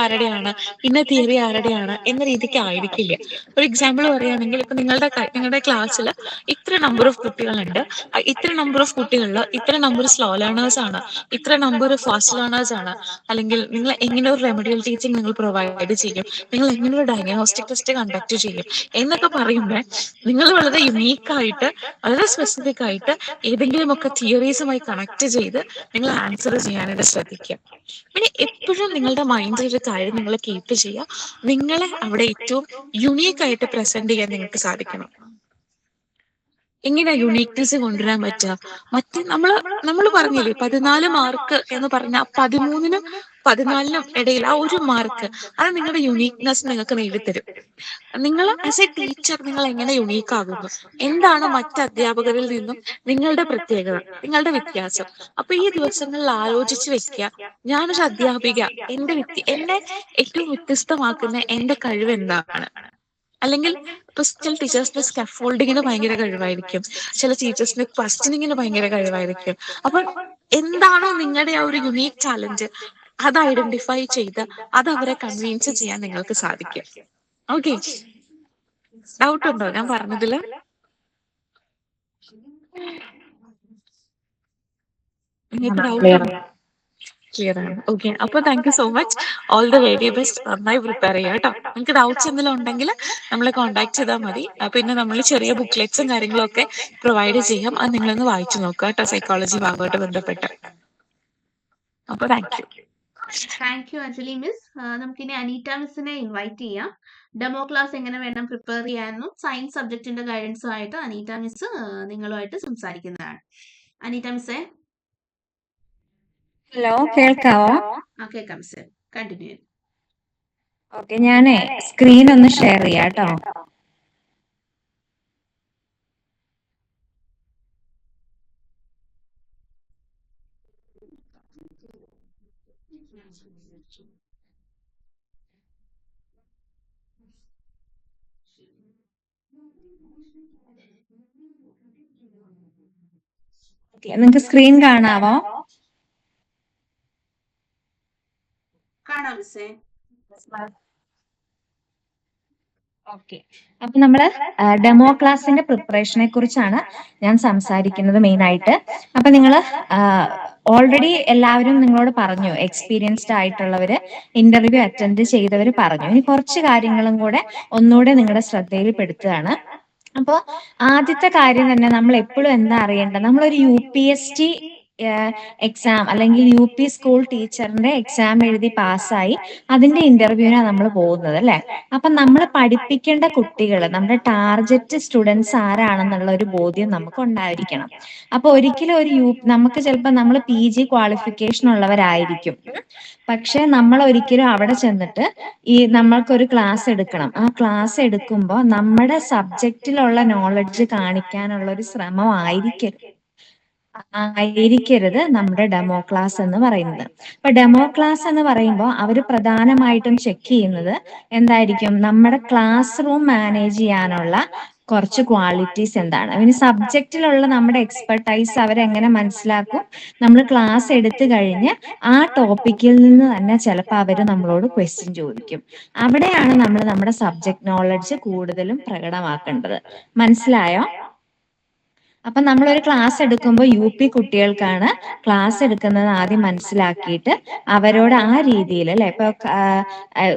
ആരുടെയാണ് എന്ന രീതിക്ക് ആയിരിക്കില്ല. ഒരു എക്സാമ്പിൾ പറയുകയാണെങ്കിൽ, ഇപ്പൊ നിങ്ങളുടെ ക്ലാസ്സിൽ ഇത്ര നമ്പർ ഓഫ് കുട്ടികളുണ്ട്, ഇത്ര നമ്പർ ഓഫ് കുട്ടികളിൽ ഇത്ര നമ്പർ സ്ലോ ലേണേഴ്സ് ആണ്, ഇത്ര നമ്പർ ഫാസ്റ്റ് ലേണേഴ്സ് ആണ്, അല്ലെങ്കിൽ നിങ്ങൾ എങ്ങനെ ഒരു റെമഡിയൽ ടീച്ചിങ് നിങ്ങൾ പ്രൊവൈഡ് ചെയ്യും, നിങ്ങൾ എങ്ങനെ ഒരു ഡയഗ്നോസ്റ്റിക് ടെസ്റ്റ് കണ്ടക്ട് ചെയ്യും എന്നൊക്കെ പറയുമ്പോൾ നിങ്ങൾ വളരെ യുണീക്കായിട്ട്, വളരെ സ്പെസിഫിക് ആയിട്ട് ഏതെങ്കിലുമൊക്കെ തിയറീസുമായി കണക്ട് ചെയ്ത് നിങ്ങൾ ആൻസർ ചെയ്യാനായിട്ട് ശ്രദ്ധിക്കുക. പിന്നെ എപ്പോഴും നിങ്ങളുടെ മൈൻഡിൽ ഒരു കാര്യം നിങ്ങൾ കീപ്പ് ചെയ്യുക, നിങ്ങളെ അവിടെ ഏറ്റവും യുണീക്ക് ആയിട്ട് പ്രസന്റ് ചെയ്യാൻ നിങ്ങൾക്ക് സാധിക്കണം. എങ്ങനെ യുണീക്നെസ് കൊണ്ടുവരാൻ പറ്റുക? മറ്റേ നമ്മൾ പറഞ്ഞില്ലേ 14 മാർക്ക് എന്ന് പറഞ്ഞ 13-നും 14-നും ഇടയിൽ ആ ഒരു മാർക്ക്, അത് നിങ്ങളുടെ യുണീക്നെസ് നിങ്ങൾക്ക് നേടിത്തരും. നിങ്ങൾ ആസ് എ ടീച്ചർ നിങ്ങൾ എങ്ങനെ യുണീക്ക് ആകുന്നു, എന്താണ് മറ്റ് അധ്യാപകരിൽ നിന്നും നിങ്ങളുടെ പ്രത്യേകത, നിങ്ങളുടെ വ്യത്യാസം. അപ്പൊ ഈ ദിവസങ്ങളിൽ ആലോചിച്ച് വെക്കുക, ഞാനൊരു അധ്യാപിക, എന്നെ ഏറ്റവും വ്യത്യസ്തമാക്കുന്ന എന്റെ കഴിവ് എന്താണ്. അല്ലെങ്കിൽ ഇപ്പൊ ചില ടീച്ചേഴ്സിന്റെ സ്കാഫോൾഡിങ്ങിന് ഭയങ്കര കഴിവായിരിക്കും, ചില ടീച്ചേഴ്സിന്റെ ക്വസ്റ്റ്യനിങ്ങിന് ഭയങ്കര കഴിവായിരിക്കും. അപ്പൊ എന്താണോ നിങ്ങളുടെ ആ ഒരു യുണീക്ക് ചാലഞ്ച്, അത് ഐഡന്റിഫൈ ചെയ്ത് അത് അവരെ കൺവിൻസ് ചെയ്യാൻ നിങ്ങൾക്ക് സാധിക്കും. ഓക്കെ, ഡൗട്ട് ഉണ്ടോ ഞാൻ പറഞ്ഞതില്? നിങ്ങൾക്ക് ഡൗട്ട് ഉണ്ടോ? ക്ലിയർ ആണ്. ഓക്കെ, അപ്പൊ thank you so much. All the very best. നന്നായി പ്രിപ്പയർ ചെയ്യാം കേട്ടോ. നിങ്ങൾക്ക് ഡൗട്ട്സ് എന്തെങ്കിലും ഉണ്ടെങ്കിൽ നമ്മളെ കോൺടാക്ട് ചെയ്താൽ മതി. പിന്നെ നമ്മൾ ചെറിയ ബുക്ക്ലെറ്റ്സും കാര്യങ്ങളും ഒക്കെ പ്രൊവൈഡ് ചെയ്യാം, അത് നിങ്ങളൊന്ന് വായിച്ചു നോക്കുക കേട്ടോ, സൈക്കോളജി ഭാഗമായിട്ട് ബന്ധപ്പെട്ട്. അപ്പൊ താങ്ക് യു അഞ്ജലി മിസ്. നമുക്കിനി അനീറ്റ മിസ്സിനെ ഇൻവൈറ്റ് ചെയ്യാം. ഡെമോ ക്ലാസ് എങ്ങനെ വേണം പ്രിപ്പയർ ചെയ്യാനും സയൻസ് സബ്ജക്റ്റിന്റെ ഗൈഡൻസും ആയിട്ട് അനീറ്റ മിസ് നിങ്ങളുമായിട്ട് സംസാരിക്കുന്നതാണ്. അനീറ്റ മിസ്സേ. ഹലോ, കേൾക്കാവോ? കേൾക്കാം മിസ്സേ, കണ്ടിന്യൂ. ഓക്കെ, ഞാനേ സ്ക്രീൻ ഒന്ന് ഷെയർ ചെയ്യാം കേട്ടോ. നിങ്ങൾക്ക് സ്ക്രീൻ കാണാവോ? കാണാം മിസ്സേ. ഓക്കെ, അപ്പൊ നമ്മള് ഡെമോ ക്ലാസ്സിന്റെ പ്രിപ്പറേഷനെ കുറിച്ചാണ് ഞാൻ സംസാരിക്കുന്നത് മെയിൻ ആയിട്ട്. അപ്പൊ നിങ്ങള് ഓൾറെഡി എല്ലാവരും നിങ്ങളോട് പറഞ്ഞു, എക്സ്പീരിയൻസ്ഡ് ആയിട്ടുള്ളവര്, ഇന്റർവ്യൂ അറ്റൻഡ് ചെയ്തവര് പറഞ്ഞു. ഇനി കുറച്ച് കാര്യങ്ങളും കൂടെ ഒന്നുകൂടെ നിങ്ങളുടെ ശ്രദ്ധയിൽ പെടുത്തുകയാണ്. അപ്പോൾ ആദ്യത്തെ കാര്യം തന്നെ നമ്മൾ എപ്പോഴും എന്താ അറിയേണ്ടത്, നമ്മളൊരു UPST എക്സാം അല്ലെങ്കിൽ UP സ്കൂൾ ടീച്ചറിന്റെ എക്സാം എഴുതി പാസ്സായി അതിന്റെ ഇന്റർവ്യൂവിനാണ് നമ്മൾ പോകുന്നത് അല്ലെ. അപ്പൊ നമ്മൾ പഠിപ്പിക്കേണ്ട കുട്ടികൾ, നമ്മുടെ ടാർഗറ്റ് സ്റ്റുഡൻസ് ആരാണെന്നുള്ള ഒരു ബോധ്യം നമുക്ക് ഉണ്ടായിരിക്കണം. അപ്പൊ ഒരിക്കലും നമുക്ക് ചിലപ്പോൾ നമ്മൾ PG ക്വാളിഫിക്കേഷൻ ഉള്ളവരായിരിക്കും, പക്ഷെ നമ്മൾ ഒരിക്കലും അവിടെ ചെന്നിട്ട് നമ്മൾക്കൊരു ക്ലാസ് എടുക്കണം. ആ ക്ലാസ് എടുക്കുമ്പോൾ നമ്മുടെ സബ്ജക്റ്റിലുള്ള നോളജ് കാണിക്കാനുള്ള ഒരു ശ്രമം ആയിരിക്കരുത് നമ്മുടെ ഡെമോ ക്ലാസ് എന്ന് പറയുന്നത്. അപ്പൊ ഡെമോ ക്ലാസ് എന്ന് പറയുമ്പോൾ അവർ പ്രധാനമായിട്ടും ചെക്ക് ചെയ്യുന്നത് എന്തായിരിക്കും, നമ്മുടെ ക്ലാസ് റൂം മാനേജ് ചെയ്യാനുള്ള കുറച്ച് ക്വാളിറ്റീസ് എന്താണ്, പിന്നെ സബ്ജക്റ്റിലുള്ള നമ്മുടെ എക്സ്പെർട്ടൈസ് അവരെങ്ങനെ മനസ്സിലാക്കും. നമ്മൾ ക്ലാസ് എടുത്തു കഴിഞ്ഞ് ആ ടോപ്പിക്കിൽ നിന്ന് തന്നെ ചിലപ്പോൾ അവർ നമ്മളോട് ക്വസ്റ്റ്യൻ ചോദിക്കും. അവിടെയാണ് നമ്മൾ നമ്മുടെ സബ്ജക്ട് നോളജ് കൂടുതലും പ്രകടമാക്കേണ്ടത്. മനസ്സിലായോ? അപ്പൊ നമ്മളൊരു ക്ലാസ് എടുക്കുമ്പോൾ UP കുട്ടികൾക്കാണ് ക്ലാസ് എടുക്കുന്നത് ആദ്യം മനസ്സിലാക്കിയിട്ട് അവരോട് ആ രീതിയിൽ അല്ലെ. ഇപ്പൊ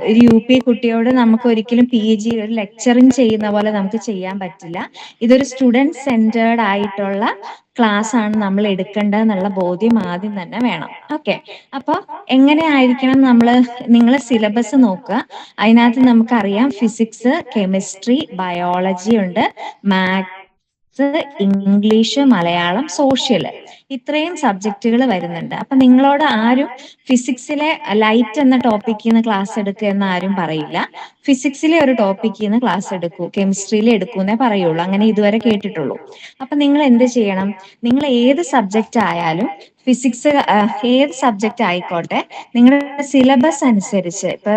ഒരു UP കുട്ടിയോട് നമുക്ക് ഒരിക്കലും PG ഒരു ലെക്ചറിങ് ചെയ്യുന്ന പോലെ നമുക്ക് ചെയ്യാൻ പറ്റില്ല. ഇതൊരു സ്റ്റുഡന്റ് സെന്റേർഡ് ആയിട്ടുള്ള ക്ലാസ് ആണ് നമ്മൾ എടുക്കേണ്ടതെന്നുള്ള ബോധ്യം ആദ്യം തന്നെ വേണം. ഓക്കെ, അപ്പൊ എങ്ങനെയായിരിക്കണം നിങ്ങൾ സിലബസ് നോക്കുക. അതിനകത്ത് നമുക്കറിയാം ഫിസിക്സ്, കെമിസ്ട്രി, ബയോളജി ഉണ്ട്, മാത്സ്, ഇംഗ്ലീഷ്, മലയാളം, സോഷ്യൽ, ഇത്രയും സബ്ജക്റ്റുകൾ വരുന്നുണ്ട്. അപ്പൊ നിങ്ങളോട് ആരും ഫിസിക്സിലെ ലൈറ്റ് എന്ന ടോപ്പിക്കിൽ നിന്ന് ക്ലാസ് എടുക്കുക എന്ന് ആരും പറയില്ല. ഫിസിക്സിലെ ഒരു ടോപ്പിക്കിൽ നിന്ന് ക്ലാസ് എടുക്കൂ, കെമിസ്ട്രിയിൽ എടുക്കൂന്നേ പറയുള്ളൂ. അങ്ങനെ ഇതുവരെ കേട്ടിട്ടുള്ളൂ. അപ്പൊ നിങ്ങൾ എന്ത് ചെയ്യണം, നിങ്ങൾ ഏത് സബ്ജക്റ്റ് ആയാലും ഫിസിക്സ് ഏത് സബ്ജക്റ്റ് ആയിക്കോട്ടെ നിങ്ങളുടെ സിലബസ് അനുസരിച്ച് ഇപ്പൊ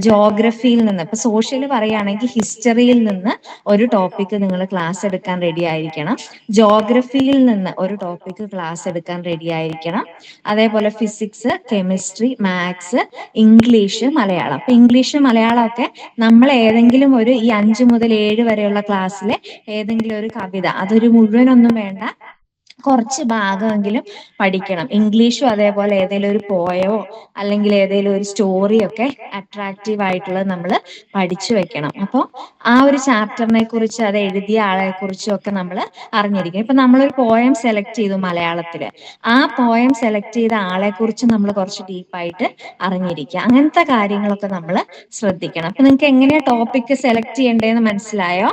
ജോഗ്രഫിയിൽ നിന്ന് ഇപ്പൊ സോഷ്യൽ പറയുകയാണെങ്കിൽ ഹിസ്റ്ററിയിൽ നിന്ന് ഒരു ടോപ്പിക് നിങ്ങൾ ക്ലാസ് എടുക്കാൻ റെഡി ആയിരിക്കണം. ജോഗ്രഫിയിൽ നിന്ന് ഒരു ടോപ്പിക് ക്ലാസ് എടുക്കാൻ റെഡി ആയിരിക്കണം. അതേപോലെ physics, chemistry, maths, English, Malayalam. അപ്പൊ ഇംഗ്ലീഷ് മലയാളം ഒക്കെ നമ്മൾ ഏതെങ്കിലും ഒരു ഈ 5 മുതൽ 7 വരെയുള്ള ക്ലാസ്സിലെ ഏതെങ്കിലും ഒരു കവിത, അതൊരു മുഴുവനൊന്നും വേണ്ട, കുറച്ച് ഭാഗമെങ്കിലും പഠിക്കണം. ഇംഗ്ലീഷും അതേപോലെ ഏതെങ്കിലും ഒരു പോയോ അല്ലെങ്കിൽ ഏതെങ്കിലും ഒരു സ്റ്റോറിയൊക്കെ അട്രാക്റ്റീവ് ആയിട്ടുള്ളത് നമ്മൾ പഠിച്ചു വെക്കണം. അപ്പോൾ ആ ഒരു ചാപ്റ്ററിനെ കുറിച്ച്, അത് എഴുതിയ ആളെ കുറിച്ചും ഒക്കെ നമ്മൾ അറിഞ്ഞിരിക്കണം. ഇപ്പൊ നമ്മളൊരു പോയം സെലക്ട് ചെയ്തു മലയാളത്തില്, ആ പോയം സെലക്ട് ചെയ്ത ആളെ കുറിച്ച് നമ്മൾ കുറച്ച് ഡീപ്പായിട്ട് അറിഞ്ഞിരിക്കുക. അങ്ങനത്തെ കാര്യങ്ങളൊക്കെ നമ്മൾ ശ്രദ്ധിക്കണം. അപ്പൊ നിങ്ങൾക്ക് എങ്ങനെയാ ടോപ്പിക് സെലക്ട് ചെയ്യേണ്ടതെന്ന് മനസ്സിലായോ?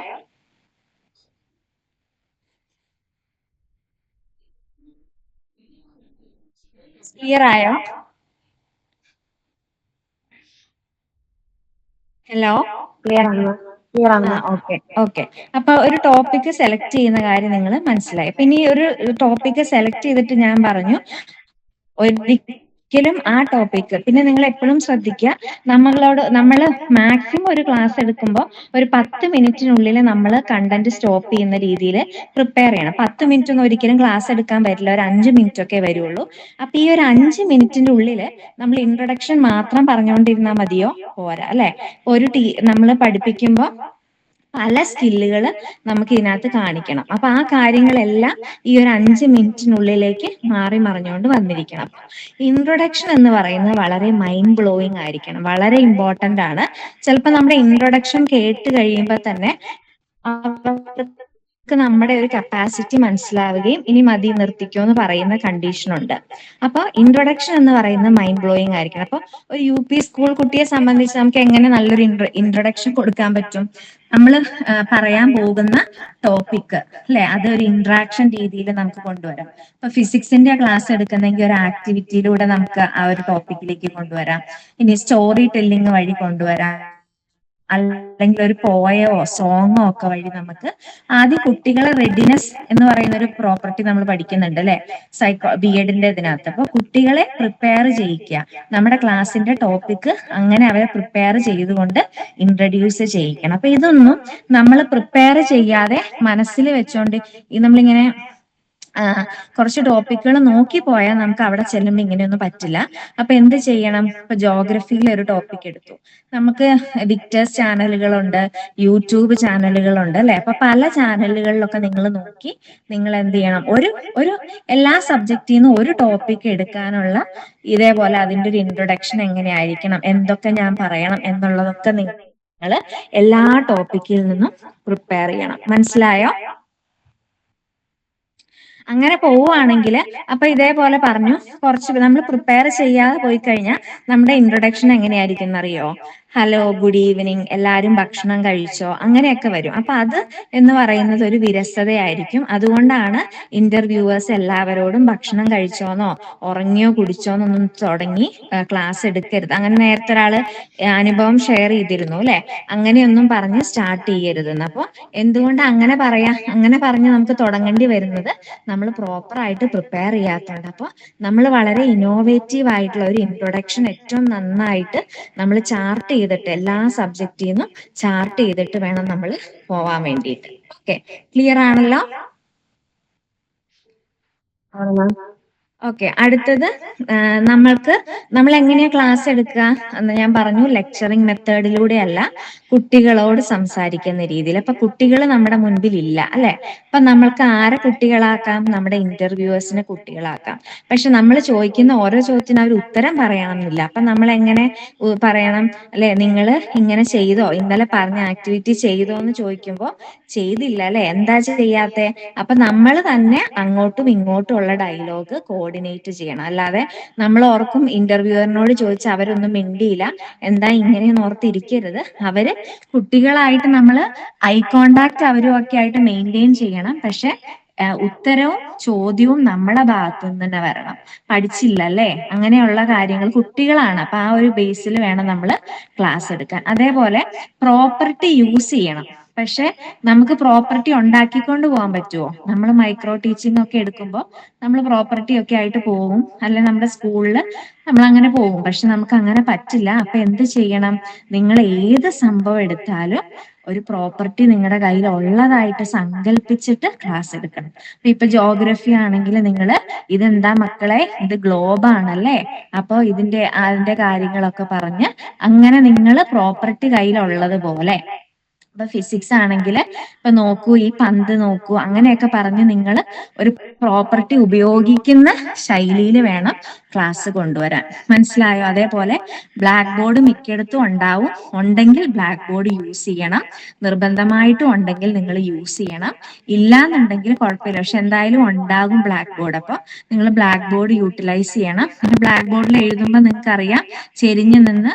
ക്ലിയർ ആയോ? ഹലോ, ക്ലിയർ ആണ്. ഓക്കെ. അപ്പൊ ഒരു ടോപ്പിക് സെലക്ട് ചെയ്യുന്ന കാര്യം നിങ്ങൾ മനസ്സിലായി. അപ്പൊ ഇനി ഒരു ടോപ്പിക് സെലക്ട് ചെയ്തിട്ട് ഞാൻ പറഞ്ഞു, ഒരിക്കലും ആ ടോപ്പിക്, പിന്നെ നിങ്ങൾ എപ്പോഴും ശ്രദ്ധിക്കുക, നമ്മൾ മാക്സിമം ഒരു ക്ലാസ് എടുക്കുമ്പോൾ ഒരു 10 മിനിറ്റിനുള്ളിൽ നമ്മൾ കണ്ടന്റ് സ്റ്റോപ്പ് ചെയ്യുന്ന രീതിയിൽ പ്രിപ്പയർ ചെയ്യണം. 10 മിനിറ്റ് ഒന്നും ഒരിക്കലും ക്ലാസ് എടുക്കാൻ പറ്റില്ല, ഒരു 5 മിനിറ്റ് ഒക്കെ വരുള്ളൂ. അപ്പൊ ഈ ഒരു 5 മിനിറ്റിന്റെ ഉള്ളിൽ നമ്മൾ ഇൻട്രൊഡക്ഷൻ മാത്രം പറഞ്ഞുകൊണ്ടിരുന്നാൽ മതിയോ? പോരാ അല്ലെ. ഒരു നമ്മൾ പഠിപ്പിക്കുമ്പോൾ പല സ്കില്ലുകൾ നമുക്ക് ഇതിനകത്ത് കാണിക്കണം. അപ്പൊ ആ കാര്യങ്ങളെല്ലാം ഈ ഒരു 5 മിനിറ്റിനുള്ളിലേക്ക് മാറി മറിഞ്ഞുകൊണ്ട് വന്നിരിക്കണം. ഇൻട്രൊഡക്ഷൻ എന്ന് പറയുന്നത് വളരെ മൈൻഡ് ബ്ലോയിങ് ആയിരിക്കണം, വളരെ ഇമ്പോർട്ടന്റ് ആണ്. ചിലപ്പോൾ നമ്മുടെ ഇൻട്രൊഡക്ഷൻ കേട്ട് കഴിയുമ്പോൾ തന്നെ നമ്മുടെ ഒരു കപ്പാസിറ്റി മനസ്സിലാവുകയും ഇനി മതി നിർത്തിക്കോ എന്ന് പറയുന്ന കണ്ടീഷൻ ഉണ്ട്. അപ്പൊ ഇൻട്രൊഡക്ഷൻ എന്ന് പറയുന്നത് മൈൻഡ് ബ്ലോയിങ് ആയിരിക്കണം. അപ്പൊ ഒരു UP സ്കൂൾ കുട്ടിയെ സംബന്ധിച്ച് നമുക്ക് എങ്ങനെ നല്ലൊരു ഇൻട്രൊഡക്ഷൻ കൊടുക്കാൻ പറ്റും? നമ്മൾ പറയാൻ പോകുന്ന ടോപ്പിക് അല്ലെ, അതൊരു ഇന്ററാക്ഷൻ രീതിയിൽ നമുക്ക് കൊണ്ടുവരാം. ഇപ്പൊ ഫിസിക്സിന്റെ ക്ലാസ് എടുക്കുന്നെങ്കിൽ ഒരു ആക്ടിവിറ്റിയിലൂടെ നമുക്ക് ആ ഒരു ടോപ്പിക്കിലേക്ക് കൊണ്ടുവരാം. ഇനി സ്റ്റോറി ടെല്ലിങ് വഴി കൊണ്ടുവരാം, അല്ലെങ്കിൽ ഒരു പോയോ സോങ്ങോ ഒക്കെ വഴി നമുക്ക് ആദ്യം കുട്ടികളെ റെഡിനെസ് എന്ന് പറയുന്ന ഒരു പ്രോപ്പർട്ടി നമ്മൾ പഠിക്കുന്നുണ്ട് അല്ലെ, BEdന്റെ ഇതിനകത്ത്. അപ്പൊ കുട്ടികളെ പ്രിപ്പയർ ചെയ്യിക്കുക, നമ്മുടെ ക്ലാസ്സിന്റെ ടോപ്പിക് അങ്ങനെ അവരെ പ്രിപ്പയർ ചെയ്തുകൊണ്ട് ഇൻട്രൊഡ്യൂസ് ചെയ്യിക്കണം. അപ്പൊ ഇതൊന്നും നമ്മൾ പ്രിപ്പയർ ചെയ്യാതെ മനസ്സിൽ വെച്ചോണ്ട് നമ്മളിങ്ങനെ കുറച്ച് ടോപ്പിക്കുകൾ നോക്കി പോയാൽ നമുക്ക് അവിടെ ചെല്ലുമ്പോൾ ഇങ്ങനെയൊന്നും പറ്റില്ല. അപ്പൊ എന്ത് ചെയ്യണം? ഇപ്പൊ ജോഗ്രഫിയിൽ ഒരു ടോപ്പിക് എടുത്തു, നമുക്ക് വിക്ടേഴ്സ് ചാനലുകളുണ്ട്, യൂട്യൂബ് ചാനലുകളുണ്ട് അല്ലെ. അപ്പൊ പല ചാനലുകളിലൊക്കെ നിങ്ങൾ നോക്കി നിങ്ങൾ എന്ത് ചെയ്യണം, ഒരു എല്ലാ സബ്ജക്റ്റിൽ നിന്നും ഒരു ടോപ്പിക് എടുക്കാനുള്ള ഇതേപോലെ അതിന്റെ ഒരു ഇൻട്രൊഡക്ഷൻ എങ്ങനെയായിരിക്കണം, എന്തൊക്കെ ഞാൻ പറയണം എന്നുള്ളതൊക്കെ നിങ്ങൾ എല്ലാ ടോപ്പിക്കിൽ നിന്നും പ്രിപ്പയർ ചെയ്യണം. മനസ്സിലായോ? അങ്ങനെ പോവുകയാണെങ്കിൽ അപ്പൊ ഇതേപോലെ പറഞ്ഞു, കുറച്ച് നമ്മൾ പ്രിപ്പയർ ചെയ്യാതെ പോയി കഴിഞ്ഞാൽ നമ്മുടെ ഇൻട്രൊഡക്ഷൻ എങ്ങനെയായിരിക്കും എന്നറിയോ? ഹലോ, ഗുഡ് ഈവനിങ്, എല്ലാവരും ഭക്ഷണം കഴിച്ചോ, അങ്ങനെയൊക്കെ വരും. അപ്പൊ അത് എന്ന് പറയുന്നത് ഒരു വിരസതയായിരിക്കും. അതുകൊണ്ടാണ് ഇന്റർവ്യൂവേഴ്സ് എല്ലാവരോടും ഭക്ഷണം കഴിച്ചോന്നോ ഉറങ്ങിയോ കുടിച്ചോന്നൊന്നും തുടങ്ങി ക്ലാസ് എടുക്കരുത്. അങ്ങനെ നേരത്തെ ഒരാള് അനുഭവം ഷെയർ ചെയ്തിരുന്നു അല്ലെ, അങ്ങനെയൊന്നും പറഞ്ഞ് സ്റ്റാർട്ട് ചെയ്യരുതെന്ന്. അപ്പൊ എന്തുകൊണ്ട് അങ്ങനെ അങ്ങനെ പറഞ്ഞ് നമുക്ക് തുടങ്ങേണ്ടി വരുന്നത് നമ്മൾ പ്രോപ്പർ ആയിട്ട് പ്രിപ്പയർ ചെയ്യാത്തതുകൊണ്ട്. അപ്പോൾ നമ്മൾ വളരെ ഇന്നോവേറ്റീവ് ആയിട്ടുള്ള ഒരു ഇൻട്രൊഡക്ഷൻ ഏറ്റവും നന്നായിട്ട് നമ്മൾ ചാർട്ട് ചെയ്തിട്ട് എല്ലാ സബ്ജക്റ്റിൽ നിന്നും ചാർട്ട് ചെയ്തിട്ട് വേണം നമ്മൾ പോവാൻ വേണ്ടിയിട്ട്. ഓക്കെ, ക്ലിയർ ആണല്ലോ? ഓക്കെ, അടുത്തത് നമ്മൾ എങ്ങനെയാ ക്ലാസ് എടുക്കുക എന്ന് ഞാൻ പറഞ്ഞു. ലെക്ചറിങ് മെത്തേഡിലൂടെ അല്ല, കുട്ടികളോട് സംസാരിക്കുന്ന രീതിയിൽ. അപ്പൊ കുട്ടികൾ നമ്മുടെ മുൻപിൽ ഇല്ല അല്ലെ. അപ്പൊ നമ്മൾക്ക് ആരെ കുട്ടികളാക്കാം? നമ്മുടെ ഇന്റർവ്യൂവേഴ്സിനെ കുട്ടികളാക്കാം. പക്ഷെ നമ്മൾ ചോദിക്കുന്ന ഓരോ ചോദ്യത്തിനും അവർ ഉത്തരം പറയണമെന്നില്ല. അപ്പൊ നമ്മൾ എങ്ങനെ പറയണം അല്ലെ? നിങ്ങൾ ഇങ്ങനെ ചെയ്തോ, ഇന്നലെ പറഞ്ഞ ആക്ടിവിറ്റി ചെയ്തോ എന്ന് ചോദിക്കുമ്പോൾ ചെയ്തില്ല അല്ലെ, എന്താ ചെയ്യാത്തെ? അപ്പൊ നമ്മൾ തന്നെ അങ്ങോട്ടും ഇങ്ങോട്ടും ഉള്ള ഡയലോഗ് കോർഡിനേറ്റ് ചെയ്യണം. അല്ലാതെ നമ്മൾ ഓർക്കും ഇന്റർവ്യൂവറിനോട് ചോദിച്ചാൽ അവരൊന്നും മിണ്ടിയില്ല, എന്താ ഇങ്ങനെയൊന്നും ഓർത്തിരിക്കരുത്. അവര് കുട്ടികളായിട്ട് നമ്മൾ ഐ കോണ്ടാക്ട് അവരും ഒക്കെ ആയിട്ട് മെയിൻറ്റെയിൻ ചെയ്യണം. പക്ഷെ ഉത്തരവും ചോദ്യവും നമ്മുടെ ഭാഗത്തു നിന്ന് തന്നെ വരണം. പഠിച്ചില്ല അല്ലെ, അങ്ങനെയുള്ള കാര്യങ്ങൾ കുട്ടികളാണ്. അപ്പൊ ആ ഒരു ബേസിൽ വേണം നമ്മൾ ക്ലാസ് എടുക്കാൻ. അതേപോലെ പ്രോപ്പർട്ടി യൂസ് ചെയ്യണം. പക്ഷെ നമുക്ക് പ്രോപ്പർട്ടി ഉണ്ടാക്കിക്കൊണ്ട് പോകാൻ പറ്റുമോ? നമ്മൾ മൈക്രോ ടീച്ചിങ് ഒക്കെ എടുക്കുമ്പോൾ നമ്മൾ പ്രോപ്പർട്ടി ഒക്കെ ആയിട്ട് പോകും, അല്ലെ നമ്മുടെ സ്കൂളിൽ നമ്മൾ അങ്ങനെ പോകും. പക്ഷെ നമുക്ക് അങ്ങനെ പറ്റില്ല. അപ്പൊ എന്ത് ചെയ്യണം? നിങ്ങൾ ഏത് സംഭവം എടുത്താലും ഒരു പ്രോപ്പർട്ടി നിങ്ങളുടെ കയ്യിൽ ഉള്ളതായിട്ട് സങ്കല്പിച്ചിട്ട് ക്ലാസ് എടുക്കണം. ഇപ്പൊ ജോഗ്രഫി ആണെങ്കിൽ നിങ്ങൾ ഇതെന്താ മക്കളെ, ഇത് ഗ്ലോബ് ആണല്ലേ, അപ്പൊ അതിന്റെ കാര്യങ്ങളൊക്കെ പറഞ്ഞ് അങ്ങനെ നിങ്ങൾ പ്രോപ്പർട്ടി കയ്യിലുള്ളത് പോലെ. ഇപ്പൊ ഫിസിക്സ് ആണെങ്കിൽ ഇപ്പൊ നോക്കൂ, ഈ പന്ത് നോക്കൂ, അങ്ങനെയൊക്കെ പറഞ്ഞ് നിങ്ങൾ ഒരു പ്രോപ്പർട്ടി ഉപയോഗിക്കുന്ന ശൈലിയിൽ വേണം ക്ലാസ് കൊണ്ടുവരാൻ. മനസ്സിലായോ? അതേപോലെ ബ്ലാക്ക് ബോർഡ് മിക്കയിടത്തും ഉണ്ടാവും. ഉണ്ടെങ്കിൽ ബ്ലാക്ക് ബോർഡ് യൂസ് ചെയ്യണം. നിർബന്ധമായിട്ടും ഉണ്ടെങ്കിൽ നിങ്ങൾ യൂസ് ചെയ്യണം. ഇല്ലാന്നുണ്ടെങ്കിൽ കുഴപ്പമില്ല, പക്ഷെ എന്തായാലും ഉണ്ടാകും ബ്ലാക്ക് ബോർഡ്. അപ്പൊ നിങ്ങൾ ബ്ലാക്ക് ബോർഡ് യൂട്ടിലൈസ് ചെയ്യണം. ബ്ലാക്ക് ബോർഡിൽ എഴുതുമ്പോൾ നിങ്ങൾക്ക് അറിയാം, ചെരിഞ്ഞു നിന്ന്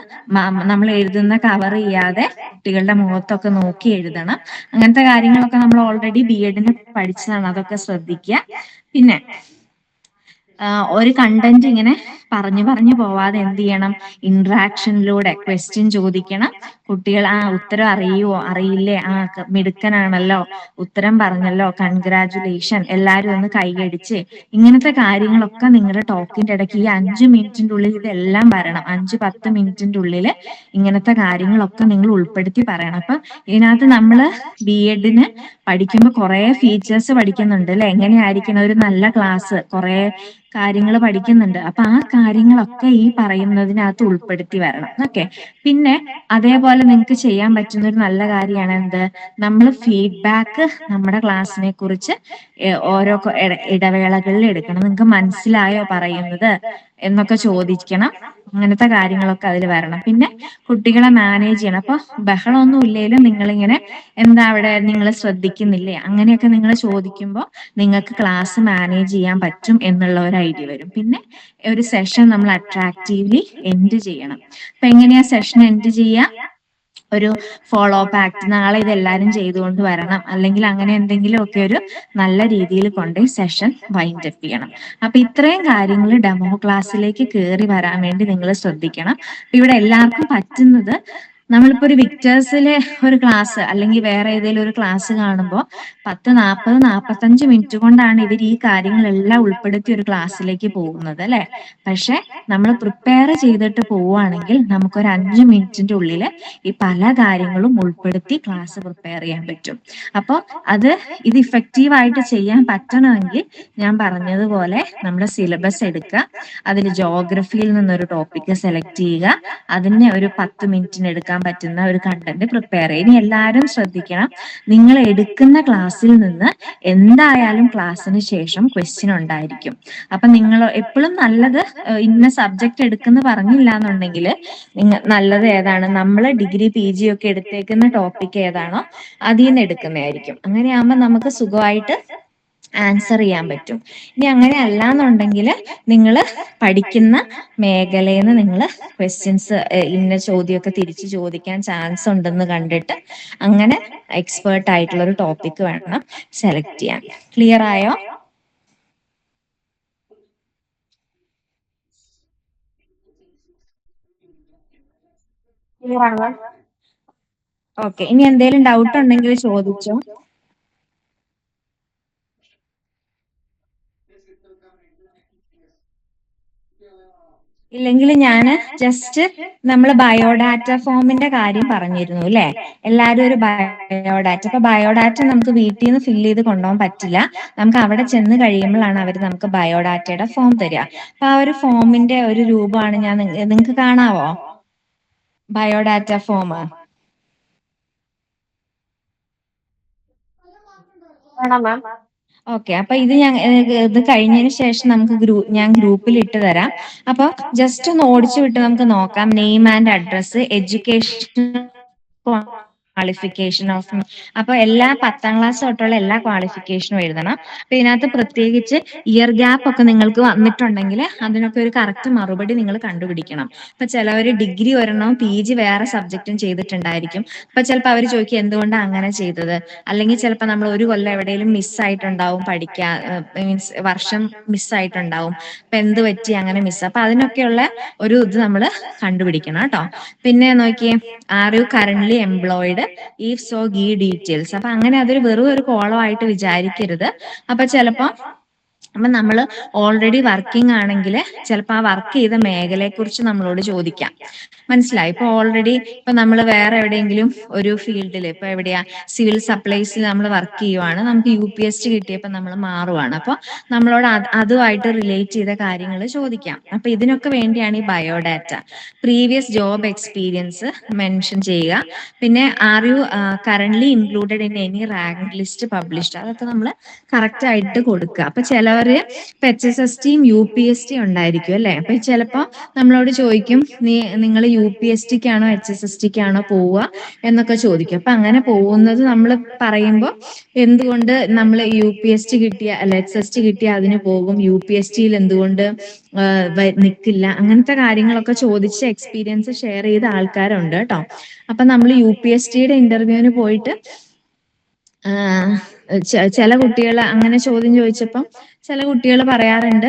നമ്മൾ എഴുതുന്ന കവർ ചെയ്യാതെ കുട്ടികളുടെ മുഖത്തൊക്കെ നോക്കി എഴുതണം. അങ്ങനത്തെ കാര്യങ്ങളൊക്കെ നമ്മൾ ഓൾറെഡി BEdന് പഠിച്ചതാണ്. അതൊക്കെ ശ്രദ്ധിക്കുക. പിന്നെ ഒരു കണ്ടന്റ് ഇങ്ങനെ പറഞ്ഞു പോവാതെ എന്ത് ചെയ്യണം? ഇന്ററാക്ഷനിലൂടെ ക്വസ്റ്റ്യൻ ചോദിക്കണം. കുട്ടികൾ ഉത്തരം അറിയുവോ, അറിയില്ലേ, മിടുക്കനാണല്ലോ, ഉത്തരം പറഞ്ഞല്ലോ, കൺഗ്രാജുലേഷൻ, എല്ലാരും ഒന്ന് കൈയടിച്ച്, ഇങ്ങനത്തെ കാര്യങ്ങളൊക്കെ നിങ്ങളുടെ ടോക്കിന്റെ ഇടയ്ക്ക് ഈ 5 മിനിറ്റിന്റെ ഉള്ളിൽ ഇതെല്ലാം വരണം. 5-10 മിനിറ്റിന്റെ ഉള്ളിൽ ഇങ്ങനത്തെ കാര്യങ്ങളൊക്കെ നിങ്ങൾ ഉൾപ്പെടുത്തി പറയണം. അപ്പൊ ഇതിനകത്ത് നമ്മള് BEdന് പഠിക്കുമ്പോൾ കുറെ ഫീച്ചേഴ്സ് പഠിക്കുന്നുണ്ട് അല്ലെ? എങ്ങനെയായിരിക്കണം ഒരു നല്ല ക്ലാസ്, കുറെ കാര്യങ്ങൾ പഠിക്കുന്നുണ്ട്. അപ്പൊ ആ കാര്യങ്ങളൊക്കെ ഈ പറയുന്നതിനകത്ത് ഉൾപ്പെടുത്തി വരണം. ഓക്കെ. പിന്നെ അതേപോലെ നിങ്ങൾക്ക് ചെയ്യാൻ പറ്റുന്ന ഒരു നല്ല കാര്യമാണ് എന്ത്? നമ്മൾ ഫീഡ്ബാക്ക് നമ്മുടെ ക്ലാസ്സിനെ കുറിച്ച് ഓരോ ഇടവേളകളിൽ എടുക്കണം. നിങ്ങൾക്ക് മനസ്സിലായോ പറയുന്നത് എന്നൊക്കെ ചോദിക്കണം. അങ്ങനത്തെ കാര്യങ്ങളൊക്കെ അതിൽ വരണം. പിന്നെ കുട്ടികളെ മാനേജ് ചെയ്യണം. അപ്പൊ ബഹളമൊന്നും ഇല്ലെങ്കിലും നിങ്ങളിങ്ങനെ എന്താ അവിടെ നിങ്ങൾ ശ്രദ്ധിക്കുന്നില്ലേ, അങ്ങനെയൊക്കെ നിങ്ങൾ ചോദിക്കുമ്പോൾ നിങ്ങൾക്ക് ക്ലാസ് മാനേജ് ചെയ്യാൻ പറ്റും എന്നുള്ള ഒരു ഐഡിയ വരും. പിന്നെ ഒരു സെഷൻ നമ്മൾ അട്രാക്റ്റീവ്ലി എൻഡ് ചെയ്യണം. അപ്പൊ എങ്ങനെയാ സെഷൻ എൻഡ് ചെയ്യാം? ഒരു ഫോളോ അപ്പ് ആക്ട്, നാളെ ഇതെല്ലാരും ചെയ്തുകൊണ്ട് വരണം, അല്ലെങ്കിൽ അങ്ങനെ എന്തെങ്കിലും ഒക്കെ ഒരു നല്ല രീതിയിൽ കൊണ്ട് സെഷൻ വൈൻഡ് അപ്പ് ചെയ്യണം. അപ്പൊ ഇത്രയും കാര്യങ്ങൾ ഡെമോ ക്ലാസ്സിലേക്ക് കയറി വരാൻ വേണ്ടി നിങ്ങൾ ശ്രദ്ധിക്കണം. ഇവിടെ എല്ലാവർക്കും പറ്റുന്നത്, നമ്മളിപ്പോ ഒരു വിക്ടേഴ്സിലെ ഒരു ക്ലാസ് അല്ലെങ്കിൽ വേറെ ഏതെങ്കിലും ഒരു ക്ലാസ് കാണുമ്പോൾ 10-40-45 മിനിറ്റ് കൊണ്ടാണ് ഇവർ ഈ കാര്യങ്ങളെല്ലാം ഉൾപ്പെടുത്തി ഒരു ക്ലാസ്സിലേക്ക് പോകുന്നത് അല്ലെ? പക്ഷെ നമ്മൾ പ്രിപ്പയർ ചെയ്തിട്ട് പോവുകയാണെങ്കിൽ നമുക്കൊരു 5 മിനിറ്റിന്റെ ഉള്ളിൽ ഈ പല കാര്യങ്ങളും ഉൾപ്പെടുത്തി ക്ലാസ് പ്രിപ്പയർ ചെയ്യാൻ പറ്റും. അപ്പോൾ ഇത് ഇഫക്റ്റീവ് ആയിട്ട് ചെയ്യാൻ പറ്റണമെങ്കിൽ ഞാൻ പറഞ്ഞതുപോലെ നമ്മുടെ സിലബസ് എടുക്കുക, അതിൽ ജോഗ്രഫിയിൽ നിന്നൊരു ടോപ്പിക്ക് സെലക്ട് ചെയ്യുക, അതിനെ ഒരു 10 മിനിറ്റിന് എടുക്കാൻ പറ്റുന്ന ഒരു കണ്ടന്റ് പ്രിപ്പയർ ചെയ്യുക. ഇനി എല്ലാവരും ശ്രദ്ധിക്കണം, നിങ്ങൾ എടുക്കുന്ന ക്ലാസ്സിൽ നിന്ന് എന്തായാലും ക്ലാസ്സിന് ശേഷം ക്വസ്റ്റ്യൻ ഉണ്ടായിരിക്കും. അപ്പൊ നിങ്ങൾ എപ്പോഴും നല്ലത് ഇന്ന സബ്ജക്ട് എടുക്കുന്ന പറഞ്ഞില്ല എന്നുണ്ടെങ്കിൽ നല്ലത് ഏതാണ്, നമ്മൾ ഡിഗ്രി PG ഒക്കെ എടുത്തേക്കുന്ന ടോപ്പിക് ഏതാണോ അതിൽ നിന്ന് എടുക്കുന്നതായിരിക്കും. അങ്ങനെയാകുമ്പോൾ നമുക്ക് സുഖമായിട്ട് ആൻസർ ചെയ്യാൻ പറ്റും. ഇനി അങ്ങനെ അല്ലാന്നുണ്ടെങ്കിൽ നിങ്ങൾ പഠിക്കുന്ന മേഖലയിൽ നിന്ന് നിങ്ങൾ ക്വസ്റ്റ്യൻസ് ഇന്ന ചോദ്യമൊക്കെ തിരിച്ചു ചോദിക്കാൻ ചാൻസ് ഉണ്ടെന്ന് കണ്ടിട്ട് അങ്ങനെ എക്സ്പേർട്ട് ആയിട്ടുള്ള ഒരു ടോപ്പിക് വേണം സെലക്ട് ചെയ്യാൻ. ക്ലിയർ ആയോ? ഓക്കെ. ഇനി എന്തെങ്കിലും ഡൗട്ട് ഉണ്ടെങ്കിൽ ചോദിച്ചോ. ഇല്ലെങ്കിൽ ഞാൻ ജസ്റ്റ് നമ്മൾ ബയോഡാറ്റ ഫോമിന്റെ കാര്യം പറഞ്ഞിരുന്നു അല്ലെ? എല്ലാവരും ഒരു ബയോഡാറ്റ. അപ്പൊ ബയോഡാറ്റ നമുക്ക് വീട്ടിൽ നിന്ന് ഫില്ല് ചെയ്ത് കൊണ്ടുപോകാൻ പറ്റില്ല. നമുക്ക് അവിടെ ചെന്ന് കഴിയുമ്പോഴാണ് അവർ നമുക്ക് ബയോഡാറ്റയുടെ ഫോം തരിക. അപ്പൊ ആ ഒരു ഫോമിന്റെ ഒരു രൂപമാണ് ഞാൻ നിങ്ങൾക്ക് കാണാവോ? Biodata form okay. അപ്പൊ ഇത് കഴിഞ്ഞതിന് ശേഷം നമുക്ക് ഞാൻ ഗ്രൂപ്പിൽ ഇട്ട് തരാം. അപ്പൊ ജസ്റ്റ് ഒന്ന് ഓടിച്ചു വിട്ട് നമുക്ക് നോക്കാം. Name and address, education qualification of, അപ്പൊ എല്ലാ 10ാം ക്ലാസ് തൊട്ടുള്ള എല്ലാ ക്വാളിഫിക്കേഷനും എഴുതണം. അപ്പൊ ഇതിനകത്ത് പ്രത്യേകിച്ച് ഇയർ ഗ്യാപ്പ് ഒക്കെ നിങ്ങൾക്ക് വന്നിട്ടുണ്ടെങ്കിൽ അതിനൊക്കെ ഒരു കറക്റ്റ് മറുപടി നിങ്ങൾ കണ്ടുപിടിക്കണം. ഇപ്പൊ ചിലവര് ഡിഗ്രി ഒരെണ്ണം PG വേറെ സബ്ജക്റ്റും ചെയ്തിട്ടുണ്ടായിരിക്കും. അപ്പൊ ചിലപ്പോൾ അവർ ചോദിക്കും എന്തുകൊണ്ടാണ് അങ്ങനെ ചെയ്തത്, അല്ലെങ്കിൽ ചിലപ്പോൾ നമ്മൾ ഒരു കൊല്ലം എവിടെയെങ്കിലും മിസ്സായിട്ടുണ്ടാവും, പഠിക്കാൻ മീൻസ് വർഷം മിസ്സായിട്ടുണ്ടാവും, അപ്പൊ എന്ത് പറ്റി അങ്ങനെ മിസ്. അപ്പൊ അതിനൊക്കെയുള്ള ഒരു ഇത് നമ്മൾ കണ്ടുപിടിക്കണം കേട്ടോ. പിന്നെ നോക്കിയേ, are you currently employed, if so give details. അപ്പൊ അങ്ങനെ അതൊരു വെറും ഒരു കോളമായിട്ട് വിചാരിക്കരുത്. അപ്പൊ നമ്മൾ ഓൾറെഡി വർക്കിംഗ് ആണെങ്കിൽ ചിലപ്പോൾ ആ വർക്ക് ചെയ്ത മേഖലയെ കുറിച്ച് നമ്മളോട് ചോദിക്കാം. മനസ്സിലായി? ഇപ്പൊ ഓൾറെഡി ഇപ്പൊ നമ്മൾ വേറെ എവിടെയെങ്കിലും ഒരു ഫീൽഡിൽ, ഇപ്പൊ എവിടെയാ സിവിൽ സപ്ലൈസിൽ നമ്മൾ വർക്ക് ചെയ്യുവാണ്, നമുക്ക് UPSC കിട്ടിയപ്പോൾ നമ്മൾ മാറുവാണ്. അപ്പൊ നമ്മളോട് അതുമായിട്ട് റിലേറ്റ് ചെയ്ത കാര്യങ്ങൾ ചോദിക്കാം. അപ്പൊ ഇതിനൊക്കെ വേണ്ടിയാണ് ഈ biodata. Previous job experience mention ചെയ്യുക. പിന്നെ are you currently included in any rank list published, അതൊക്കെ നമ്മൾ കറക്റ്റ് ആയിട്ട് കൊടുക്കുക. അപ്പൊ ചിലവര് ഇപ്പൊ HSSTയും UPST ഉണ്ടായിരിക്കും അല്ലെ. അപ്പൊ ചിലപ്പോ നമ്മളോട് ചോദിക്കും, നിങ്ങൾ UPSTക്കാണോ HSSTക്കാണോ പോവുക എന്നൊക്കെ ചോദിക്കും. അപ്പൊ അങ്ങനെ പോകുന്നത് നമ്മൾ പറയുമ്പോൾ എന്തുകൊണ്ട് നമ്മൾ UPST കിട്ടിയ അല്ല HST കിട്ടിയ അതിന് പോകും, UPSTയിൽ എന്തുകൊണ്ട് നിൽക്കില്ല, അങ്ങനത്തെ കാര്യങ്ങളൊക്കെ ചോദിച്ച് എക്സ്പീരിയൻസ് ഷെയർ ചെയ്ത ആൾക്കാരുണ്ട് കേട്ടോ. അപ്പൊ നമ്മൾ UPSTയുടെ ഇന്റർവ്യൂവിന് പോയിട്ട് ചില കുട്ടികൾ അങ്ങനെ ചോദ്യം ചോദിച്ചപ്പം ചില കുട്ടികൾ പറയാറുണ്ട്,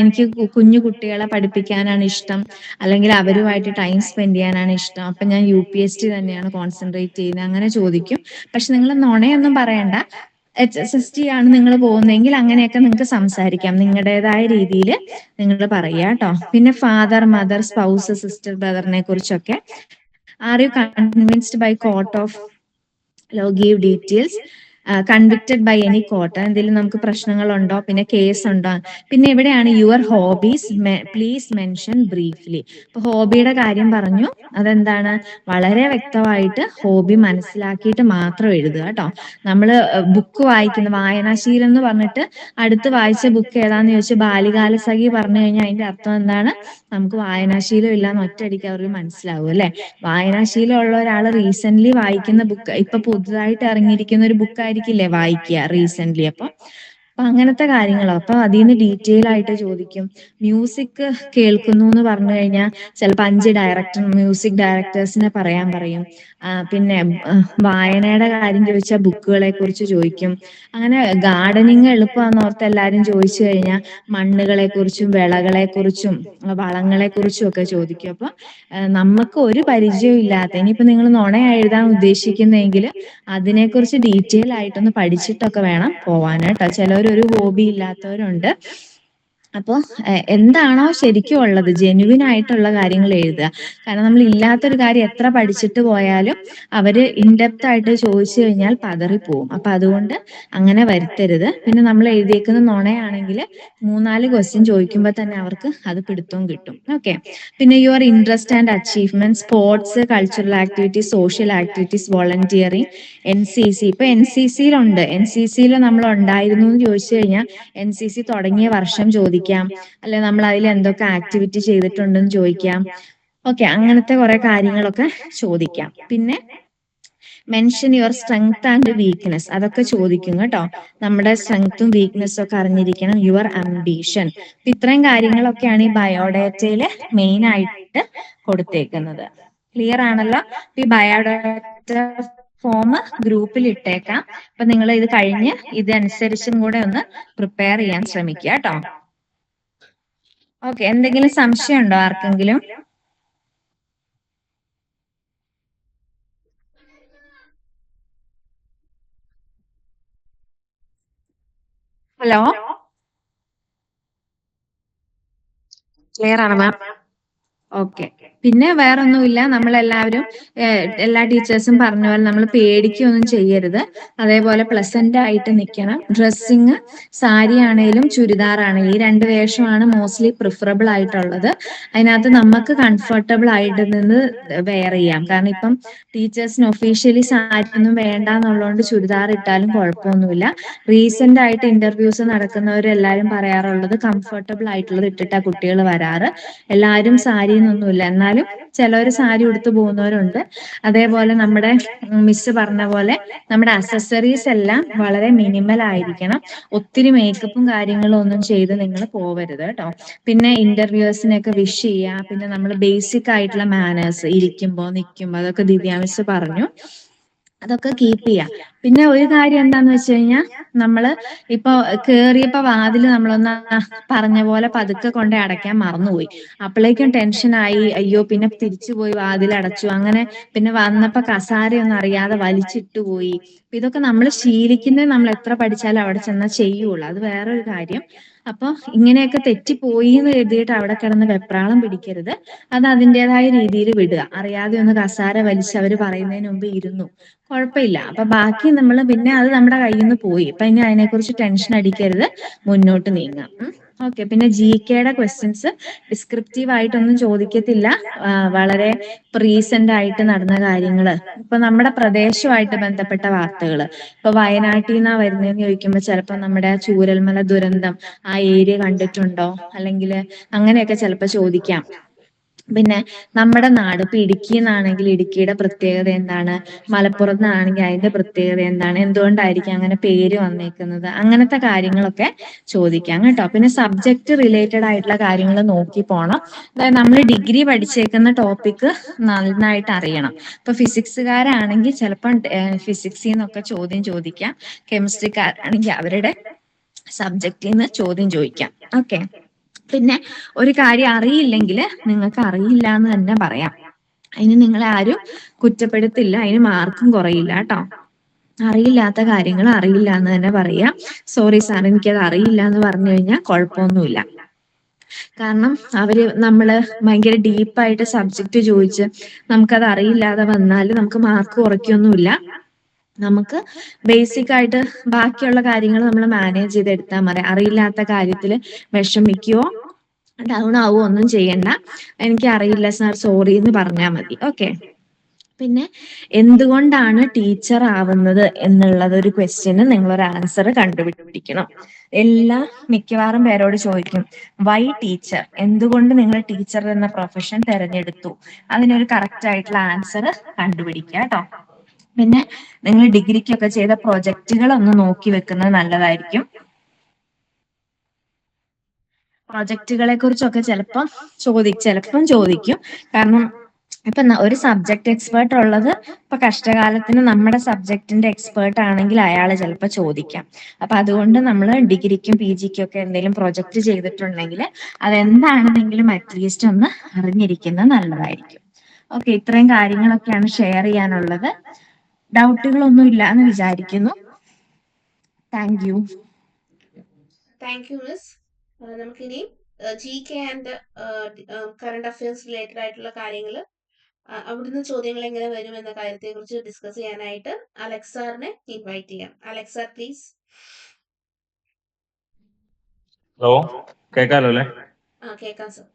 എനിക്ക് കുഞ്ഞു കുട്ടികളെ പഠിപ്പിക്കാനാണ് ഇഷ്ടം, അല്ലെങ്കിൽ അവരുമായിട്ട് ടൈം സ്പെൻഡ് ചെയ്യാനാണ് ഇഷ്ടം, അപ്പൊ ഞാൻ UPST തന്നെയാണ് കോൺസെൻട്രേറ്റ് ചെയ്യുന്നത്, അങ്ങനെ ചോദിക്കും. പക്ഷെ നിങ്ങൾ നുണയൊന്നും പറയണ്ട. HSST ആണ് നിങ്ങൾ പോകുന്നതെങ്കിൽ അങ്ങനെയൊക്കെ നിങ്ങൾക്ക് സംസാരിക്കാം, നിങ്ങളുടേതായ രീതിയിൽ നിങ്ങൾ പറയുക കേട്ടോ. പിന്നെ ഫാദർ, മദർ, സ്പൗസ്, സിസ്റ്റർ, ബ്രദറിനെ കുറിച്ചൊക്കെ are you convinced by court of law give details, convicted by any court, എന്തെങ്കിലും നമുക്ക് പ്രശ്നങ്ങളുണ്ടോ, പിന്നെ കേസ് ഉണ്ടോ. പിന്നെ എവിടെയാണ് your hobbies please mention briefly. ഇപ്പൊ ഹോബിയുടെ കാര്യം പറഞ്ഞു, അതെന്താണ് വളരെ വ്യക്തമായിട്ട് ഹോബി മനസ്സിലാക്കിയിട്ട് മാത്രം എഴുതുക കേട്ടോ. നമ്മള് ബുക്ക് വായനാശീലം എന്ന് പറഞ്ഞിട്ട് അടുത്ത് വായിച്ച ബുക്ക് ഏതാന്ന് ചോദിച്ചാൽ ബാല്യകാല സഖി പറഞ്ഞു കഴിഞ്ഞാൽ അതിന്റെ അർത്ഥം എന്താണ്? നമുക്ക് വായനാശീലം ഇല്ലാന്ന് ഒറ്റയടിക്ക് അവർക്ക് മനസ്സിലാവും അല്ലെ. വായനാശീലം ഉള്ള ഒരാൾ റീസെന്റ് വായിക്കുന്ന ബുക്ക്, ഇപ്പൊ പുതുതായിട്ട് ഇറങ്ങിയിരിക്കുന്ന ഒരു ബുക്ക് ആയിരിക്കില്ലേ വായിക്കുക റീസെന്റ്. അപ്പൊ അങ്ങനത്തെ കാര്യങ്ങളോ. അപ്പൊ അതിൽ നിന്ന് ഡീറ്റെയിൽ ആയിട്ട് ചോദിക്കും. മ്യൂസിക് കേൾക്കുന്നു എന്ന് പറഞ്ഞു കഴിഞ്ഞാൽ ചിലപ്പോൾ 5 മ്യൂസിക് ഡയറക്ടേഴ്സിനെ പറയാൻ പറയും. പിന്നെ വായനയുടെ കാര്യം ചോദിച്ചാൽ ബുക്കുകളെ കുറിച്ച് ചോദിക്കും. അങ്ങനെ ഗാർഡനിങ് എളുപ്പമാണെന്ന് ഓർത്ത് എല്ലാരും ചോദിച്ചു കഴിഞ്ഞാൽ മണ്ണുകളെ കുറിച്ചും വിളകളെ കുറിച്ചും വളങ്ങളെ കുറിച്ചും ഒക്കെ ചോദിക്കും. അപ്പൊ നമുക്ക് ഒരു പരിചയവും ഇല്ലാത്ത, ഇനിയിപ്പോ നിങ്ങൾ നുണ എഴുതാൻ ഉദ്ദേശിക്കുന്നെങ്കിൽ അതിനെക്കുറിച്ച് ഡീറ്റെയിൽ ആയിട്ടൊന്ന് പഠിച്ചിട്ടൊക്കെ വേണം പോവാൻ കേട്ടോ. ചിലവരൊരു ഹോബി ഇല്ലാത്തവരുണ്ട്. അപ്പോൾ എന്താണോ ശരിക്കും ഉള്ളത്, ജെന്യുവിൻ ആയിട്ടുള്ള കാര്യങ്ങൾ എഴുതുക. കാരണം നമ്മൾ ഇല്ലാത്തൊരു കാര്യം എത്ര പഠിച്ചിട്ട് പോയാലും അവര് ഇൻഡെപ്ത് ആയിട്ട് ചോദിച്ചു കഴിഞ്ഞാൽ പതറിപ്പോവും. അപ്പൊ അതുകൊണ്ട് അങ്ങനെ വരുത്തരുത്. പിന്നെ നമ്മൾ എഴുതിയേക്കുന്ന നുണയാണെങ്കിൽ 3-4 ക്വസ്റ്റ്യൻ ചോദിക്കുമ്പോൾ തന്നെ അവർക്ക് അത് പിടുത്തവും കിട്ടും. ഓക്കെ. പിന്നെ your interest and achievement, sports, cultural activities, social activities, volunteering, NCC. ഇപ്പൊ NCCയിലുണ്ട്, NCCയിൽ നമ്മൾ ഉണ്ടായിരുന്നു എന്ന് ചോദിച്ചു കഴിഞ്ഞാൽ NCC തുടങ്ങിയ വർഷം ചോദിക്കാം, അല്ലെ നമ്മൾ അതിൽ എന്തൊക്കെ ആക്ടിവിറ്റി ചെയ്തിട്ടുണ്ടെന്ന് ചോദിക്കാം. ഓക്കെ, അങ്ങനത്തെ കുറെ കാര്യങ്ങളൊക്കെ ചോദിക്കാം. പിന്നെ mention your strength and weakness, അതൊക്കെ ചോദിക്കും കേട്ടോ. നമ്മുടെ സ്ട്രെങ്ത്തും വീക്ക്നെസ്സും ഒക്കെ അറിഞ്ഞിരിക്കണം. Your ambition. ഇത്രയും കാര്യങ്ങളൊക്കെയാണ് ഈ ബയോഡാറ്റയില് മെയിൻ ആയിട്ട് കൊടുത്തേക്കുന്നത്. ക്ലിയർ ആണല്ലോ? ഈ ബയോഡാറ്റ ഫോം ഗ്രൂപ്പിൽ ഇട്ടേക്കാം. അപ്പൊ നിങ്ങൾ ഇത് കഴിഞ്ഞ് ഇതനുസരിച്ചും കൂടെ ഒന്ന് പ്രിപ്പയർ ചെയ്യാൻ ശ്രമിക്കുക കേട്ടോ. ഓക്കെ, എന്തെങ്കിലും സംശയം ഉണ്ടോ ആർക്കെങ്കിലും? ഹലോ, ക്ലിയർ ആണ് മാം? ഓക്കെ. പിന്നെ വേറൊന്നുമില്ല, നമ്മളെല്ലാവരും എല്ലാ ടീച്ചേഴ്സും പറഞ്ഞ പോലെ നമ്മൾ പേടിക്കുകയൊന്നും ചെയ്യരുത്. അതേപോലെ പ്ലസന്റ് ആയിട്ട് നിൽക്കണം. ഡ്രസ്സിങ് സാരി ആണെങ്കിലും ചുരിദാർ ആണെങ്കിലും ഈ 2 വേഷമാണ് മോസ്റ്റ്ലി പ്രിഫറബിൾ ആയിട്ടുള്ളത്. അതിനകത്ത് നമുക്ക് കംഫർട്ടബിൾ ആയിട്ട് നിന്ന് വെയർ ചെയ്യാം. കാരണം ഇപ്പം ടീച്ചേഴ്സിന് ഒഫീഷ്യലി സാരി ഒന്നും വേണ്ട എന്നുള്ളതുകൊണ്ട് ചുരിദാർ ഇട്ടാലും കുഴപ്പമൊന്നുമില്ല. റീസെന്റ് ആയിട്ട് ഇന്റർവ്യൂസ് നടക്കുന്നവരെല്ലാരും പറയാറുള്ളത് കംഫർട്ടബിൾ ആയിട്ടുള്ളത് ഇട്ടിട്ടാ കുട്ടികൾ വരാറ്. എല്ലാവരും സാരി എന്നൊന്നുമില്ല, എന്നാലും ചിലവർ സാരി ഉടുത്തു പോകുന്നവരുണ്ട്. അതേപോലെ നമ്മുടെ മിസ് പറഞ്ഞ പോലെ നമ്മുടെ അക്സസറീസ് എല്ലാം വളരെ മിനിമൽ ആയിരിക്കണം. ഒത്തിരി മേക്കപ്പും കാര്യങ്ങളും ഒന്നും ചെയ്ത് നിങ്ങൾ പോവരുത് കേട്ടോ. പിന്നെ ഇന്റർവ്യൂസിനൊക്കെ വിഷ് ചെയ്യുക. പിന്നെ നമ്മൾ ബേസിക് ആയിട്ടുള്ള മാനേഴ്സ്, ഇരിക്കുമ്പോ നിൽക്കുമ്പോ, അതൊക്കെ ദിവ്യ മിസ് പറഞ്ഞു. അതൊക്കെ കീപ്പ് ചെയ്യാം. പിന്നെ ഒരു കാര്യം എന്താന്ന് വെച്ച് കഴിഞ്ഞാൽ നമ്മള് ഇപ്പൊ കേറിയപ്പോ വാതില് നമ്മളൊന്ന് പറഞ്ഞ പോലെ പതുക്കെ കൊണ്ട് അടയ്ക്കാൻ മറന്നുപോയി. അപ്പോഴേക്കും ടെൻഷനായി, അയ്യോ പിന്നെ തിരിച്ചു പോയി വാതിൽ അടച്ചു, അങ്ങനെ പിന്നെ വന്നപ്പോ കസാരയൊന്നും അറിയാതെ വലിച്ചിട്ട് പോയി. ഇതൊക്കെ നമ്മൾ ശീലിക്കുന്നത് നമ്മൾ എത്ര പഠിച്ചാലും അവിടെ ചെന്നാൽ ചെയ്യുള്ളൂ, അത് വേറൊരു കാര്യം. അപ്പൊ ഇങ്ങനെയൊക്കെ തെറ്റിപ്പോയി എന്ന് കരുതിയിട്ട് അവിടെ കിടന്ന് വെപ്രാളം പിടിക്കരുത്. അത് അതിൻ്റെതായ രീതിയിൽ വിടുക. അറിയാതെ ഒന്ന് കസാര വലിച്ച് അവര് പറയുന്നതിന് മുമ്പ് ഇരുന്നു, കുഴപ്പമില്ല. അപ്പൊ ബാക്കി നമ്മൾ പിന്നെ അത് നമ്മുടെ കയ്യിൽ നിന്ന് പോയി, അപ്പൊ ഇനി അതിനെക്കുറിച്ച് ടെൻഷൻ അടിക്കരുത്, മുന്നോട്ട് നീങ്ങാം. ഓക്കെ. പിന്നെ GK-യുടെ ക്വസ്റ്റ്യൻസ് ഡിസ്ക്രിപ്റ്റീവ് ആയിട്ടൊന്നും ചോദിക്കത്തില്ല, വളരെ റീസെന്റ് ആയിട്ട് നടന്ന കാര്യങ്ങള്, ഇപ്പൊ നമ്മുടെ പ്രദേശവുമായിട്ട് ബന്ധപ്പെട്ട വാർത്തകള്. ഇപ്പൊ വയനാട്ടിൽ നിന്നാ വരുന്നതെന്ന് ചോദിക്കുമ്പോൾ ചിലപ്പോൾ നമ്മുടെ ചൂരൽമല ദുരന്തം ആ ഏരിയ കണ്ടിട്ടുണ്ടോ, അല്ലെങ്കിൽ അങ്ങനെയൊക്കെ ചിലപ്പോൾ ചോദിക്കാം. പിന്നെ നമ്മുടെ നാട്, ഇപ്പൊ ഇടുക്കി എന്നാണെങ്കിൽ ഇടുക്കിയുടെ പ്രത്യേകത എന്താണ്, മലപ്പുറത്ത് നിന്നാണെങ്കിൽ അതിന്റെ പ്രത്യേകത എന്താണ്, എന്തുകൊണ്ടായിരിക്കും അങ്ങനെ പേര് വന്നേക്കുന്നത്, അങ്ങനത്തെ കാര്യങ്ങളൊക്കെ ചോദിക്കാം കേട്ടോ. പിന്നെ സബ്ജക്ട് റിലേറ്റഡ് ആയിട്ടുള്ള കാര്യങ്ങൾ നോക്കി പോണം. അതായത് നമ്മൾ ഡിഗ്രി പഠിച്ചേക്കുന്ന ടോപ്പിക് നന്നായിട്ട് അറിയണം. ഇപ്പൊ ഫിസിക്സുകാരാണെങ്കിൽ ചിലപ്പം ഫിസിക്സിൽ നിന്നൊക്കെ ചോദ്യം ചോദിക്കാം, കെമിസ്ട്രിക്കാരാണെങ്കിൽ അവരുടെ സബ്ജക്റ്റിൽ നിന്ന് ചോദ്യം ചോദിക്കാം. ഓക്കെ. പിന്നെ ഒരു കാര്യം അറിയില്ലെങ്കിൽ നിങ്ങൾക്ക് അറിയില്ല എന്ന് തന്നെ പറയാം, അതിന് നിങ്ങളെ ആരും കുറ്റപ്പെടുത്തില്ല, അതിന് മാർക്കും കുറയില്ല കേട്ടോ. അറിയില്ലാത്ത കാര്യങ്ങൾ അറിയില്ല എന്ന് തന്നെ പറയാം. സോറി സാർ എനിക്കത് അറിയില്ല എന്ന് പറഞ്ഞു കഴിഞ്ഞാൽ കുഴപ്പമൊന്നുമില്ല. കാരണം നമ്മള് ഭയങ്കര ഡീപ്പായിട്ട് സബ്ജക്റ്റ് ചോദിച്ച് നമുക്കത് അറിയില്ലാതെ വന്നാൽ നമുക്ക് മാർക്ക് കുറയ്ക്കൊന്നുമില്ല. നമുക്ക് ബേസിക് ആയിട്ട് ബാക്കിയുള്ള കാര്യങ്ങൾ നമ്മൾ മാനേജ് ചെയ്തെടുത്താൽ മതി. അറിയില്ലാത്ത കാര്യത്തിൽ വിഷമിക്കുകയോ ഡൗൺ ആവുകയോ ഒന്നും ചെയ്യണ്ട. എനിക്ക് അറിയില്ല സാർ, സോറി എന്ന് പറഞ്ഞാൽ മതി. ഓക്കെ. പിന്നെ എന്തുകൊണ്ടാണ് ടീച്ചർ ആവുന്നത് എന്നുള്ളത് ഒരു ക്വസ്റ്റ്യന് നിങ്ങളൊരു ആൻസർ കണ്ടുപിടിക്കണം. മിക്കവാറും പേരോട് ചോദിക്കും, വൈ ടീച്ചർ, എന്തുകൊണ്ട് നിങ്ങൾ ടീച്ചർ എന്ന പ്രൊഫഷൻ തിരഞ്ഞെടുത്തു, അതിനൊരു കറക്റ്റ് ആയിട്ടുള്ള ആൻസർ കണ്ടുപിടിക്കുക കേട്ടോ. പിന്നെ നിങ്ങൾ ഡിഗ്രിക്കൊക്കെ ചെയ്ത പ്രൊജക്റ്റുകൾ ഒന്ന് നോക്കി വെക്കുന്നത് നല്ലതായിരിക്കും. പ്രൊജക്റ്റുകളെ കുറിച്ചൊക്കെ ചിലപ്പം ചോദിക്കും. കാരണം ഇപ്പൊ ഒരു സബ്ജക്ട് എക്സ്പേർട്ട് ഉള്ളത് ഇപ്പൊ കഷ്ടകാലത്തിന് നമ്മുടെ സബ്ജക്റ്റിന്റെ എക്സ്പേർട്ട് ആണെങ്കിൽ അയാൾ ചിലപ്പോൾ ചോദിക്കാം. അപ്പൊ അതുകൊണ്ട് നമ്മൾ ഡിഗ്രിക്കും PGക്കും ഒക്കെ എന്തെങ്കിലും പ്രൊജക്ട് ചെയ്തിട്ടുണ്ടെങ്കിൽ അതെന്താണെന്നെങ്കിലും അറ്റ്ലീസ്റ്റ് ഒന്ന് അറിഞ്ഞിരിക്കുന്നത് നല്ലതായിരിക്കും. ഓക്കെ. ഇത്രയും കാര്യങ്ങളൊക്കെയാണ് ഷെയർ ചെയ്യാനുള്ളത്. ഡൗട്ടുകളൊന്നും ഇല്ല എന്ന് വിചാരിക്കുന്നു. Thank you. മിസ്. നമുക്കിനി GK and current affairs related ആയിട്ടുള്ള കാര്യങ്ങൾ, അവിടുന്ന് ചോദ്യങ്ങൾ എങ്ങനെ വരും എന്ന കാര്യത്തെ കുറിച്ച് ഡിസ്കസ് ചെയ്യാനായിട്ട് അലക്സ് സാറിനെ ഇൻവൈറ്റ് ചെയ്യാം. Alex sir please. ഹലോ, കേൾക്കാലോ അല്ലേ? കേൾക്കാം സർ.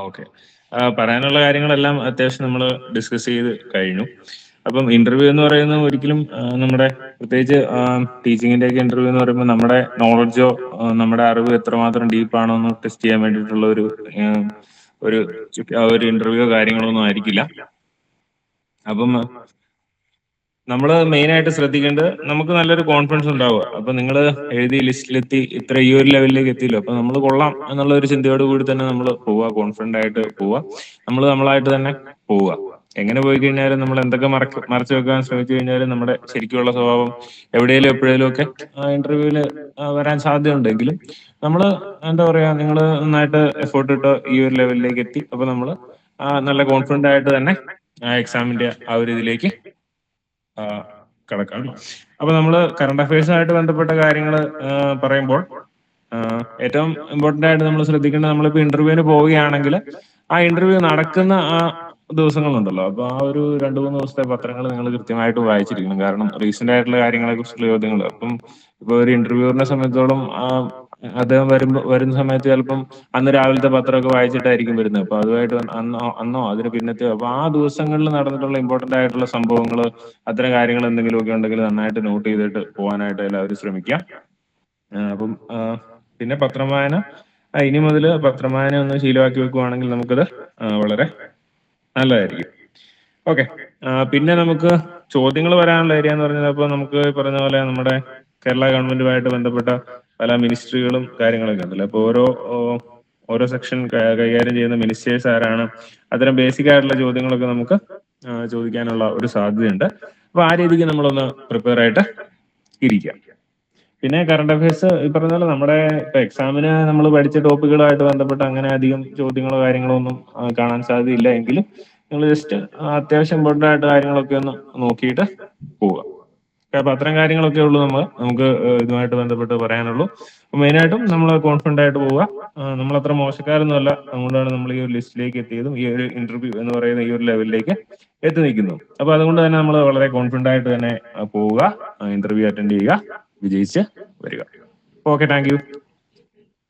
ഓക്കെ. പറയാനുള്ള കാര്യങ്ങളെല്ലാം അത്യാവശ്യം നമ്മൾ ഡിസ്കസ് ചെയ്ത് കഴിഞ്ഞു. അപ്പം ഇന്റർവ്യൂ എന്ന് പറയുന്നത് ഒരിക്കലും നമ്മുടെ പ്രത്യേകിച്ച് ടീച്ചിങ്ങിന്റെ ഒക്കെ ഇന്റർവ്യൂ എന്ന് പറയുമ്പോൾ നമ്മുടെ നോളജോ നമ്മുടെ അറിവ് എത്രമാത്രം ഡീപ്പാണോ എന്ന് ടെസ്റ്റ് ചെയ്യാൻ വേണ്ടിയിട്ടുള്ള ഒരു ഇന്റർവ്യൂ കാര്യങ്ങളൊന്നും ആയിരിക്കില്ല. അപ്പം നമ്മൾ മെയിൻ ആയിട്ട് ശ്രദ്ധിക്കേണ്ടത് നമുക്ക് നല്ലൊരു കോൺഫിഡൻസ് ഉണ്ടാവുക. അപ്പൊ നിങ്ങൾ എഴുതി ലിസ്റ്റിലെത്തി ഈ ഒരു ലെവലിലേക്ക് എത്തിയല്ലോ, അപ്പൊ നമ്മൾ കൊള്ളാം എന്നുള്ള ഒരു ചിന്തയോട് കൂടി തന്നെ നമ്മൾ പോവുക, കോൺഫിഡന്റ് ആയിട്ട് പോവുക, നമ്മളായിട്ട് തന്നെ പോവുക. എങ്ങനെ പോയി കഴിഞ്ഞാലും നമ്മൾ എന്തൊക്കെ മറച്ചു വെക്കാൻ ശ്രമിച്ചു കഴിഞ്ഞാലും നമ്മുടെ ശരിക്കുള്ള സ്വഭാവം എവിടെയെങ്കിലും എപ്പോഴേലും ഒക്കെ ഇന്റർവ്യൂവിൽ വരാൻ സാധ്യതയുണ്ടെങ്കിലും നമ്മൾ എന്താ പറയാ, നിങ്ങൾ നന്നായിട്ട് എഫേർട്ട് ഇട്ട് ഈ ഒരു ലെവലിലേക്ക് എത്തി. അപ്പൊ നമ്മൾ നല്ല കോൺഫിഡന്റ് ആയിട്ട് തന്നെ എക്സാമിന്റെ ആ ഒരു ഇതിലേക്ക് കടക്കാം. അപ്പൊ നമ്മൾ കറണ്ട് അഫയേഴ്സുമായിട്ട് ബന്ധപ്പെട്ട കാര്യങ്ങൾ പറയുമ്പോൾ ഏറ്റവും ഇമ്പോർട്ടന്റ് ആയിട്ട് നമ്മൾ ശ്രദ്ധിക്കേണ്ടത്, നമ്മളിപ്പോ ഇന്റർവ്യൂവിന് പോവുകയാണെങ്കിൽ ആ ഇന്റർവ്യൂ നടക്കുന്ന ആ ദിവസങ്ങളുണ്ടല്ലോ, അപ്പൊ ആ ഒരു 2-3 ദിവസത്തെ പത്രങ്ങൾ നിങ്ങൾ കൃത്യമായിട്ട് വായിച്ചിരിക്കണം. കാരണം റീസെന്റ് ആയിട്ടുള്ള കാര്യങ്ങളെ കുറിച്ചുള്ള ചോദ്യങ്ങൾ, അപ്പം ഇപ്പൊ ഒരു ഇന്റർവ്യൂറിനെ സംബന്ധിച്ചോളം അദ്ദേഹം വരുന്ന സമയത്ത് ചിലപ്പം അന്ന് രാവിലത്തെ പത്രമൊക്കെ വായിച്ചിട്ടായിരിക്കും വരുന്നത്. അപ്പൊ അതുമായിട്ട് അന്നോ അതിന് പിന്നത്തെയോ, അപ്പൊ ആ ദിവസങ്ങളിൽ നടന്നിട്ടുള്ള ഇമ്പോർട്ടന്റ് ആയിട്ടുള്ള സംഭവങ്ങൾ, അത്തരം കാര്യങ്ങൾ എന്തെങ്കിലും ഒക്കെ ഉണ്ടെങ്കിൽ നന്നായിട്ട് നോട്ട് ചെയ്തിട്ട് പോകാനായിട്ട് എല്ലാവരും ശ്രമിക്കാം. അപ്പം പിന്നെ പത്രം വായന, ഇനി മുതൽ പത്രം വായന ഒന്ന് ശീലമാക്കി വെക്കുവാണെങ്കിൽ നമുക്കത് വളരെ നല്ലതായിരിക്കും. ഓക്കെ. പിന്നെ നമുക്ക് ചോദ്യങ്ങൾ വരാനുള്ള ഏരിയ എന്ന് പറഞ്ഞത്, അപ്പൊ നമുക്ക് പറഞ്ഞ പോലെ നമ്മുടെ കേരള ഗവൺമെന്റുമായിട്ട് ബന്ധപ്പെട്ട പല മിനിസ്ട്രികളും കാര്യങ്ങളൊക്കെ ഉണ്ടല്ലോ. അപ്പൊ ഓരോ സെക്ഷൻ കൈകാര്യം ചെയ്യുന്ന മിനിസ്റ്റേഴ്സ് ആരാണ്, അത്തരം ബേസിക് ആയിട്ടുള്ള ചോദ്യങ്ങളൊക്കെ നമുക്ക് ചോദിക്കാനുള്ള ഒരു സാധ്യതയുണ്ട്. അപ്പൊ ആ രീതിക്ക് നമ്മളൊന്ന് പ്രിപ്പയർ ആയിട്ട് ഇരിക്കാം. പിന്നെ കറണ്ട് അഫയേഴ്സ് ഈ പറഞ്ഞ പോലെ നമ്മുടെ ഇപ്പൊ എക്സാമിന് നമ്മൾ പഠിച്ച ടോപ്പിക്കുകളായിട്ട് ബന്ധപ്പെട്ട് അങ്ങനെ അധികം ചോദ്യങ്ങളോ കാര്യങ്ങളോ ഒന്നും കാണാൻ സാധ്യതയില്ല എങ്കിലും നിങ്ങൾ ജസ്റ്റ് അത്യാവശ്യം ഇമ്പോർട്ടൻ്റ് ആയിട്ട് കാര്യങ്ങളൊക്കെ ഒന്ന് നോക്കിയിട്ട് പോവുക. അപ്പൊ അത്തരം കാര്യങ്ങളൊക്കെ ഉള്ളൂ നമുക്ക് ഇതുമായിട്ട് ബന്ധപ്പെട്ട് പറയാനുള്ളൂ. മെയിനായിട്ടും നമ്മൾ കോൺഫിഡൻ്റ് ആയിട്ട് പോവുക. നമ്മൾ അത്ര മോശക്കാരൊന്നുമല്ല, അതുകൊണ്ടാണ് നമ്മൾ ഈ ഒരു ലിസ്റ്റിലേക്ക് എത്തിയതും ഈ ഒരു ഇന്റർവ്യൂ എന്ന് പറയുന്ന ഈ ഒരു ലെവലിലേക്ക് എത്തി നിൽക്കുന്നതും. അപ്പൊ അതുകൊണ്ട് തന്നെ നമ്മൾ വളരെ കോൺഫിഡൻ്റ് ആയിട്ട് തന്നെ പോവുക, ഇന്റർവ്യൂ അറ്റൻഡ് ചെയ്യുക, വിജയിച്ച് വരിക. Okay, thank you.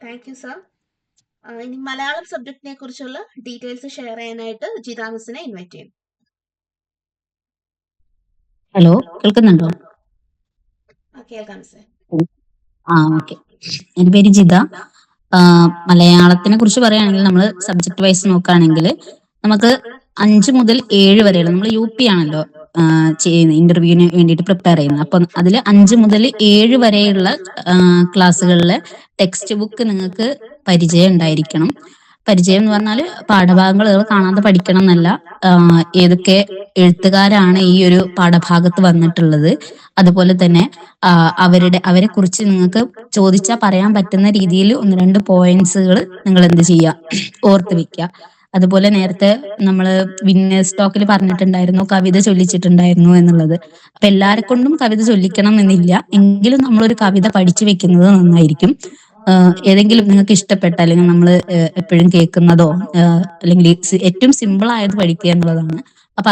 Thank you sir. ഇനി മലയാളം സബ്ജക്റ്റിനെ കുറിച്ചുള്ള ഡീറ്റെയിൽസ് ഷെയർ ചെയ്യാനായിട്ട് ജിത മിസ്സിനെ ഇൻവൈറ്റ് ചെയ്യും. ഹലോ, കേൾക്കുന്നുണ്ടോ? കേൾക്കാം മിസ്സേ. ഓക്കെ. എന്റെ പേര് ജിത. മലയാളത്തിനെ കുറിച്ച് പറയുകയാണെങ്കിൽ നമ്മൾ സബ്ജക്ട് വൈസ് നോക്കുകയാണെങ്കിൽ നമുക്ക് 5 മുതൽ 7 വരെയുള്ള, നമ്മൾ UP ആണല്ലോ ചെയ്യുന്നത്, ഇന്റർവ്യൂവിന് വേണ്ടിയിട്ട് പ്രിപ്പയർ ചെയ്യുന്നത്. അപ്പം അതിൽ 5 മുതൽ 7 വരെയുള്ള ക്ലാസ്സുകളിലെ ടെക്സ്റ്റ് ബുക്ക് നിങ്ങൾക്ക് പരിചയം ഉണ്ടായിരിക്കണം. പരിചയം എന്ന് പറഞ്ഞാൽ പാഠഭാഗങ്ങൾ കാണാതെ പഠിക്കണം എന്നല്ല, ഏതൊക്കെ എഴുത്തുകാരാണ് ഈ ഒരു പാഠഭാഗത്ത് വന്നിട്ടുള്ളത്, അതുപോലെ തന്നെ അവരെ കുറിച്ച് നിങ്ങൾക്ക് ചോദിച്ചാൽ പറയാൻ പറ്റുന്ന രീതിയിൽ 1-2 പോയിന്റ്സുകൾ നിങ്ങൾ എന്ത് ചെയ്യുക, ഓർത്ത് വെക്കുക. അതുപോലെ നേരത്തെ നമ്മള് വിന്നേഴ്സ് ടോക്കിൽ പറഞ്ഞിട്ടുണ്ടായിരുന്നു കവിത ചൊല്ലിച്ചിട്ടുണ്ടായിരുന്നു എന്നുള്ളത്. അപ്പൊ എല്ലാരെ കൊണ്ടും കവിത ചൊല്ലിക്കണം എന്നില്ല, എങ്കിലും നമ്മളൊരു കവിത പഠിച്ചു വെക്കുന്നത് നന്നായിരിക്കും. ഏതെങ്കിലും നിങ്ങൾക്ക് ഇഷ്ടപ്പെട്ട, അല്ലെങ്കിൽ നമ്മൾ എപ്പോഴും കേൾക്കുന്നതോ അല്ലെങ്കിൽ ഏറ്റവും സിമ്പിൾ ആയത് പഠിക്കുക എന്നുള്ളതാണ്. അപ്പൊ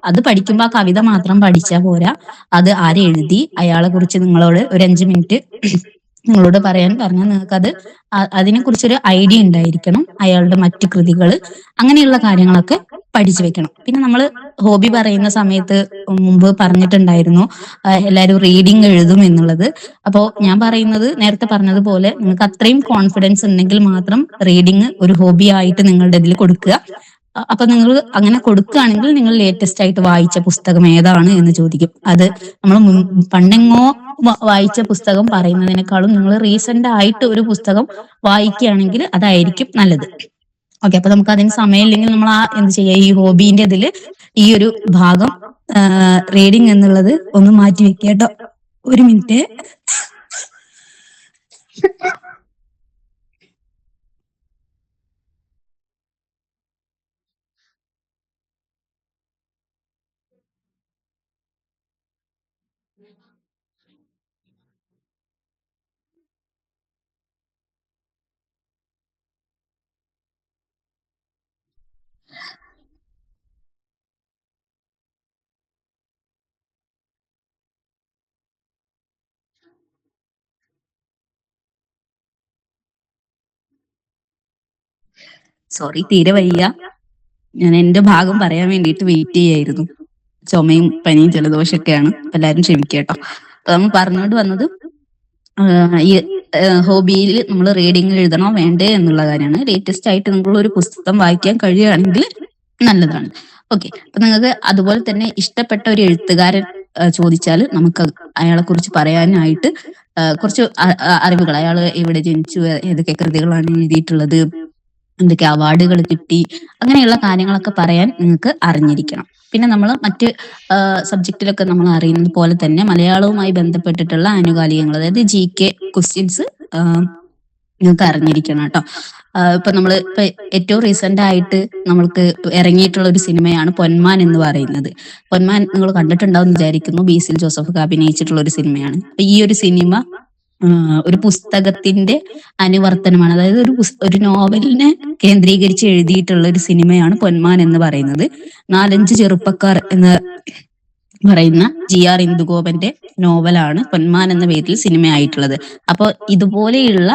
അത് പഠിക്കുമ്പോൾ ആ കവിത മാത്രം പഠിച്ചാൽ പോരാ, അത് ആരെഴുതി അയാളെ കുറിച്ച് നിങ്ങളോട് ഒരു 5 മിനിറ്റ് നിങ്ങളോട് പറയാൻ പറഞ്ഞാൽ നിങ്ങൾക്ക് അതിനെ കുറിച്ചൊരു ഐഡിയ ഉണ്ടായിരിക്കണം. അയാളുടെ മറ്റു കൃതികൾ, അങ്ങനെയുള്ള കാര്യങ്ങളൊക്കെ പഠിച്ചു വെക്കണം. പിന്നെ നമ്മൾ ഹോബി പറയുന്ന സമയത്ത് മുമ്പ് പറഞ്ഞിട്ടുണ്ടായിരുന്നു എല്ലാവരും റീഡിങ് എഴുതും എന്നുള്ളത്. അപ്പോൾ ഞാൻ പറയുന്നത് നേരത്തെ പറഞ്ഞതുപോലെ നിങ്ങൾക്ക് അത്രയും കോൺഫിഡൻസ് ഉണ്ടെങ്കിൽ മാത്രം റീഡിങ് ഒരു ഹോബി ആയിട്ട് നിങ്ങളുടെ ഇതിൽ കൊടുക്കുക. അപ്പൊ നിങ്ങൾ അങ്ങനെ കൊടുക്കുകയാണെങ്കിൽ നിങ്ങൾ ലേറ്റസ്റ്റ് ആയിട്ട് വായിച്ച പുസ്തകം ഏതാണ് എന്ന് ചോദിക്കും. അത് നമ്മൾ പണ്ടെങ്ങോ വായിച്ച പുസ്തകം പറയുന്നതിനേക്കാളും നിങ്ങൾ റീസെന്റ് ആയിട്ട് ഒരു പുസ്തകം വായിക്കുകയാണെങ്കിൽ അതായിരിക്കും നല്ലത്. ഓക്കെ, അപ്പൊ നമുക്ക് അതിന് സമയമില്ലെങ്കിൽ നമ്മൾ എന്ത് ചെയ്യാ, ഈ ഹോബീന്റെ ഇതിൽ ഈ ഒരു ഭാഗം റീഡിങ് എന്നുള്ളത് ഒന്ന് മാറ്റി വെക്കുക കേട്ടോ. 1 മിനിറ്റ്. സോറി, തീരെ വയ്യ. ഞാൻ എന്റെ ഭാഗം പറയാൻ വേണ്ടിയിട്ട് വെയിറ്റ് ചെയ്യായിരുന്നു. ചുമയും പനിയും ജലദോഷമൊക്കെയാണ്, എല്ലാവരും ക്ഷമിക്കട്ടോ. അപ്പൊ നമ്മൾ പറഞ്ഞുകൊണ്ട് വന്നത് ഈ ഹോബിയിൽ നമ്മൾ റീഡിങ് എഴുതണോ വേണ്ടേ എന്നുള്ള കാര്യമാണ്. ലേറ്റസ്റ്റ് ആയിട്ട് നിങ്ങൾ ഒരു പുസ്തകം വായിക്കാൻ കഴിയുകയാണെങ്കിൽ നല്ലതാണ്. ഓക്കെ, അപ്പൊ നിങ്ങൾക്ക് അതുപോലെ തന്നെ ഇഷ്ടപ്പെട്ട ഒരു എഴുത്തുകാരൻ ചോദിച്ചാൽ നമുക്ക് അയാളെ കുറിച്ച് പറയാനായിട്ട് കുറച്ച് അറിവുകൾ, അയാൾ എവിടെ ജനിച്ചു, ഏതൊക്കെ കൃതികളാണ് എഴുതിയിട്ടുള്ളത്, എന്തൊക്കെ അവാർഡുകൾ കിട്ടി, അങ്ങനെയുള്ള കാര്യങ്ങളൊക്കെ പറയാൻ നിങ്ങൾക്ക് അറിഞ്ഞിരിക്കണം. പിന്നെ നമ്മൾ മറ്റ് സബ്ജക്റ്റിലൊക്കെ നമ്മൾ അറിയുന്നത് പോലെ തന്നെ മലയാളവുമായി ബന്ധപ്പെട്ടിട്ടുള്ള ആനുകാലികങ്ങൾ, അതായത് GK ക്വസ്റ്റ്യൻസ് നിങ്ങൾക്ക് അറിഞ്ഞിരിക്കണം കേട്ടോ. ഇപ്പൊ ഏറ്റവും റീസെന്റ് ആയിട്ട് നമ്മൾക്ക് ഇറങ്ങിയിട്ടുള്ള ഒരു സിനിമയാണ് പൊന്മാൻ എന്ന് പറയുന്നത്. പൊന്മാൻ നിങ്ങൾ കണ്ടിട്ടുണ്ടാവും വിചാരിക്കുന്നു. ബേസിൽ ജോസഫ് അഭിനയിച്ചിട്ടുള്ള ഒരു സിനിമയാണ്. അപ്പൊ ഈ ഒരു സിനിമ ഒരു പുസ്തകത്തിന്റെ അനുവർത്തനമാണ്, അതായത് ഒരു നോവലിനെ കേന്ദ്രീകരിച്ച് എഴുതിയിട്ടുള്ള ഒരു സിനിമയാണ് പൊന്മാൻ എന്ന് പറയുന്നത്. 4-5 ചെറുപ്പക്കാർ എന്ന് പറയുന്ന GR ഇന്ദുഗോപന്റെ നോവലാണ് പൊന്മാൻ എന്ന പേരിൽ സിനിമയായിട്ടുള്ളത്. അപ്പോൾ ഇതുപോലെയുള്ള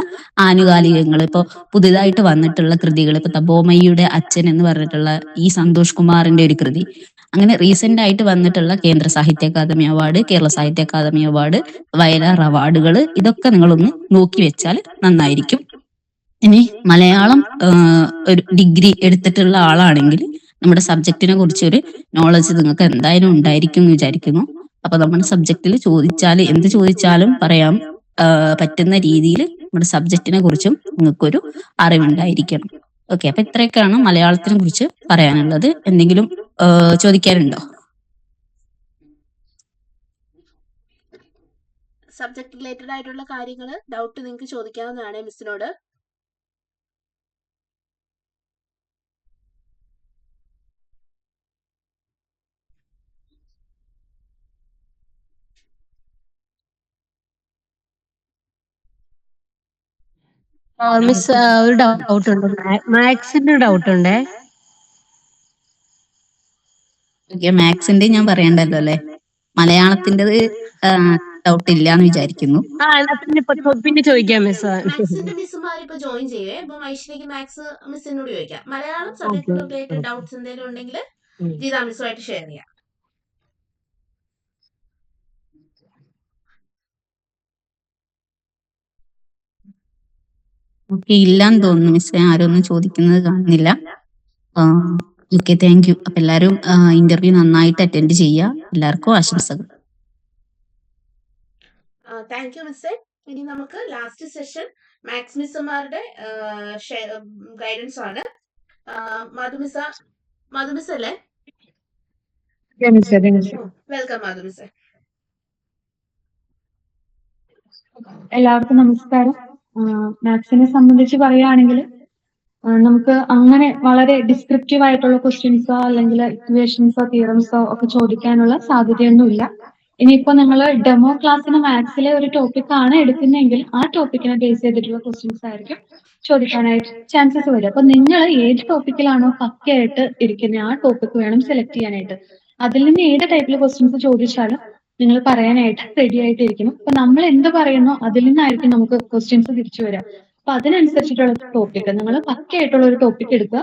ആനുകാലികങ്ങൾ, ഇപ്പൊ പുതിയതായിട്ട് വന്നിട്ടുള്ള കൃതികൾ, ഇപ്പൊ തപോമയുടെ അച്ഛൻ എന്ന് പറഞ്ഞിട്ടുള്ള ഈ സന്തോഷ് കുമാറിന്റെ ഒരു കൃതി, അങ്ങനെ റീസെന്റ് ആയിട്ട് വന്നിട്ടുള്ള കേന്ദ്ര സാഹിത്യ അക്കാദമി അവാർഡ്, കേരള സാഹിത്യ അക്കാദമി അവാർഡ്, വയലാർ അവാർഡുകൾ, ഇതൊക്കെ നിങ്ങളൊന്ന് നോക്കി വെച്ചാൽ നന്നായിരിക്കും. ഇനി മലയാളം ഒരു ഡിഗ്രി എടുത്തിട്ടുള്ള ആളാണെങ്കിൽ നമ്മുടെ സബ്ജക്റ്റിനെ കുറിച്ചൊരു നോളജ് നിങ്ങൾക്ക് എന്തായാലും ഉണ്ടായിരിക്കും എന്ന് വിചാരിക്കുന്നു. അപ്പൊ നമ്മുടെ സബ്ജക്റ്റിൽ എന്ത് ചോദിച്ചാലും പറയാൻ പറ്റുന്ന രീതിയിൽ നമ്മുടെ സബ്ജക്റ്റിനെ കുറിച്ചും നിങ്ങൾക്കൊരു അറിവുണ്ടായിരിക്കണം. ഓക്കെ, അപ്പൊ ഇത്രയൊക്കെയാണ് മലയാളത്തിനെ കുറിച്ച് പറയാനുള്ളത്. എന്തെങ്കിലും ചോദിക്കാറുണ്ടോ? സബ്ജക്ട് റിലേറ്റഡ് ആയിട്ടുള്ള കാര്യങ്ങൾ ഡൗട്ട് നിങ്ങൾക്ക് ചോദിക്കാവുന്നതാണ് മിസ്സിനോട്. മിസ് ഒരു ഡൗട്ട് ഉണ്ട്, മാത്സിന്റെ ഡൗട്ട് ഉണ്ടേ. ഓക്കെ, മാത്സിന്റെ ഞാൻ പറയണ്ടല്ലോ അല്ലെ. മലയാളത്തിൻ്റെത് ഡൗട്ട് ഇല്ലാന്ന് വിചാരിക്കുന്നു. പിന്നെ ചോദിക്കാം മിസ്. മാത്സിന്റെ മിസ്സുമാർ ഇപ്പൊ ജോയിൻ ചെയ്യേ. അപ്പൊ ഐശ്വര്യക്ക് മാത്സ് മിസ്സിനോട് ചോദിക്കാം. മലയാളം സബ്ജക്ട് റിലേറ്റഡ് ഡൗട്ട്സ് എന്തെങ്കിലും ഉണ്ടെങ്കിൽ ഗീതാ മിസ്സുമായിട്ട് ഷെയർ ചെയ്യാം. ഓക്കെ, ഇല്ലാന്ന് തോന്നുന്നു മിസ്സേ, ആരും ഒന്നും ചോദിക്കുന്നത് കാണുന്നില്ല. Okay, thank you. അപ്പൊ എല്ലാവരും ഇന്റർവ്യൂ നന്നായിട്ട് അറ്റൻഡ് ചെയ്യുക. എല്ലാവർക്കും ആശംസകൾ. താങ്ക് യു മിസ്സേ. ഇനി നമുക്ക് ലാസ്റ്റ് സെഷൻ മാത്സ് മിസ്സുമാരുടെ ഗൈഡൻസ് ആണ്. മധുമിസ് അല്ലേ? വെൽക്കം മധുമിസ്. എല്ലാവർക്കും നമസ്കാരം. മാത്സിനെ സംബന്ധിച്ച് പറയുകയാണെങ്കിൽ നമുക്ക് അങ്ങനെ വളരെ ഡിസ്ക്രിപ്റ്റീവ് ആയിട്ടുള്ള ക്വസ്റ്റ്യൻസോ അല്ലെങ്കിൽ ഇക്വേഷൻസോ തിയറംസോ ഒക്കെ ചോദിക്കാനുള്ള സാധ്യതയൊന്നുമില്ല. ഇനിയിപ്പോ നിങ്ങൾ ഡെമോ ക്ലാസ്സിന് മാത്സിലെ ഒരു ടോപ്പിക് ആണ് എടുക്കുന്നതെങ്കിൽ ആ ടോപ്പിക്കിനെ ബേസ് ചെയ്തിട്ടുള്ള ക്വസ്റ്റ്യൻസ് ആയിരിക്കും ചോദിക്കാനായിട്ട് ചാൻസസ് വരും. അപ്പൊ നിങ്ങൾ ഏത് ടോപ്പിക്കിലാണോ പക്കയായിട്ട് ഇരിക്കുന്നത് ആ ടോപ്പിക് വേണം സെലക്ട് ചെയ്യാനായിട്ട്. അതിൽ നിന്ന് ഏത് ടൈപ്പിൽ ക്വസ്റ്റ്യൻസ് ചോദിച്ചാലും നിങ്ങൾ പറയാനായിട്ട് റെഡി ആയിട്ടിരിക്കണം. അപ്പൊ നമ്മൾ എന്ത് പറയുന്നോ അതിൽ നിന്നായിരിക്കും നമുക്ക് ക്വസ്റ്റ്യൻസ് തിരിച്ചു വരിക. അപ്പൊ അതിനനുസരിച്ചിട്ടുള്ള ടോപ്പിക് നിങ്ങൾ പക്കയായിട്ടുള്ള ഒരു ടോപ്പിക് എടുക്കുക.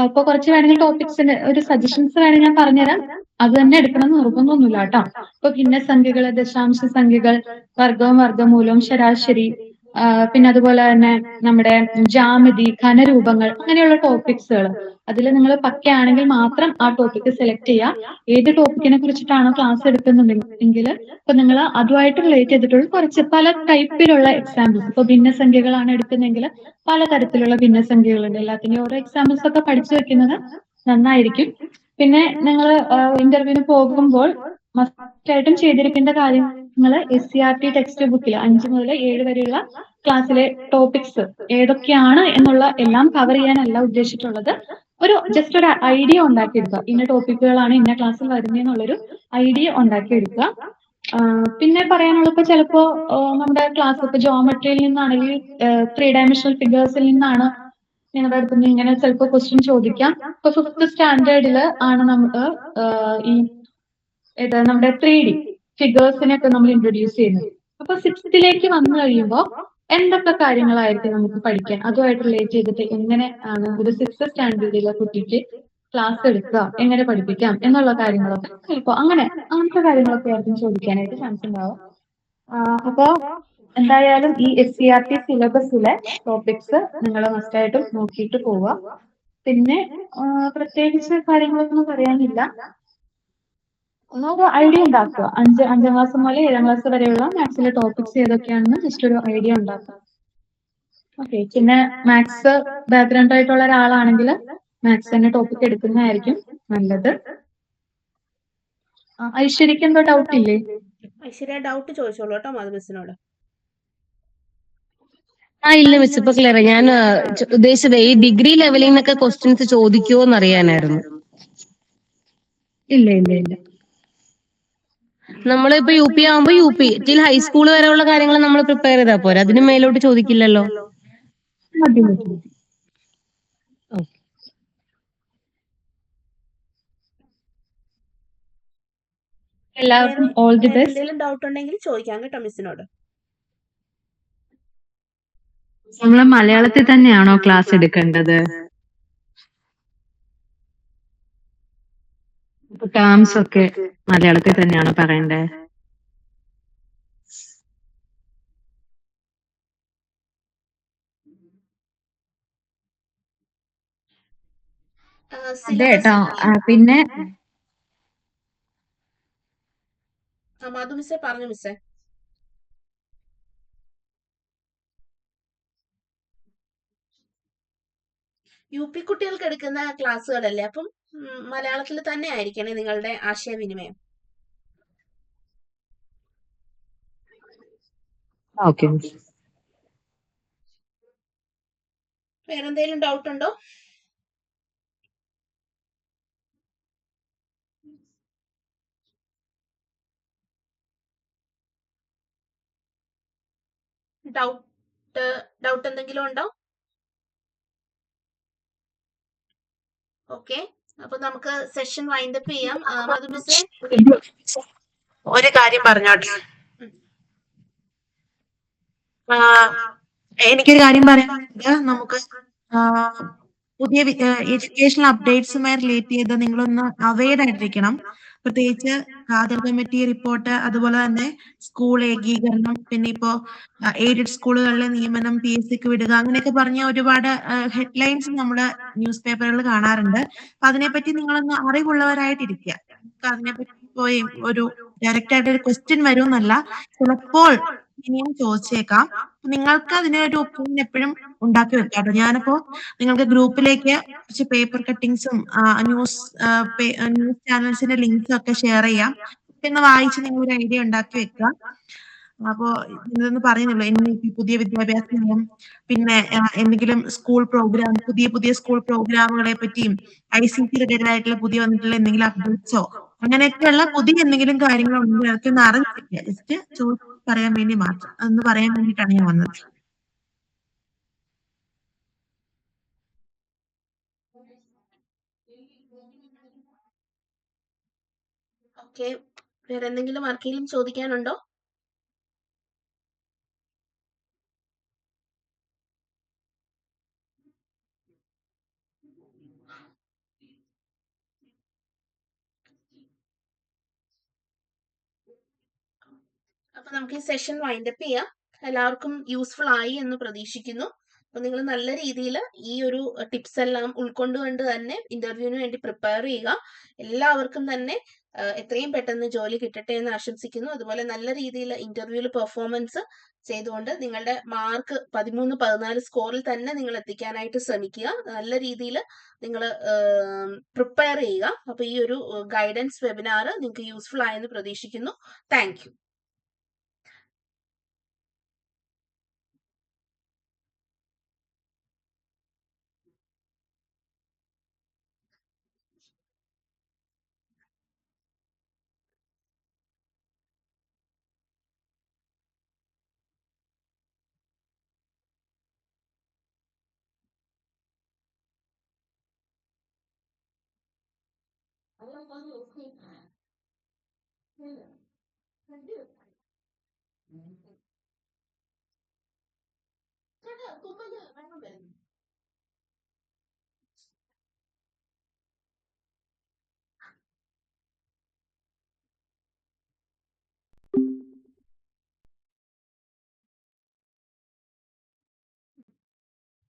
ഇപ്പൊ കുറച്ച് വേണമെങ്കിൽ ടോപ്പിക്സിന്റെ ഒരു സജഷൻസ് വേണമെങ്കിൽ ഞാൻ പറഞ്ഞുതരാം. അത് തന്നെ എടുക്കണം എന്ന് നിർബന്ധമൊന്നുമില്ല കേട്ടോ. ഇപ്പൊ ഭിന്നസംഖ്യകൾ, ദശാംശ സംഖ്യകൾ, വർഗവും വർഗമൂലവും, ശരാശരി, പിന്നെ അതുപോലെ തന്നെ നമ്മുടെ ജാമിതി, ഘനരൂപങ്ങൾ, അങ്ങനെയുള്ള ടോപ്പിക്സുകൾ അതിൽ നിങ്ങൾ പക്കയാണെങ്കിൽ മാത്രം ആ ടോപ്പിക്ക് സെലക്ട് ചെയ്യുക. ഏത് ടോപ്പിക്കിനെ കുറിച്ചിട്ടാണോ ക്ലാസ് എടുക്കുന്നുണ്ടെങ്കിൽ ഇപ്പൊ നിങ്ങൾ അതുമായിട്ട് റിലേറ്റ് ചെയ്തിട്ടുള്ള കുറച്ച് പല ടൈപ്പിലുള്ള എക്സാമ്പിൾസ്, ഇപ്പൊ ഭിന്നസംഖ്യകളാണ് എടുക്കുന്നതെങ്കിൽ പലതരത്തിലുള്ള ഭിന്നസംഖ്യകളുണ്ട്. എല്ലാത്തിനും ഓരോ എക്സാമ്പിൾസ് ഒക്കെ പഠിച്ചു വെക്കുന്നത് നന്നായിരിക്കും. പിന്നെ നിങ്ങൾ ഇന്റർവ്യൂവിന് പോകുമ്പോൾ മസ്റ്റായിട്ടും ചെയ്തിരിക്കേണ്ട കാര്യങ്ങൾ SCERT ടെക്സ്റ്റ് ബുക്കിൽ 5 മുതൽ 7 വരെയുള്ള ക്ലാസ്സിലെ ടോപ്പിക്സ് ഏതൊക്കെയാണ് എന്നുള്ള എല്ലാം കവർ ചെയ്യാനല്ല ഉദ്ദേശിച്ചിട്ടുള്ളത്. ജസ്റ്റ് ഒരു ഐഡിയ ഉണ്ടാക്കിയെടുക്കുക. ഇന്ന ടോപ്പിക്കുകളാണ് ഇന്ന ക്ലാസ്സിൽ വരുന്നതെന്നുള്ളൊരു ഐഡിയ ഉണ്ടാക്കിയെടുക്കുക. പിന്നെ പറയാനുള്ളത് ചിലപ്പോ നമ്മുടെ ക്ലാസ് ഇപ്പൊ ജോമെട്രിയിൽ നിന്നാണെങ്കിൽ 3 ഡയമെൻഷണൽ ഫിഗേഴ്സിൽ നിന്നാണ് നിങ്ങളുടെ അടുത്ത് നിന്ന് ഇങ്ങനെ ചിലപ്പോൾ ക്വസ്റ്റ്യൻ ചോദിക്കാം. ഇപ്പൊ 5th സ്റ്റാൻഡേർഡിൽ ആണ് നമുക്ക് ഈ നമ്മുടെ 3D ഫിഗേഴ്സിനെയൊക്കെ നമ്മൾ ഇൻട്രൊഡ്യൂസ് ചെയ്യുന്നത്. അപ്പൊ 6th വന്നു കഴിയുമ്പോൾ എന്തൊക്കെ കാര്യങ്ങളായിരിക്കും നമുക്ക് പഠിക്കാൻ, അതുമായിട്ട് റിലേറ്റ് ചെയ്തിട്ട് എങ്ങനെ ആണ് ഒരു 6th സ്റ്റാൻഡേർഡിലെ കുട്ടിക്ക് ക്ലാസ് എടുക്കുക, എങ്ങനെ പഠിപ്പിക്കാം എന്നുള്ള കാര്യങ്ങളൊക്കെ ചിലപ്പോൾ അങ്ങനത്തെ കാര്യങ്ങളൊക്കെ ആയിരിക്കും ചോദിക്കാനായിട്ട് ചാൻസ് ഉണ്ടാവും. അപ്പോ എന്തായാലും ഈ SCERT സിലബസിലെ ടോപ്പിക്സ് നിങ്ങൾ മസ്റ്റായിട്ടും നോക്കിയിട്ട് പോവുക. പിന്നെ പ്രത്യേകിച്ച് കാര്യങ്ങളൊന്നും പറയാനില്ല. ഒന്നൊരു ഐഡിയ ഉണ്ടാക്കുക. 5ാം ക്ലാസ് മുതൽ 7ാം ക്ലാസ് വരെയുള്ള മാത്സിലെ ടോപ്പിക്സ് ഏതൊക്കെയാണെന്ന് ജസ്റ്റ് ഒരു ഐഡിയ ഉണ്ടാക്കുക. ഓക്കെ, പിന്നെ മാത്സ് ബാക്ക്ഗ്രൗണ്ട് ആയിട്ടുള്ള ഒരാളാണെങ്കിൽ മാത്സ് തന്നെ ടോപ്പിക് എടുക്കുന്നതായിരിക്കും നല്ലത്. ഐശ്വര്യക്ക് എന്തോ ഡൗട്ട് ഇല്ലേ? ഐശ്വര്യ ഡൗട്ട് ചോദിച്ചോളൂ കേട്ടോ മധുമിസ്സിനോട്. ഇല്ല മിസ്, ഇപ്പൊ ക്ലിയർ. ഞാൻ ഉദ്ദേശിച്ചത് ഈ ഡിഗ്രി ലെവലിൽ നിന്നൊക്കെ ക്വസ്റ്റ്യൻസ് ചോദിക്കുമോ എന്ന് അറിയാനായിരുന്നു. ഇല്ല ഇല്ല ഇല്ല. നമ്മളിപ്പോ UP ആവുമ്പോ UP ടിൽ ഹൈസ്കൂൾ വരെയുള്ള കാര്യങ്ങൾ നമ്മൾ പ്രിപ്പയർ ചെയ്താൽ പോരെ, അതിന് മേലോട്ട് ചോദിക്കില്ലല്ലോ? മതി മതി. എല്ലാവർക്കും ഓൾ ദി ബെസ്റ്റ്. എന്തെങ്കിലും ഡൗട്ട് ഉണ്ടെങ്കിൽ ചോദിക്കാം കേട്ടോ മിസ്സിനോട്. നമ്മൾ മലയാളത്തിൽ തന്നെയാണോ ക്ലാസ് എടുക്കേണ്ടത്? ടേംസ് ഒക്കെ മലയാളത്തിൽ തന്നെയാണോ പറയണ്ടേ? അതെ കേട്ടോ. പിന്നെ മധുമിസ്സേ പറഞ്ഞു മിസ്സേ. UP കുട്ടികൾക്ക് എടുക്കുന്ന ക്ലാസ്സുകളല്ലേ, അപ്പം മലയാളത്തിൽ തന്നെ ആയിരിക്കണേ നിങ്ങളുടെ ആശയവിനിമയം. ഓക്കെ. വേറെന്തെങ്കിലും ഡൗട്ട് ഉണ്ടോ? ഡൗട്ട് എന്തെങ്കിലും ഉണ്ടോ? ഓക്കെ, അപ്പൊ നമുക്ക് സെഷൻ വൈൻഡപ്പ് ചെയ്യാം. മധു മിസ്സേ, ഒരു കാര്യം പറഞ്ഞോട്ടെ. എനിക്കൊരു കാര്യം പറയാനുണ്ട്. നമുക്ക് പുതിയ എഡ്യൂക്കേഷണൽ അപ്ഡേറ്റ്സുമായി റിലേറ്റ് ചെയ്ത് നിങ്ങളൊന്ന് അവെയർ ആയിട്ടിരിക്കണം. പ്രത്യേകിച്ച് ഖാദർ കമ്മിറ്റി റിപ്പോർട്ട്, അതുപോലെ തന്നെ സ്കൂൾ ഏകീകരണം, പിന്നെ ഇപ്പോ എയ്ഡഡ് സ്കൂളുകളിലെ നിയമനം, PSCക്ക് വിടുക, അങ്ങനെയൊക്കെ പറഞ്ഞ ഒരുപാട് ഹെഡ്ലൈൻസ് നമ്മള് ന്യൂസ് പേപ്പറുകളിൽ കാണാറുണ്ട്. അപ്പൊ അതിനെപ്പറ്റി നിങ്ങളൊന്ന് അറിവുള്ളവരായിട്ടിരിക്കുക. അതിനെപ്പറ്റി പോയി ഒരു ഡയറക്റ്റ് ആയിട്ട് ഒരു ക്വസ്റ്റ്യൻ വരുമെന്നല്ല, ചിലപ്പോൾ ഇനിയും ചോദിച്ചേക്കാം. നിങ്ങൾക്ക് അതിനൊരു ഒപ്പീനിയൻ എപ്പോഴും ഉണ്ടാക്കി വെക്കാട്ടോ. ഞാനിപ്പോ നിങ്ങൾക്ക് ഗ്രൂപ്പിലേക്ക് കുറച്ച് പേപ്പർ കട്ടിങ്സും ന്യൂസ് ചാനൽസിന്റെ ലിങ്ക്സും ഒക്കെ ഷെയർ ചെയ്യാം. പിന്നെ വായിച്ച് നിങ്ങൾ ഒരു ഐഡിയ ഉണ്ടാക്കി വെക്കുക. അപ്പോ ഇതൊന്ന് പറയുന്നുള്ളൂ. NEP പുതിയ വിദ്യാഭ്യാസ നയം, പിന്നെ എന്തെങ്കിലും സ്കൂൾ പ്രോഗ്രാം, പുതിയ സ്കൂൾ പ്രോഗ്രാമുകളെ പറ്റിയും ICT റിലേറ്റഡ് ആയിട്ടുള്ള പുതിയ വന്നിട്ടുള്ള എന്തെങ്കിലും അപ്ഡേറ്റ്സോ അങ്ങനെയൊക്കെയുള്ള പുതിയ എന്തെങ്കിലും കാര്യങ്ങളുണ്ടെങ്കിൽ അതൊക്കെ ഒന്ന് അറിഞ്ഞിരിക്കുക. ജസ്റ്റ് ചോദിച്ച് പറയാൻ വേണ്ടി മാത്രം, അതൊന്ന് പറയാൻ വേണ്ടിയിട്ടാണ് ഞാൻ വന്നത്. ഓക്കെ, വേറെ എന്തെങ്കിലും ആർക്കെങ്കിലും ചോദിക്കാനുണ്ടോ? അപ്പൊ നമുക്ക് ഈ സെഷൻ വൈൻഡപ്പ് ചെയ്യാം. എല്ലാവർക്കും യൂസ്ഫുൾ ആയി എന്ന് പ്രതീക്ഷിക്കുന്നു. അപ്പൊ നിങ്ങൾ നല്ല രീതിയിൽ ഈ ഒരു ടിപ്സ് എല്ലാം ഉൾക്കൊണ്ടുകൊണ്ട് തന്നെ ഇന്റർവ്യൂവിന് വേണ്ടി പ്രിപ്പയർ ചെയ്യുക. എല്ലാവർക്കും തന്നെ എത്രയും പെട്ടെന്ന് ജോലി കിട്ടട്ടെ എന്ന് ആശംസിക്കുന്നു. അതുപോലെ നല്ല രീതിയിൽ ഇന്റർവ്യൂവിൽ പെർഫോമൻസ് ചെയ്തുകൊണ്ട് നിങ്ങളുടെ മാർക്ക് 13-14 സ്കോറിൽ തന്നെ നിങ്ങൾ എത്തിക്കാനായിട്ട് ശ്രമിക്കുക. നല്ല രീതിയിൽ നിങ്ങൾ പ്രിപ്പയർ ചെയ്യുക. അപ്പൊ ഈ ഒരു ഗൈഡൻസ് വെബിനാർ നിങ്ങൾക്ക് യൂസ്ഫുൾ ആയെന്ന് പ്രതീക്ഷിക്കുന്നു. Thank you.